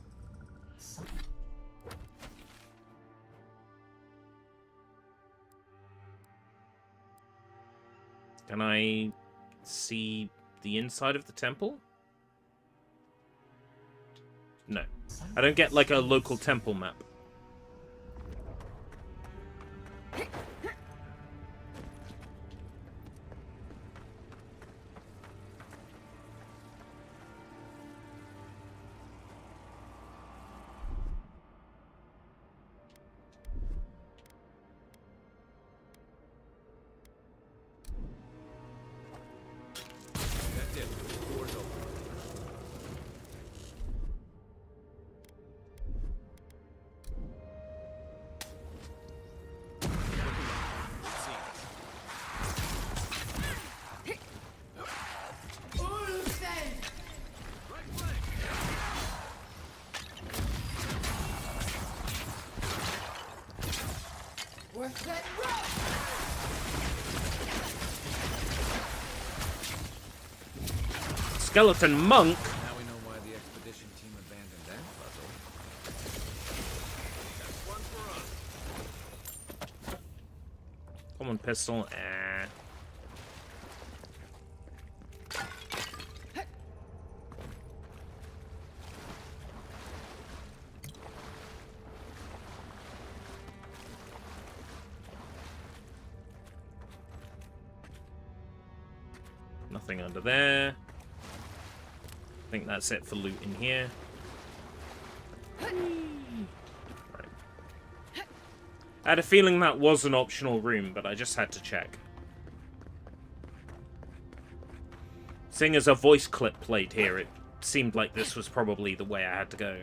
Can I see the inside of the temple? No. I don't get like a local temple map. That's it. Door's open. Skeleton monk? Now we know why the expedition team abandoned that puzzle. That's one for us. Common pistol. Nothing under there. I think that's it for loot in here. Right. I had a feeling that was an optional room, but I just had to check. Seeing as a voice clip played here, it seemed like this was probably the way I had to go.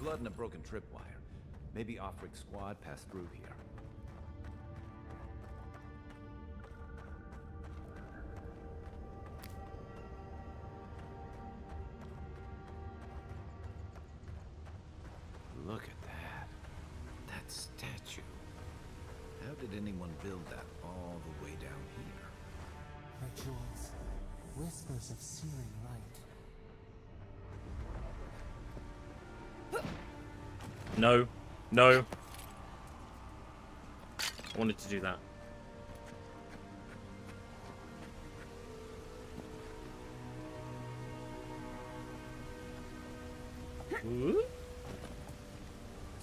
Blood and a broken tripwire. Maybe Offric's squad passed through here. Look at that. That statue. How did anyone build that all the way down here? My jewels, whispers of searing light. No. No. I wanted to do that. Ooh.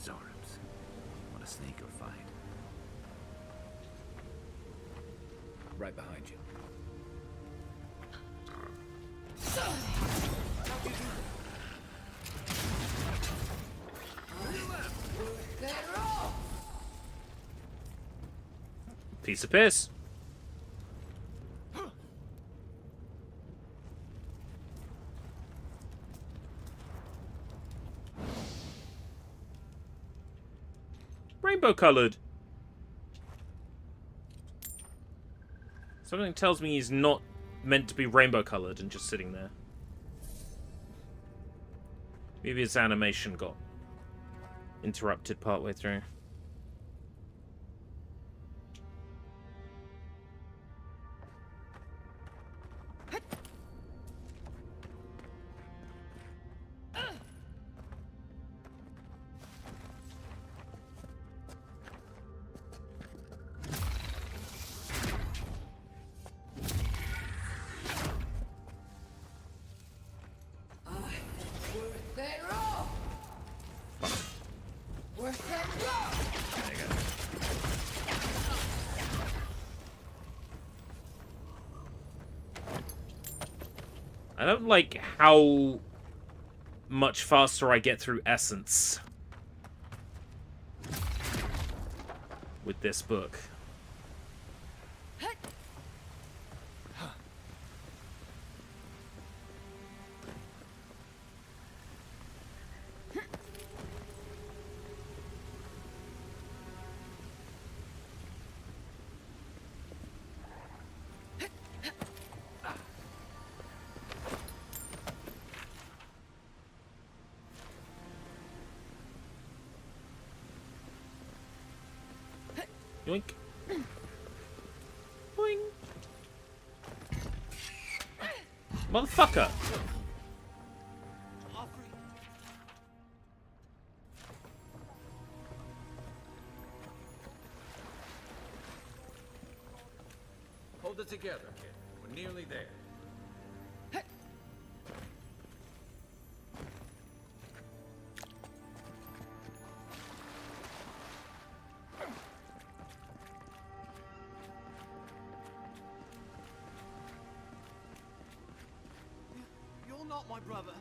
Zorams. Want a sneaker fight? Right behind you. Piece of piss. Rainbow colored. Something tells me he's not meant to be rainbow colored and just sitting there. Maybe his animation got interrupted partway through. I don't like how much faster I get through Essence with this book. Yoink. Boing. Motherfucker! Hold it together, kid. We're nearly there. You're not my brother.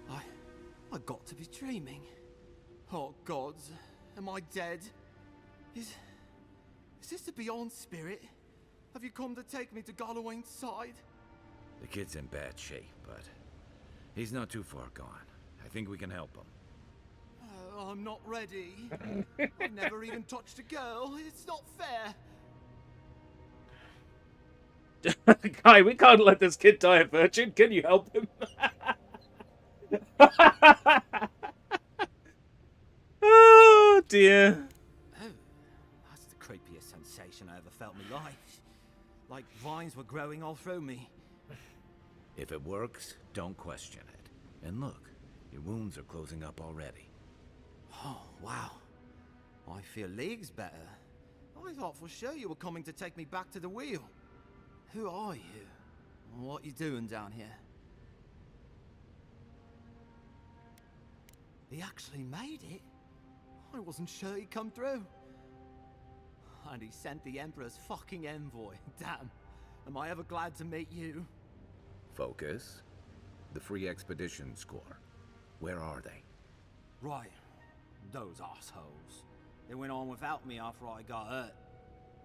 I got to be dreaming. Oh gods, am I dead? Is this the Beyond Spirit? Have you come to take me to Galawain's side? The kid's in bad shape, but he's not too far gone. I think we can help him. I'm not ready. I've never even touched a girl. It's not fair. Guy, we can't let this kid die a virgin. Can you help him? Oh dear. Oh, that's the creepiest sensation I ever felt in my life. Like vines were growing all through me. If it works, don't question it. And look, your wounds are closing up already. Oh, wow. I feel leagues better. I thought for sure you were coming to take me back to the wheel. Who are you? What you doing down here? He actually made it. I wasn't sure he'd come through. And he sent the Emperor's fucking envoy. Damn. Am I ever glad to meet you? Focus. The Free Expeditions Corps. Where are they? Right. Those assholes. They went on without me after I got hurt.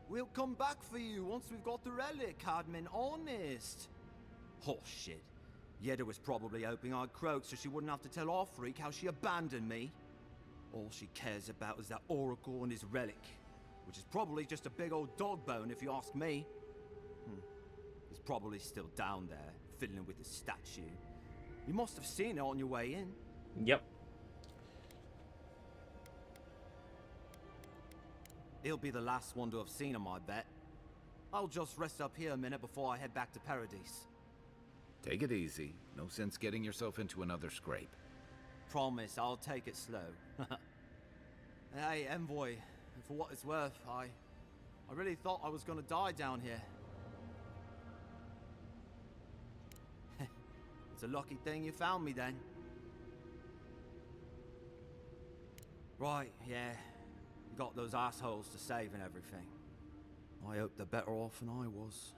We'll come back for you once we've got the relic, Cadman, honest. Oh shit. Yeda was probably hoping I'd croak so she wouldn't have to tell our freak how she abandoned me. All she cares about is that Oracle and his relic, which is probably just a big old dog bone if you ask me. He's probably still down there, fiddling with the statue. You must have seen it on your way in. Yep. He'll be the last one to have seen him, I bet. I'll just rest up here a minute before I head back to Paradise. Take it easy. No sense getting yourself into another scrape. Promise, I'll take it slow. Hey, Envoy, for what it's worth, I really thought I was gonna die down here. It's a lucky thing you found me then. Right, yeah. You got those assholes to save and everything. I hope they're better off than I was.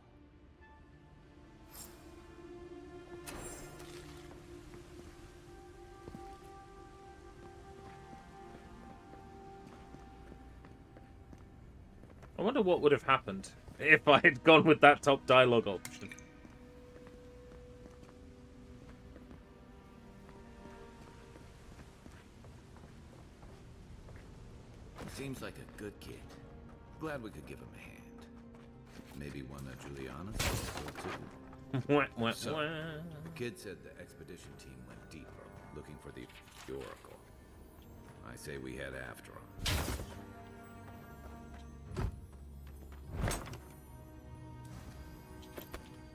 I wonder what would have happened if I had gone with that top dialogue option. Seems like a good kid. Glad we could give him a hand. Maybe one of Juliana's too. So, the kid said the expedition team went deeper, looking for the Oracle. I say we head after him.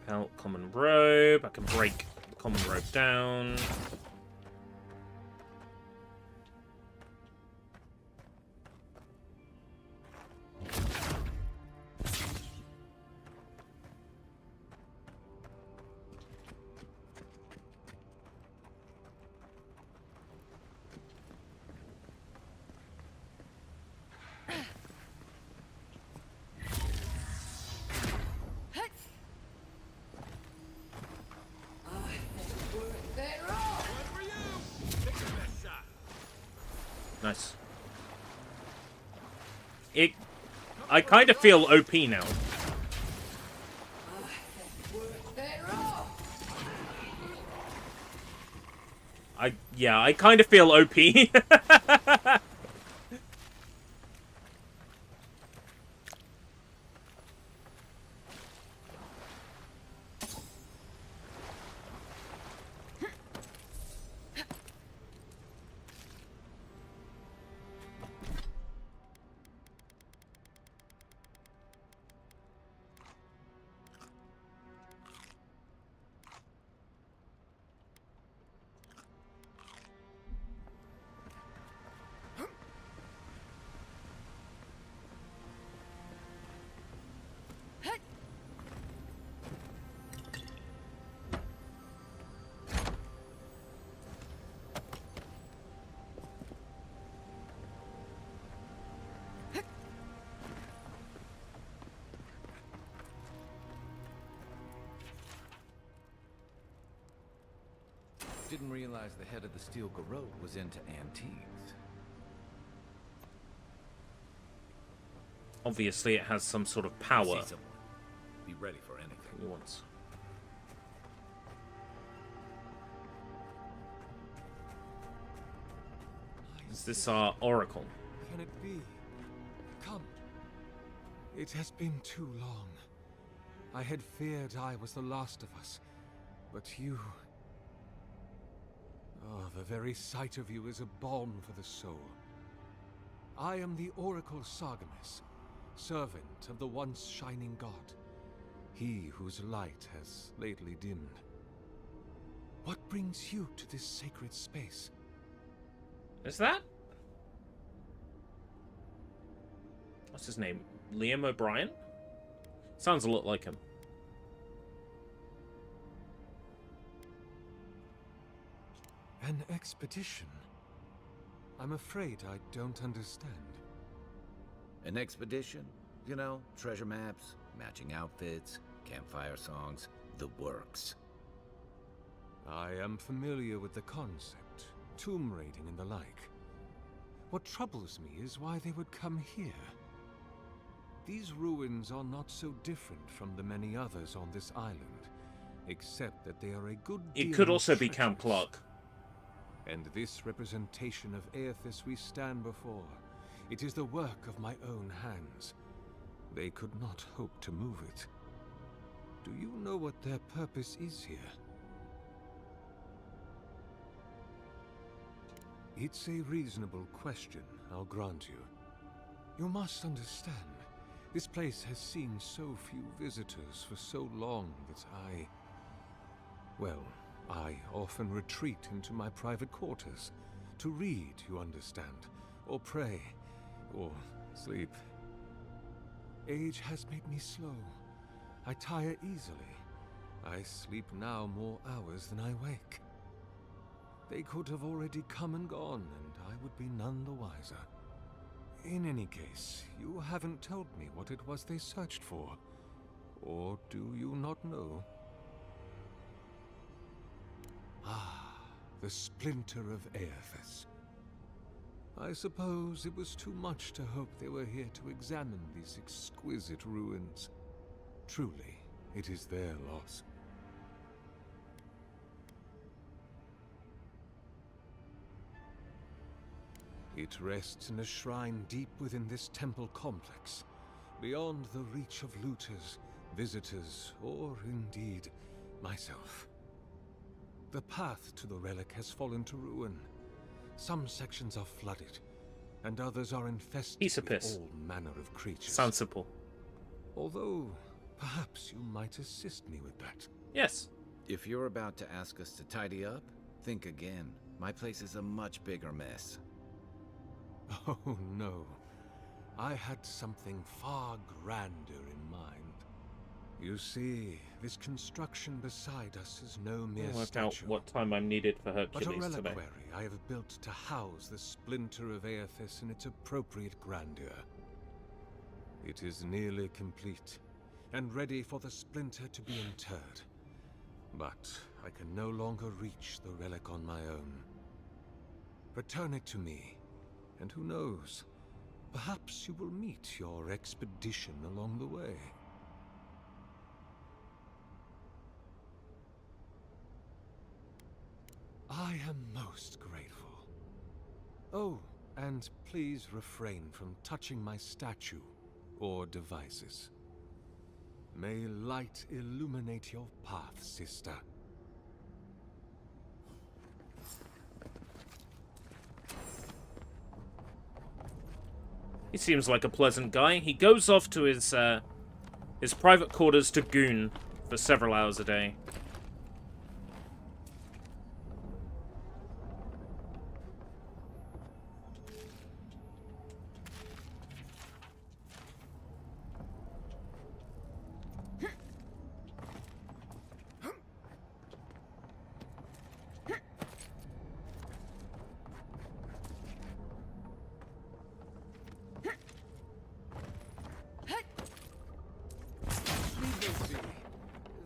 Pelt, common robe. I can break the common robe down. Nice. I kind of feel OP now. I kind of feel OP. Didn't realize the head of the Steel Garrote was into antiques. Obviously, it has some sort of power. See someone. Be ready for anything. He wants. Is this our Oracle? Can it be? Come. It has been too long. I had feared I was the last of us, but you... Oh, the very sight of you is a balm for the soul. I am the Oracle Sargamas, servant of the once shining god, he whose light has lately dimmed. What brings you to this sacred space? Is that? What's his name? Liam O'Brien? Sounds a lot like him. An expedition? I'm afraid I don't understand. An expedition? You know, treasure maps, matching outfits, campfire songs, the works. I am familiar with the concept, tomb raiding and the like. What troubles me is why they would come here. These ruins are not so different from the many others on this island, except that they are a good It deal could more also be Count treacherous. Clark. And this representation of Aethys we stand before, it is the work of my own hands. They could not hope to move it. Do you know what their purpose is here? It's a reasonable question, I'll grant you. You must understand, this place has seen so few visitors for so long that I often retreat into my private quarters. To read, you understand, or pray, or sleep. Age has made me slow. I tire easily. I sleep now more hours than I wake. They could have already come and gone, and I would be none the wiser. In any case, you haven't told me what it was they searched for. Or do you not know? Ah, the splinter of Aethys. I suppose it was too much to hope they were here to examine these exquisite ruins. Truly, it is their loss. It rests in a shrine deep within this temple complex, beyond the reach of looters, visitors, or indeed, myself. The path to the relic has fallen to ruin. Some sections are flooded, and others are infested with all manner of creatures. Sounds simple. Although, perhaps you might assist me with that. Yes. If you're about to ask us to tidy up, think again. My place is a much bigger mess. Oh no. I had something far grander in mind. You see, this construction beside us is no mere Work statue. out what time I'm needed for But a Hercules today. reliquary I have built to house the splinter of Aethys in its appropriate grandeur. It is nearly complete, and ready for the splinter to be interred. But I can no longer reach the relic on my own. Return it to me, and who knows, perhaps you will meet your expedition along the way. I am most grateful. Oh, and please refrain from touching my statue or devices. May light illuminate your path, sister. He seems like a pleasant guy. He goes off to his private quarters to goon for several hours a day.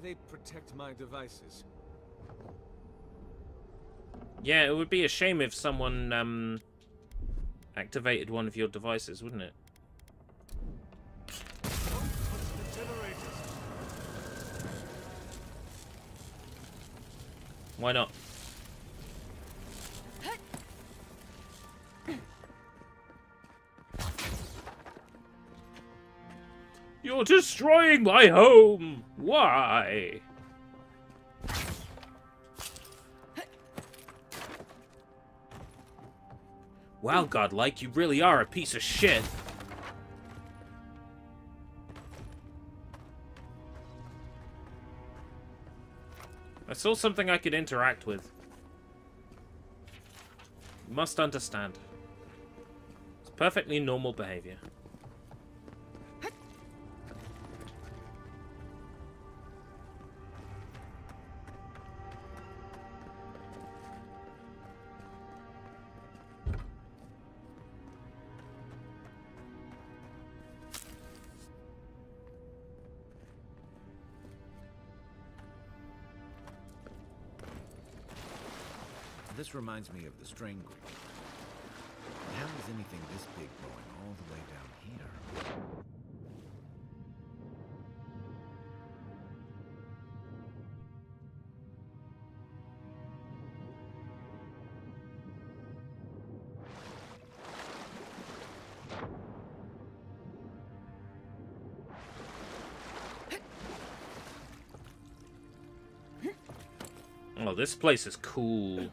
They protect my devices. Yeah, it would be a shame if someone activated one of your devices, wouldn't it? Why not? You're destroying my home! Why? Wow, Godlike, you really are a piece of shit. I saw something I could interact with. You must understand. It's perfectly normal behavior. This reminds me of the Strangle. How is anything this big going all the way down here? Oh, this place is cool.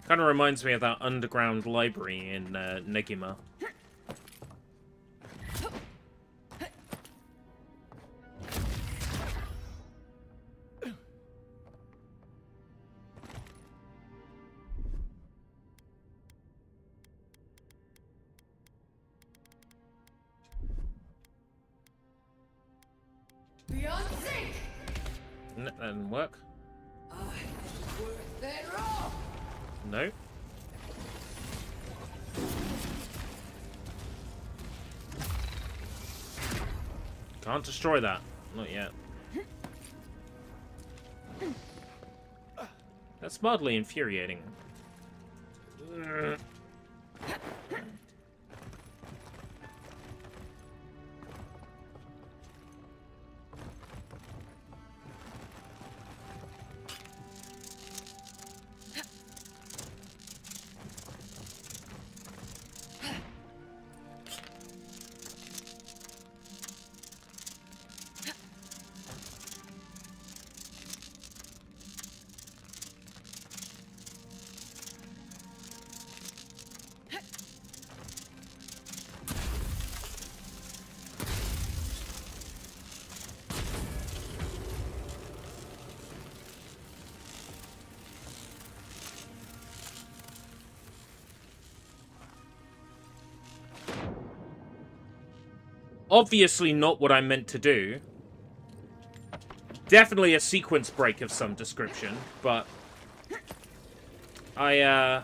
Kind of reminds me of that underground library in Negima. Beyond sync! That didn't work. Worth that roll! No. Can't destroy that. Not yet. That's mildly infuriating. Obviously not what I meant to do. Definitely a sequence break of some description, but I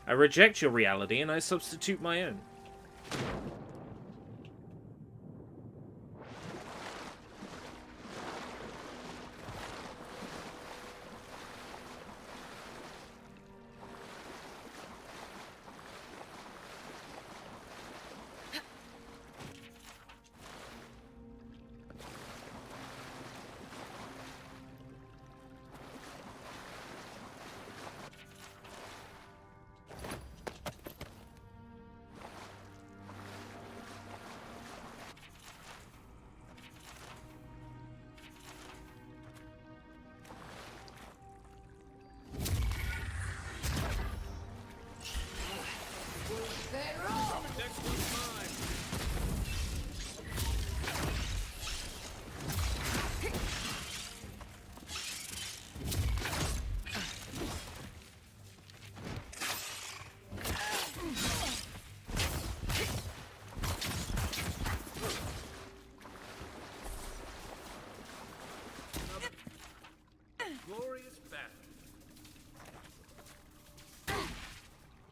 reject your reality and I substitute my own.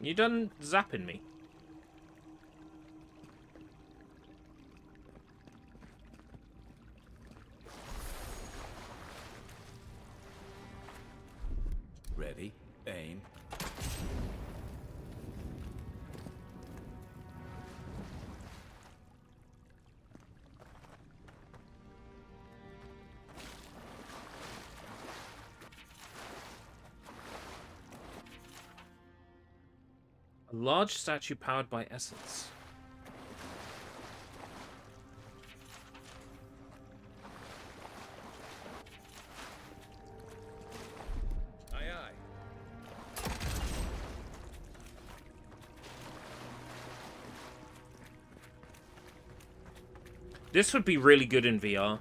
You done zapping me? Ready, aim. A large statue powered by essence. Aye, aye. This would be really good in VR.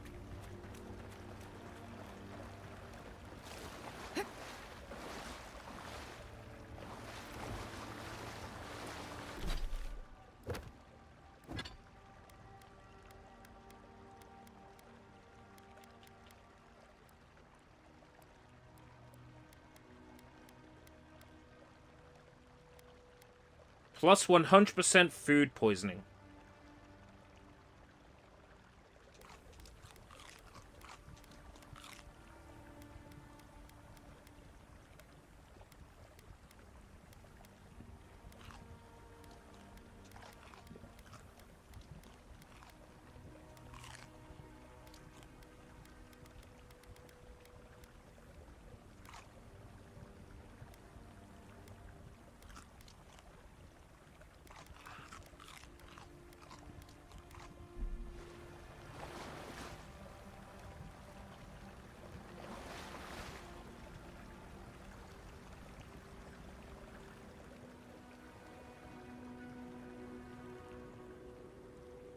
Plus 100% food poisoning.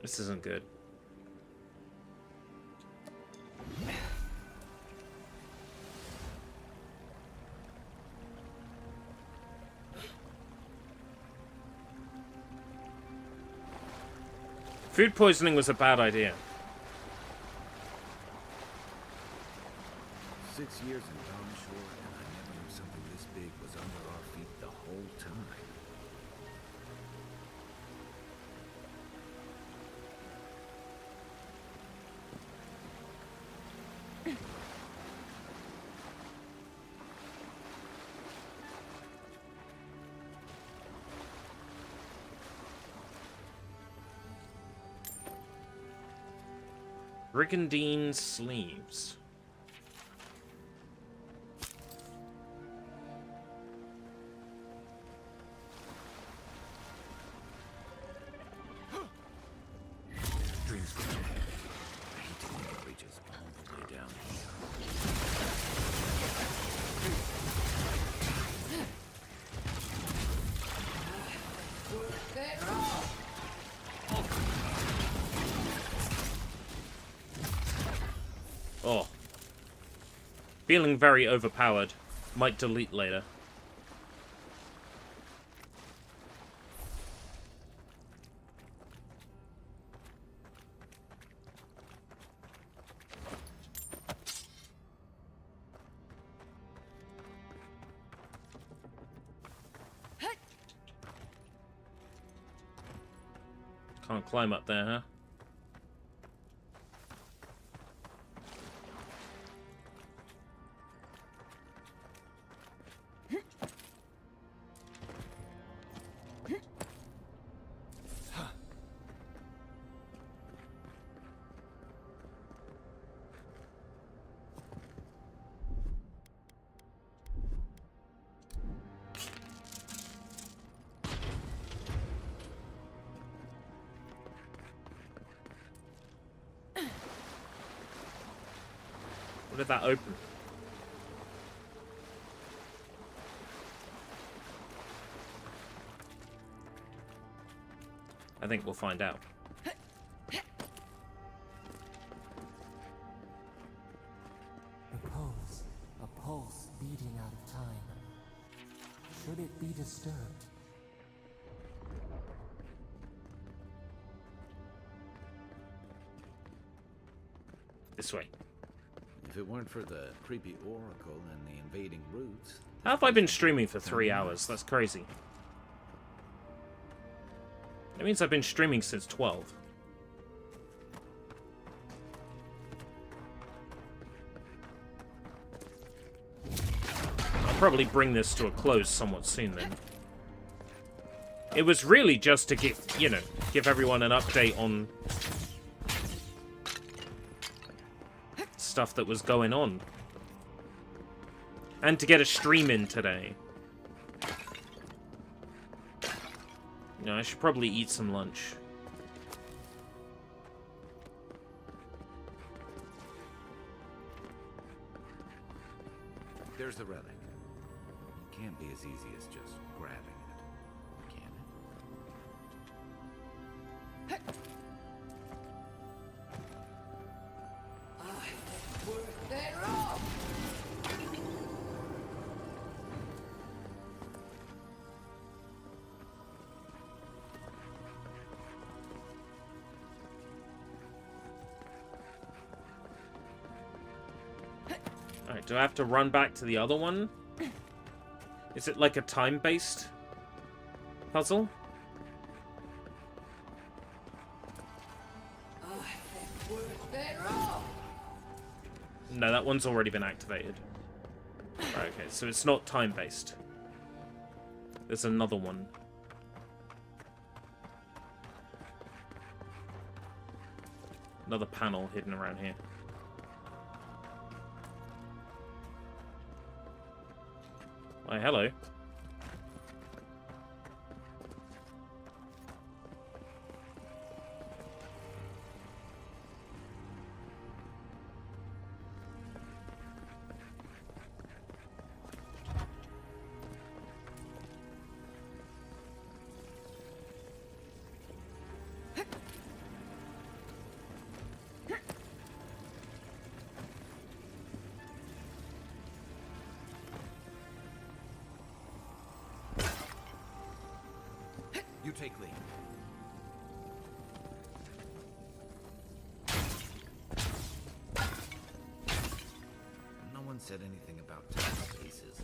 This isn't good. Food poisoning was a bad idea. 6 years in Palm Shore, and I never knew something this big was under our feet the whole time. Brigandine sleeves. Dreams go away. I hate to think it reaches all the way down here. Oh. Feeling very overpowered. Might delete later. Can't climb up there, huh? What did that open? I think we'll find out. A pulse beating out of time. Should it be disturbed? This way. If it weren't for the creepy oracle and the invading roots... How have I been streaming for 3 hours? That's crazy. That means I've been streaming since 12. I'll probably bring this to a close somewhat soon then. It was really just to give, you know, give everyone an update on stuff that was going on. And to get a stream in today. You know, I should probably eat some lunch. There's the relic. It can't be as easy as just grabbing it, can it? Alright, do I have to run back to the other one? Is it like a time-based puzzle? No, that one's already been activated. Right, okay, so it's not time-based. There's another one. Another panel hidden around here. Why, hello. You take lead. No one said anything about timepieces.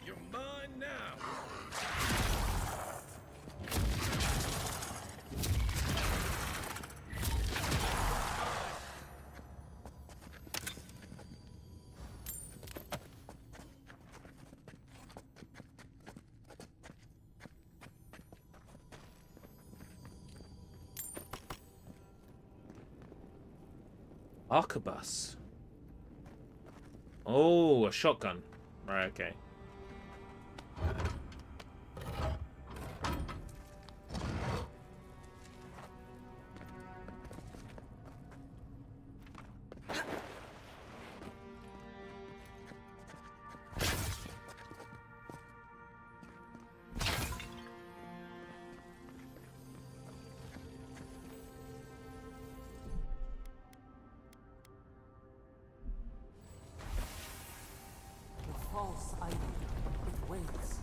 You're mine now. Arquebus. Oh, a shotgun. Right, okay. The false ID. It waits.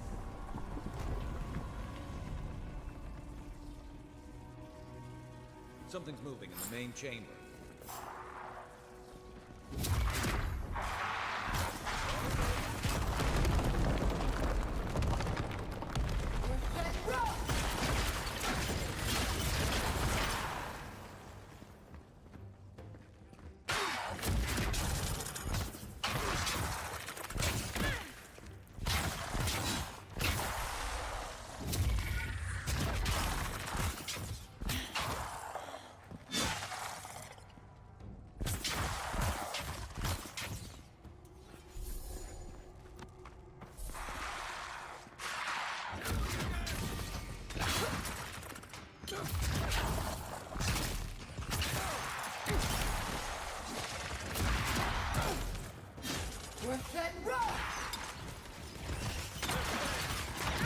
Something's moving in the main chamber.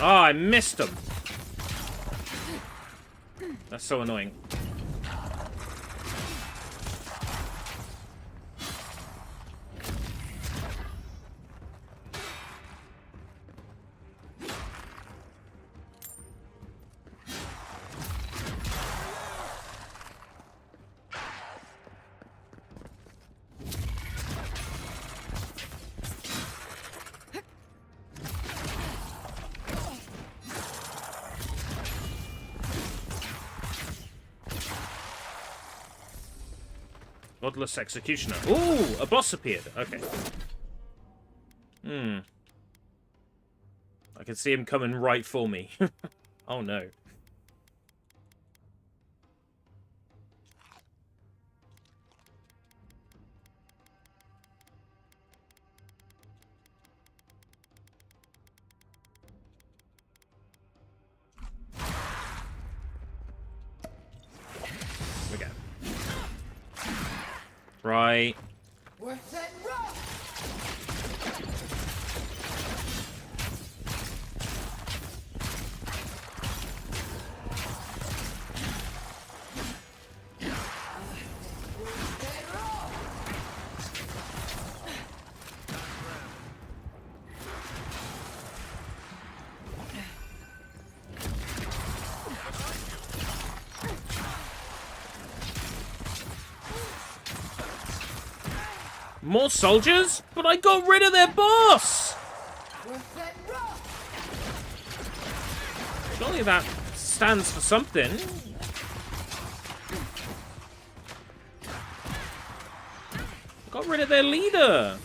Oh, I missed him. That's so annoying. Godless Executioner. Ooh, a boss appeared. Okay. I can see him coming right for me. Oh no. We go. Right. More soldiers? But I got rid of their boss! Surely that stands for something. Got rid of their leader.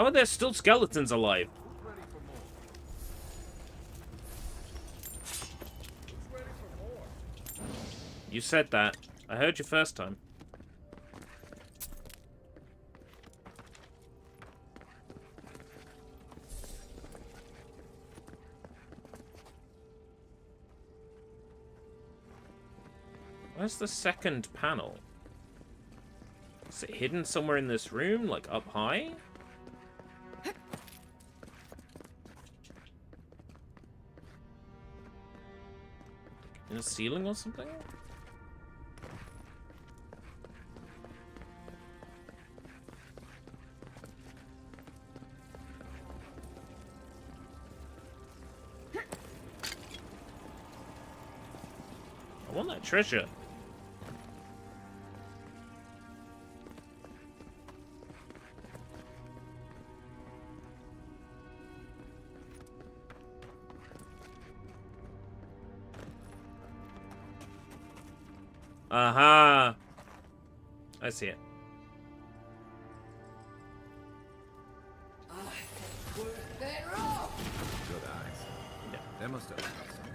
How are there still skeletons alive? You said that. I heard you first time. Where's the second panel? Is it hidden somewhere in this room, like up high? In a ceiling or something? I want that treasure. Aha! I see it. Good eyes. Yeah. They must have found something.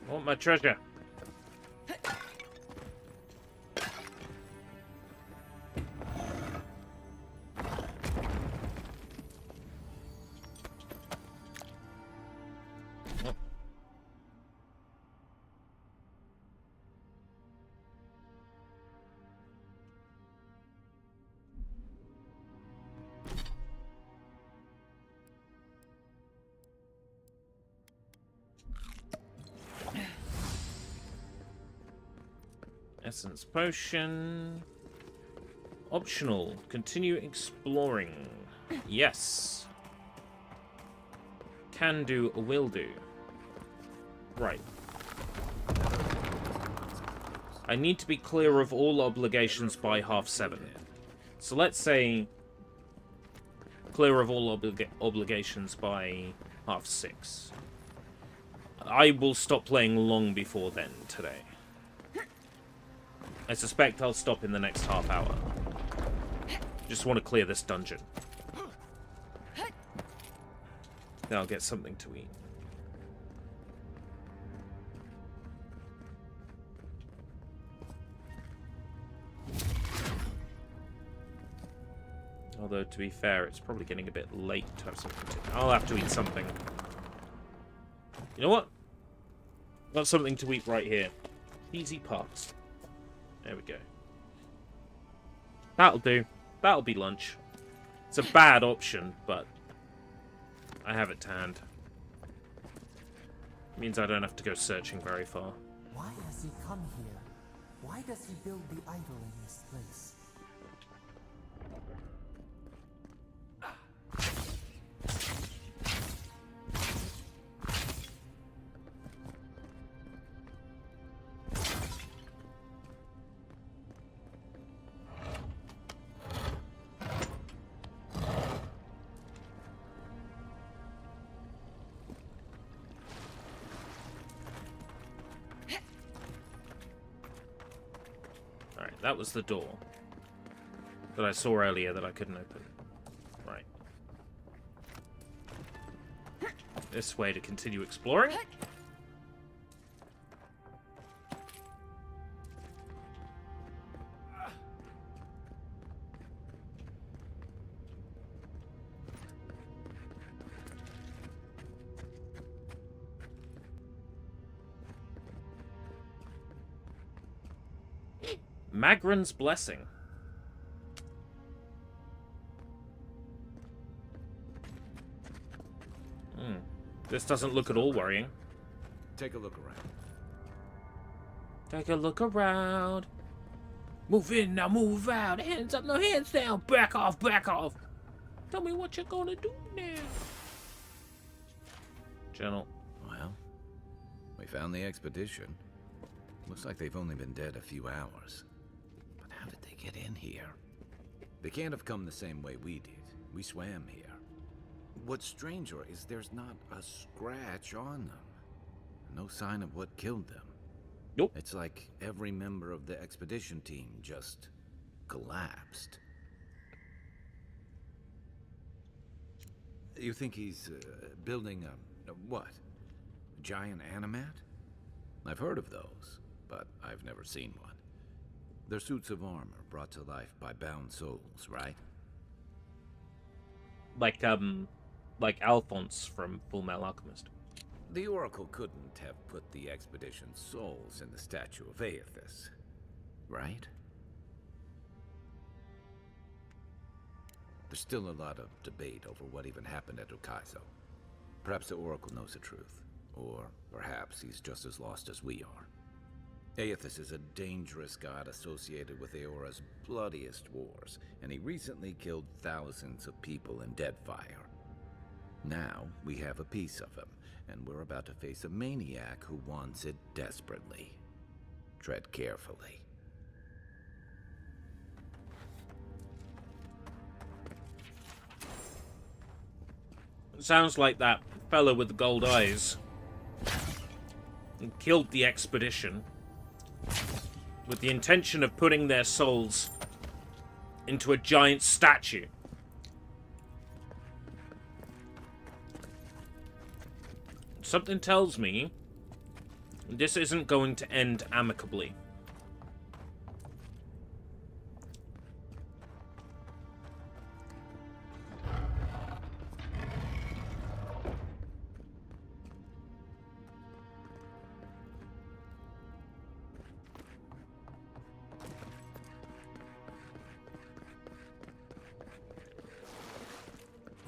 I want my treasure. Essence potion. Optional. Continue exploring. Yes. Can do, will do. Right. I need to be clear of all obligations by 7:30. So let's say clear of all obligations by 6:30. I will stop playing long before then today. I suspect I'll stop in the next half hour. Just want to clear this dungeon. Then I'll get something to eat. Although, to be fair, it's probably getting a bit late to have something to eat. I'll have to eat something. You know what? Got something to eat right here. Easy parts. There we go. That'll do. That'll be lunch. It's a bad option, but I have it to hand. Means I don't have to go searching very far. Why has he come here? Why does he build the idol in this place? That was the door that I saw earlier that I couldn't open. Right. This way to continue exploring. Magran's Blessing. This doesn't look at all worrying. Take a look around. Take a look around. Move in, now move out. Hands up, no hands down. Back off, back off. Tell me what you're gonna do now. Journal. Well, we found the expedition. Looks like they've only been dead a few hours. But how did they get in here? They can't have come the same way we did. We swam here. What's stranger is there's not a scratch on them. No sign of what killed them. Nope. It's like every member of the expedition team just collapsed. You think he's building what? A giant animat? I've heard of those, but I've never seen one. They're suits of armor brought to life by bound souls, right? Like Alphonse from Full Metal Alchemist. The Oracle couldn't have put the expedition's souls in the statue of Aethys, right? There's still a lot of debate over what even happened at Ukaizo. Perhaps the Oracle knows the truth, or perhaps he's just as lost as we are. Aethys is a dangerous god associated with Eora's bloodiest wars, and he recently killed thousands of people in Deadfire. Now, we have a piece of him, and we're about to face a maniac who wants it desperately. Tread carefully. Sounds like that fellow with the gold eyes killed the expedition with the intention of putting their souls into a giant statue. Something tells me this isn't going to end amicably.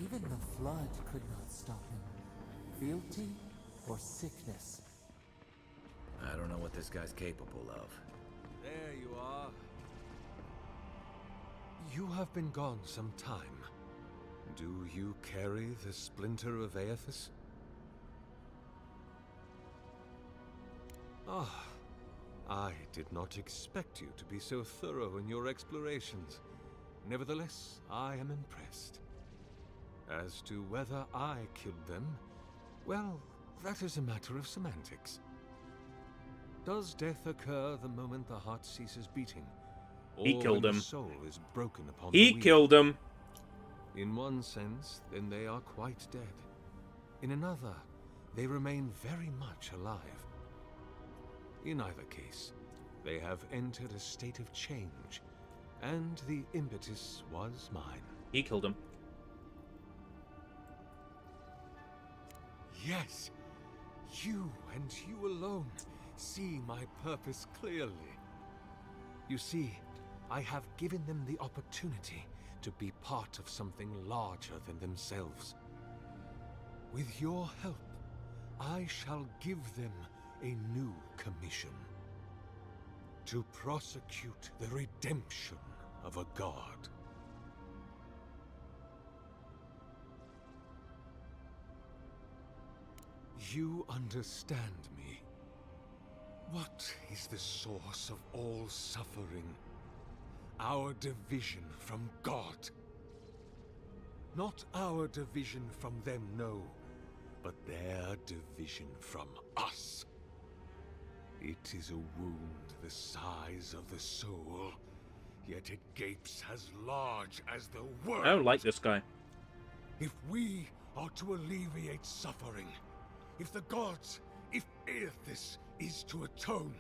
Even the flood could not stop him. Fealty or sickness? I don't know what this guy's capable of. There you are. You have been gone some time. Do you carry the splinter of Aethys? Ah, I did not expect you to be so thorough in your explorations. Nevertheless, I am impressed. As to whether I killed them, well, that is a matter of semantics. Does death occur the moment the heart ceases beating? He killed when him. The soul is broken upon He the wheel? killed him. In one sense, then they are quite dead. In another, they remain very much alive. In either case, they have entered a state of change, and the impetus was mine. He killed him. Yes, you and you alone see my purpose clearly. You see, I have given them the opportunity to be part of something larger than themselves. With your help, I shall give them a new commission. To prosecute the redemption of a god. You understand me. What is the source of all suffering? Our division from God. Not our division from them, no, but their division from us. It is a wound the size of the soul, yet it gapes as large as the world. I don't like this guy. If we are to alleviate suffering, if the gods, if Aethys is to atone,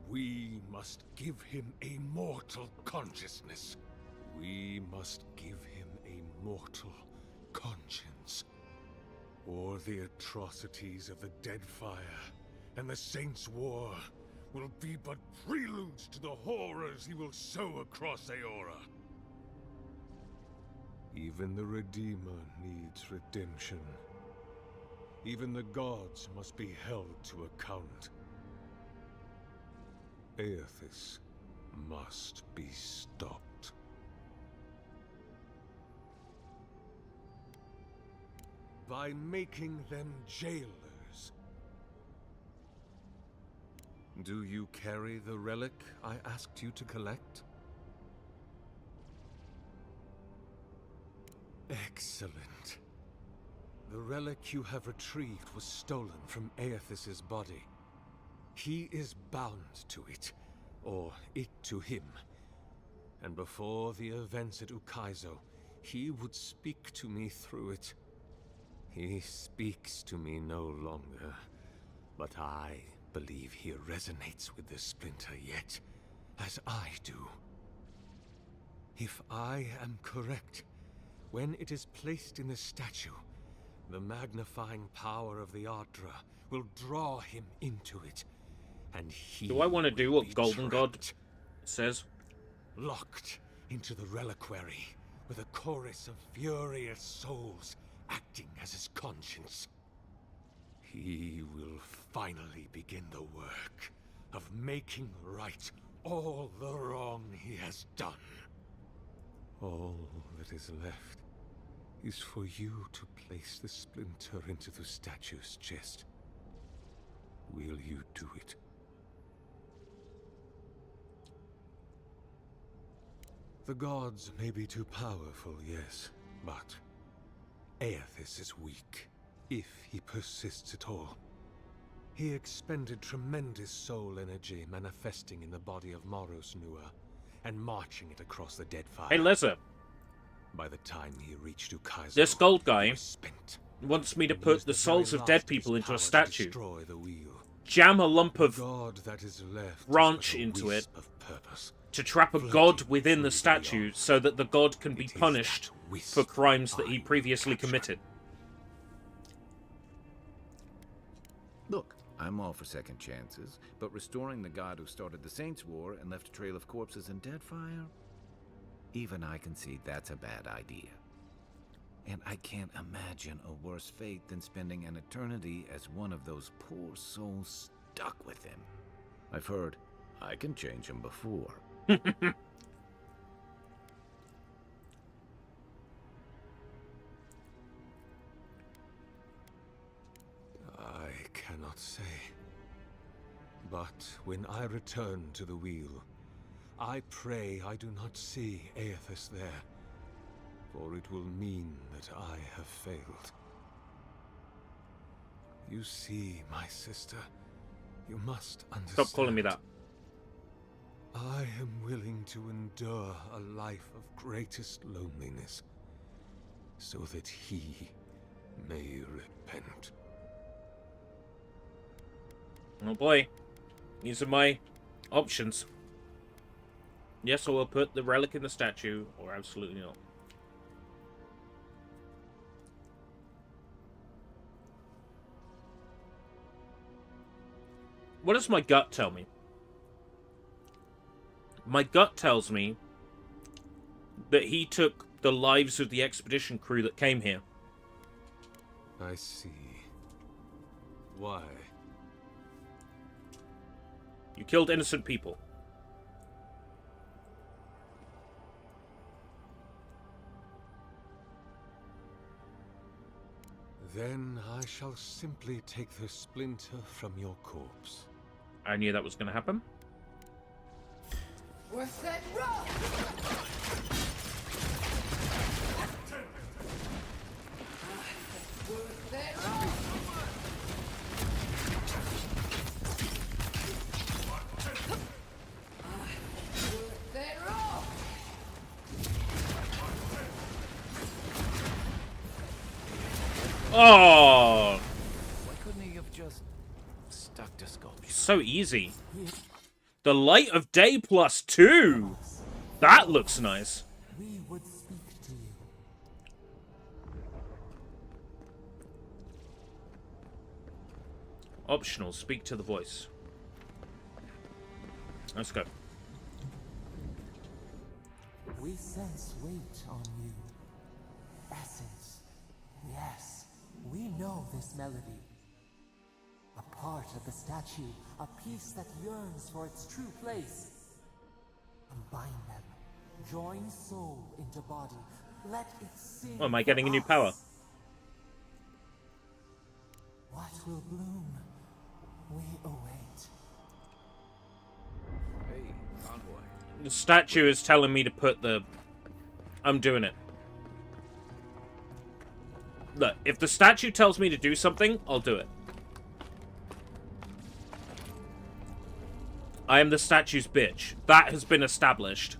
we must give him a mortal consciousness. We must give him a mortal conscience. Or the atrocities of the Deadfire and the Saints' War will be but preludes to the horrors he will sow across Eora. Even the Redeemer needs redemption. Even the gods must be held to account. Aethys must be stopped. By making them jailers. Do you carry the relic I asked you to collect? Excellent. The relic you have retrieved was stolen from Aethys' body. He is bound to it, or it to him. And before the events at Ukaizo, he would speak to me through it. He speaks to me no longer, but I believe he resonates with the splinter yet, as I do. If I am correct, when it is placed in the statue, the magnifying power of the Ardra will draw him into it, and he Do I want to do will what be Golden God trapped, says? locked into the reliquary with a chorus of furious souls acting as his conscience. He will finally begin the work of making right all the wrong he has done. All that is left is for you to place the splinter into the statue's chest. Will you do it? The gods may be too powerful, yes, but Aethys is weak, if he persists at all. He expended tremendous soul energy manifesting in the body of Moros Nua and marching it across the Deadfire. Hey, Lezza. By the time he reached Ukaizo, This gold guy he was spent. wants me to And put used the the souls very of dead last of his people into power a to statue, destroy the wheel. jam a lump The of god that is left branch is but a into it, wisp of purpose, to trap a floating god within through the statue beyond. so that the god can be It is punished that wisp for crimes that he I previously capture. committed. Look, I'm all for second chances, but restoring the god who started the Saints' War and left a trail of corpses in Deadfire? Even I can see that's a bad idea. And I can't imagine a worse fate than spending an eternity as one of those poor souls stuck with him. I've heard I can change him before. I cannot say. But when I return to the wheel, I pray I do not see Aethys there, for it will mean that I have failed. You see, my sister, you must understand. Stop calling me that. I am willing to endure a life of greatest loneliness, so that he may repent. Oh boy. These are my options. Yes, I will put the relic in the statue, or absolutely not. What does my gut tell me? My gut tells me that he took the lives of the expedition crew that came here. I see. Why? You killed innocent people. Then I shall simply take the splinter from your corpse. I knew that was going to happen. Worth it, rough! Worth it, Worth it, rough! Oh, Why couldn't he have just stuck to sculpture? so easy. The light of day +2. That looks nice. We would speak to you. Optional, speak to the voice. Let's go. We sense weight on you. Essence. Yes, we know this melody. A part of the statue, a piece that yearns for its true place. Combine them. Join soul into body. Let it sing. Oh, am I getting a new power? What will bloom? We await. Hey, convoy. The statue is telling me to put the... I'm doing it. Look, if the statue tells me to do something, I'll do it. I am the statue's bitch. That has been established.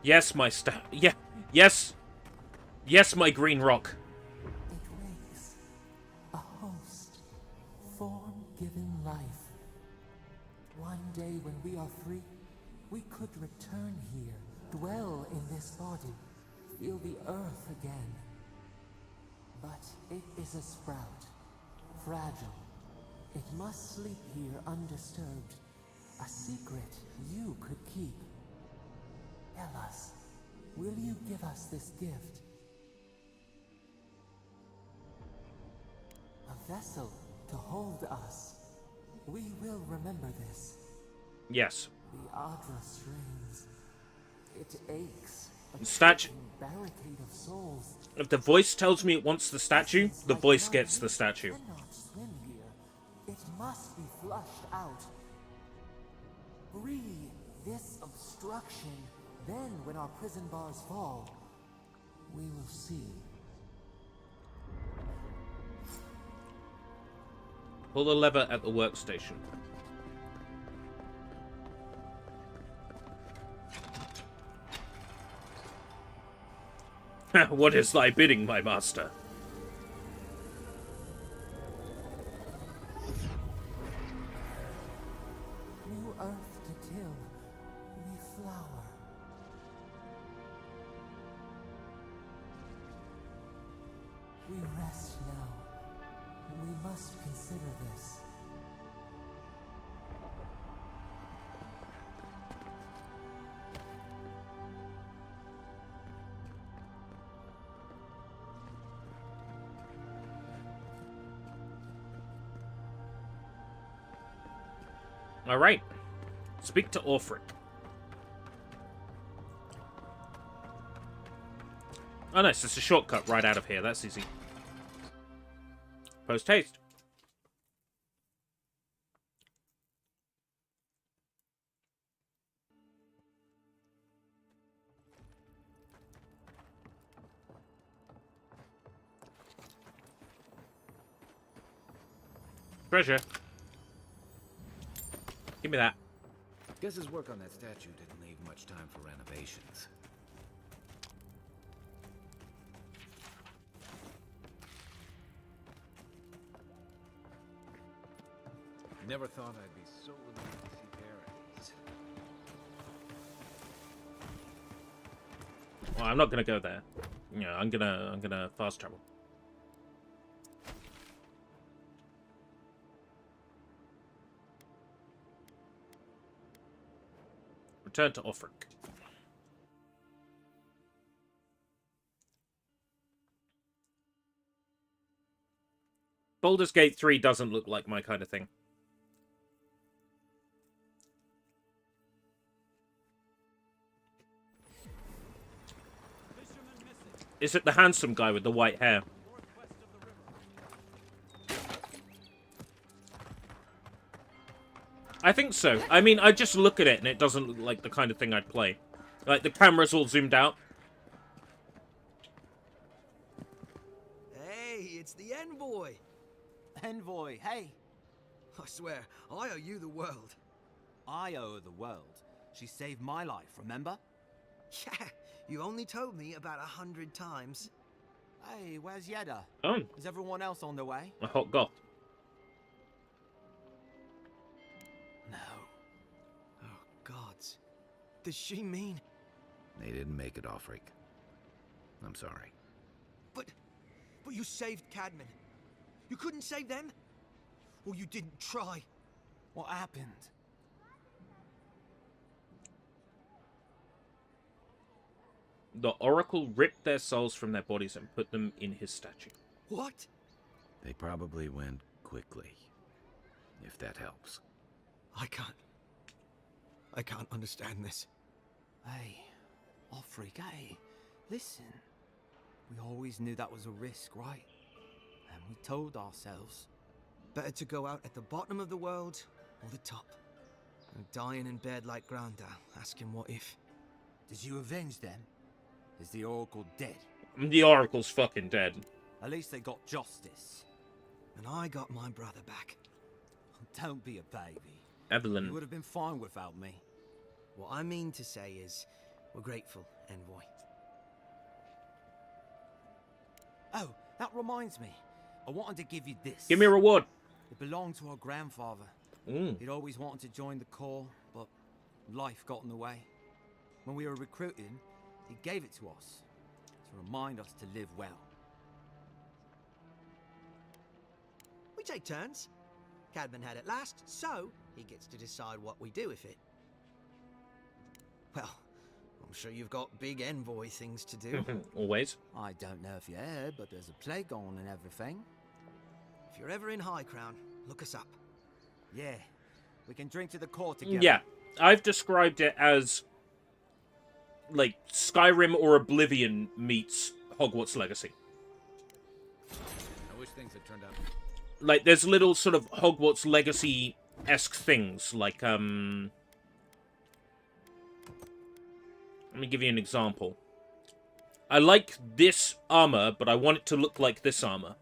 Yes, my yeah, yes, yes, my green rock. It wakes. A host. Form-given life. One day when we are free, we could return here, dwell in this body, feel the earth again. But it is a sprout. Fragile. It must sleep here undisturbed. A secret you could keep. Tell us, will you give us this gift? A vessel to hold us. We will remember this. Yes. The Adra strains. It aches. A Statue. barricade of souls. If the voice tells me it wants the statue, the voice gets the statue. Cannot swim here. It must be flushed out. Free this obstruction. Then, when our prison bars fall, we will see. Pull the lever at the workstation. What is thy bidding, my master? New earth to till, we flower. We rest now. We must consider this. Alright. Speak to Orfric. Oh nice, it's a shortcut right out of here. That's easy. Post haste. Treasure. Give me that. Guess his work on that statue didn't leave much time for renovations. Never thought I'd be so relieved to see Paradise. Well, I'm not gonna go there. You know, I'm gonna fast travel. Return to Orfric. Baldur's Gate 3 doesn't look like my kind of thing. Is it the handsome guy with the white hair? I think so. I mean, I just look at it and it doesn't look like the kind of thing I'd play. Like, the camera's all zoomed out. Hey, it's the Envoy. Envoy, hey. I swear, I owe you the world. I owe her the world. She saved my life, remember? Yeah, you only told me about 100 times. Hey, where's Yeda? Oh. Is everyone else on their way? A hot goth. No. Oh, gods. Does she mean... They didn't make it, Orfric. I'm sorry. But you saved Cadman. You couldn't save them? Or you didn't try? What happened? The Oracle ripped their souls from their bodies and put them in his statue. What? They probably went quickly. If that helps. I can't understand this. Hey, Orfric, hey, listen. We always knew that was a risk, right? And we told ourselves. Better to go out at the bottom of the world or the top. And dying in bed like Grandad, asking what if. Did you avenge them? Is the Oracle dead? The Oracle's fucking dead. At least they got justice. And I got my brother back. Don't be a baby. Evelyn. You would have been fine without me. What I mean to say is, We're grateful, Envoy. Oh, that reminds me. I wanted to give you this. Give me a reward. It belonged to our grandfather. He'd always wanted to join the Corps, but life got in the way. When we were recruiting, he gave it to us to remind us to live well. We take turns. Cadman had it last, so he gets to decide what we do with it. Well, I'm sure you've got big Envoy things to do. Always. I don't know if you heard, but there's a plague on and everything. If you're ever in High Crown, look us up. Yeah, we can drink to the Corps together. Yeah, I've described it as like Skyrim or Oblivion meets Hogwarts Legacy. I wish things had turned out. Like, there's little sort of Hogwarts Legacy-esque things, like, let me give you an example. I like this armor, but I want it to look like this armor.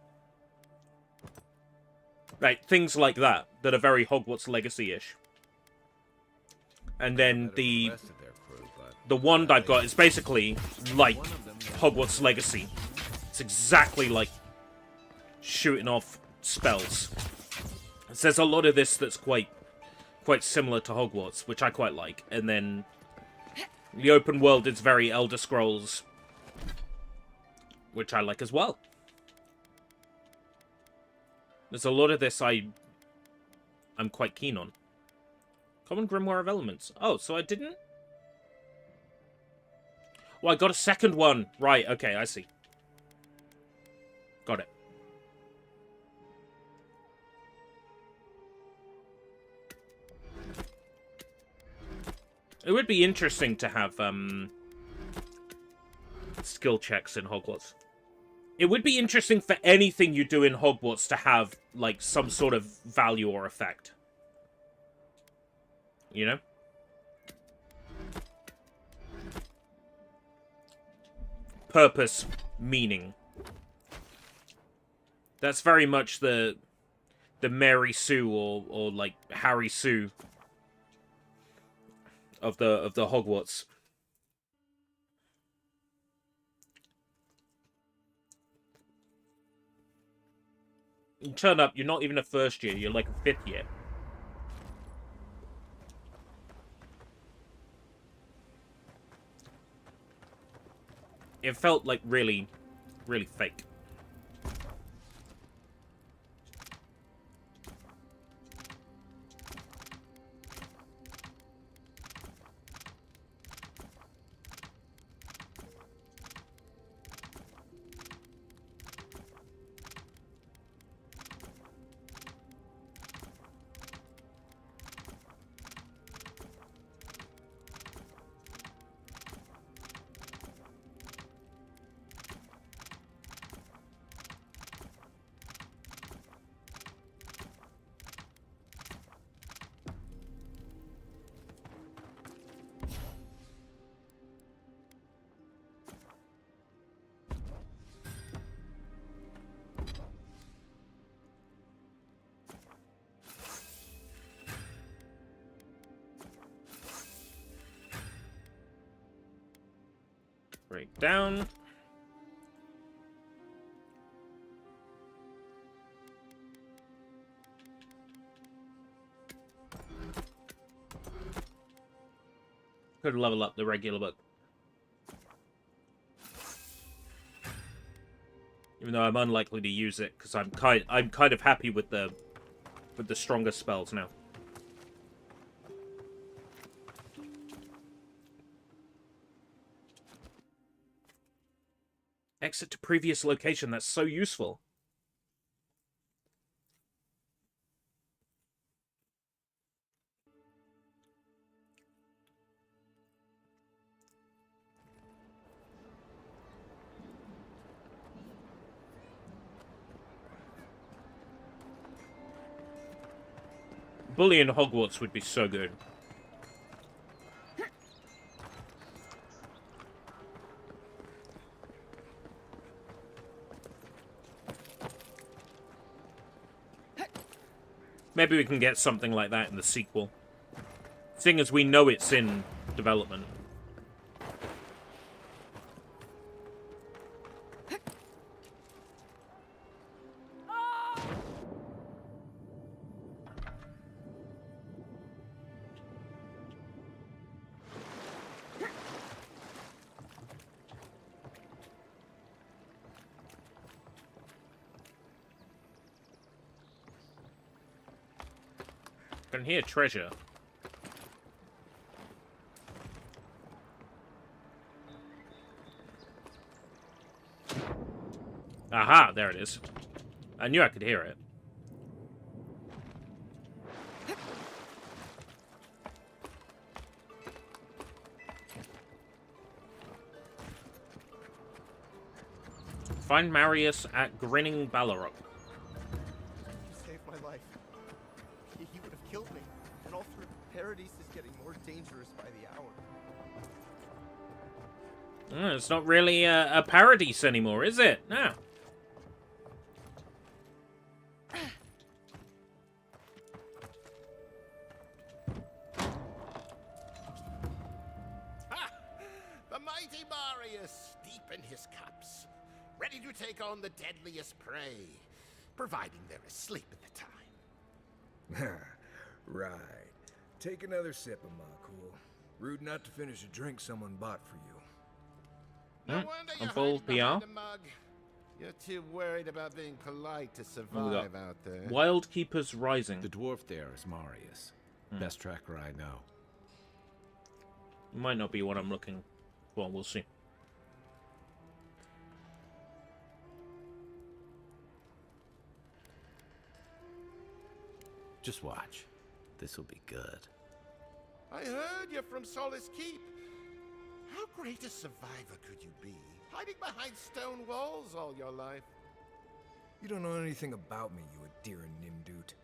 Right, things like that, that are very Hogwarts Legacy-ish. And then the wand I've got is basically like Hogwarts Legacy. It's exactly like shooting off spells. So there's a lot of this that's quite similar to Hogwarts, which I quite like. And then the open world is very Elder Scrolls, which I like as well. There's a lot of this I'm quite keen on. Common Grimoire of Elements. Oh, so I didn't? Well, I got a second one. Right, okay, I see. Got it. It would be interesting to have skill checks in Hogwarts. It would be interesting for anything you do in Hogwarts to have, like, some sort of value or effect. You know? Purpose, meaning. That's very much the Mary Sue or like Harry Sue of the Hogwarts. You turn up, you're not even a first year, you're like a fifth year. It felt like really, really fake. Break down. Could level up the regular book. Even though I'm unlikely to use it because I'm kind of happy with the stronger spells now. Exit to previous location. That's so useful. Bully in Hogwarts would be so good. Maybe we can get something like that in the sequel. Seeing as we know it's in development. Can hear treasure. Aha, there it is. I knew I could hear it. Find Marius at Grinning Ballarok. You saved my life. He would have killed me. And all through Paradise is getting more dangerous by the hour. It's not really a paradise anymore, is it? No. The mighty Marius, deep in his cups, ready to take on the deadliest prey, providing they're asleep at the time. Right. Take another sip of my cool. Rude not to finish a drink someone bought for you. No wonder I'm you're full hiding behind PR. a mug. You're too worried about being polite to What we got? survive out there. Wild Keepers Rising. The dwarf there is Marius. Best tracker I know. Might not be what I'm looking for. We'll see. Just watch. This'll be good. I heard you're from Solace Keep. How great a survivor could you be, hiding behind stone walls all your life? You don't know anything about me, you Adira Nimdut.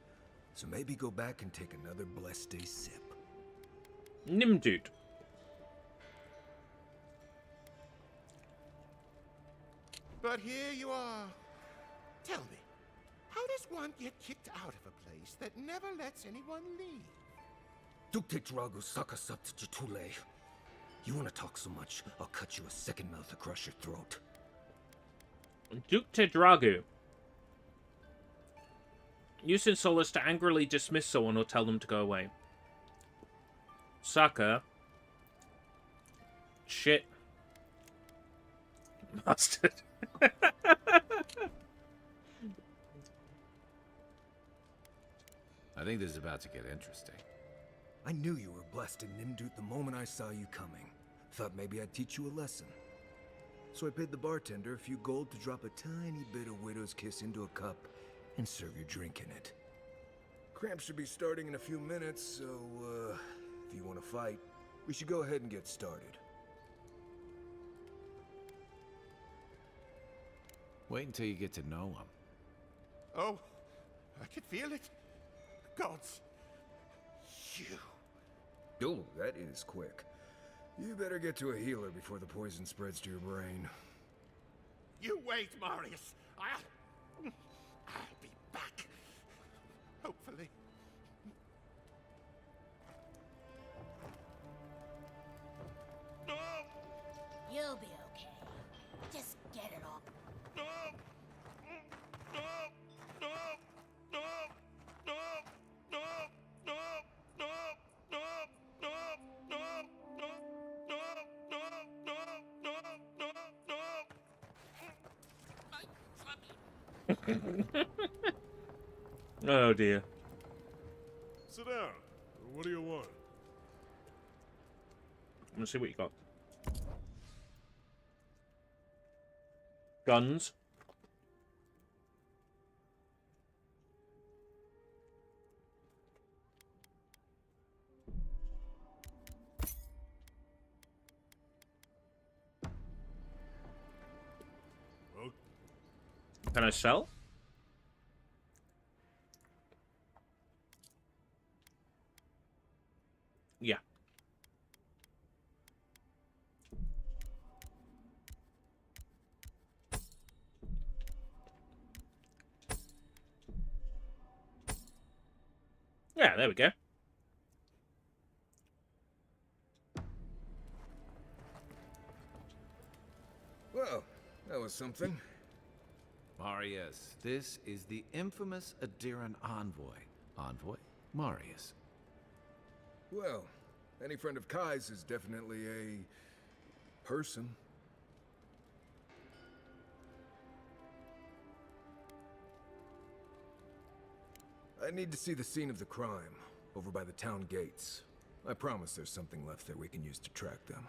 So maybe go back and take another blessed day sip. Nimdut. But here you are. Tell me, how does one get kicked out of a place that never lets anyone leave? Dukte Drago Sakasat Jitule. You wanna talk so much, I'll cut you a second mouth across your throat. Duke Tedragu. Use in Solace to angrily dismiss someone or tell them to go away. Sucker. Shit. Bastard. I think this is about to get interesting. I knew you were blessed in Nimdut the moment I saw you coming. Thought maybe I'd teach you a lesson. So I paid the bartender a few gold to drop a tiny bit of Widow's Kiss into a cup and serve your drink in it. Cramps should be starting in a few minutes, so, if you want to fight, we should go ahead and get started. Wait until you get to know him. Oh, I could feel it. Gods, you. Oh, that is quick. You better get to a healer before the poison spreads to your brain. You wait, Marius. I'll be back. Hopefully. You'll be okay. Just get it off. Oh dear. Sit down. What do you want? Let's see what you got. Guns. Well, Can I sell? Yeah. Yeah, there we go. Well, that was something. Marius, this is the infamous Adiran envoy. Envoy? Marius. Well, any friend of Kai's is definitely a person. I need to see the scene of the crime. over by the town gates. I promise there's something left there we can use to track them.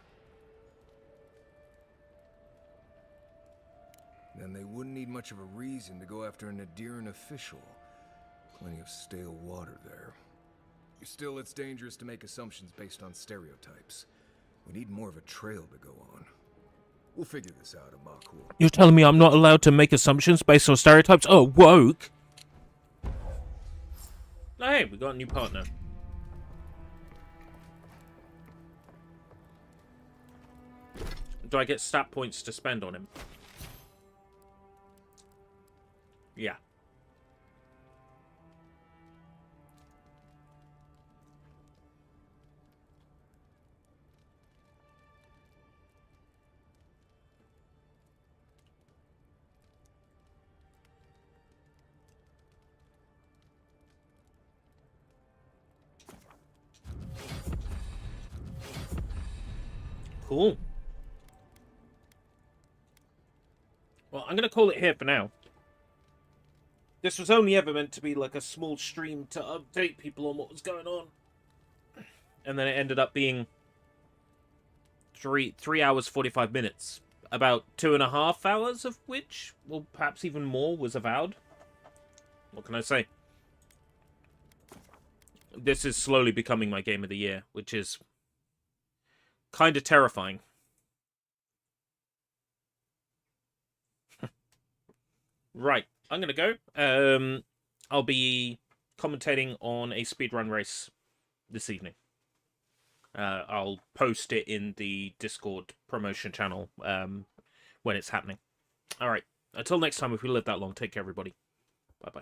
Then they wouldn't need much of a reason to go after an Adiran official. Plenty of stale water there. Still, it's dangerous to make assumptions based on stereotypes. We need more of a trail to go on. We'll figure this out at Makul. You're telling me I'm not allowed to make assumptions based on stereotypes? Oh, woke! Oh, hey, we got a new partner. Do I get stat points to spend on him? Yeah. Cool. Well, I'm going to call it here for now. This was only ever meant to be like a small stream to update people on what was going on. And then it ended up being 3 hours, 45 minutes. About 2.5 hours of which, well, perhaps even more, was avowed. What can I say? This is slowly becoming my game of the year, which is kind of terrifying. Right, I'm going to go. I'll be commentating on a speedrun race this evening. I'll post it in the Discord promotion channel when it's happening. All right, until next time, if we live that long, take care, everybody. Bye-bye.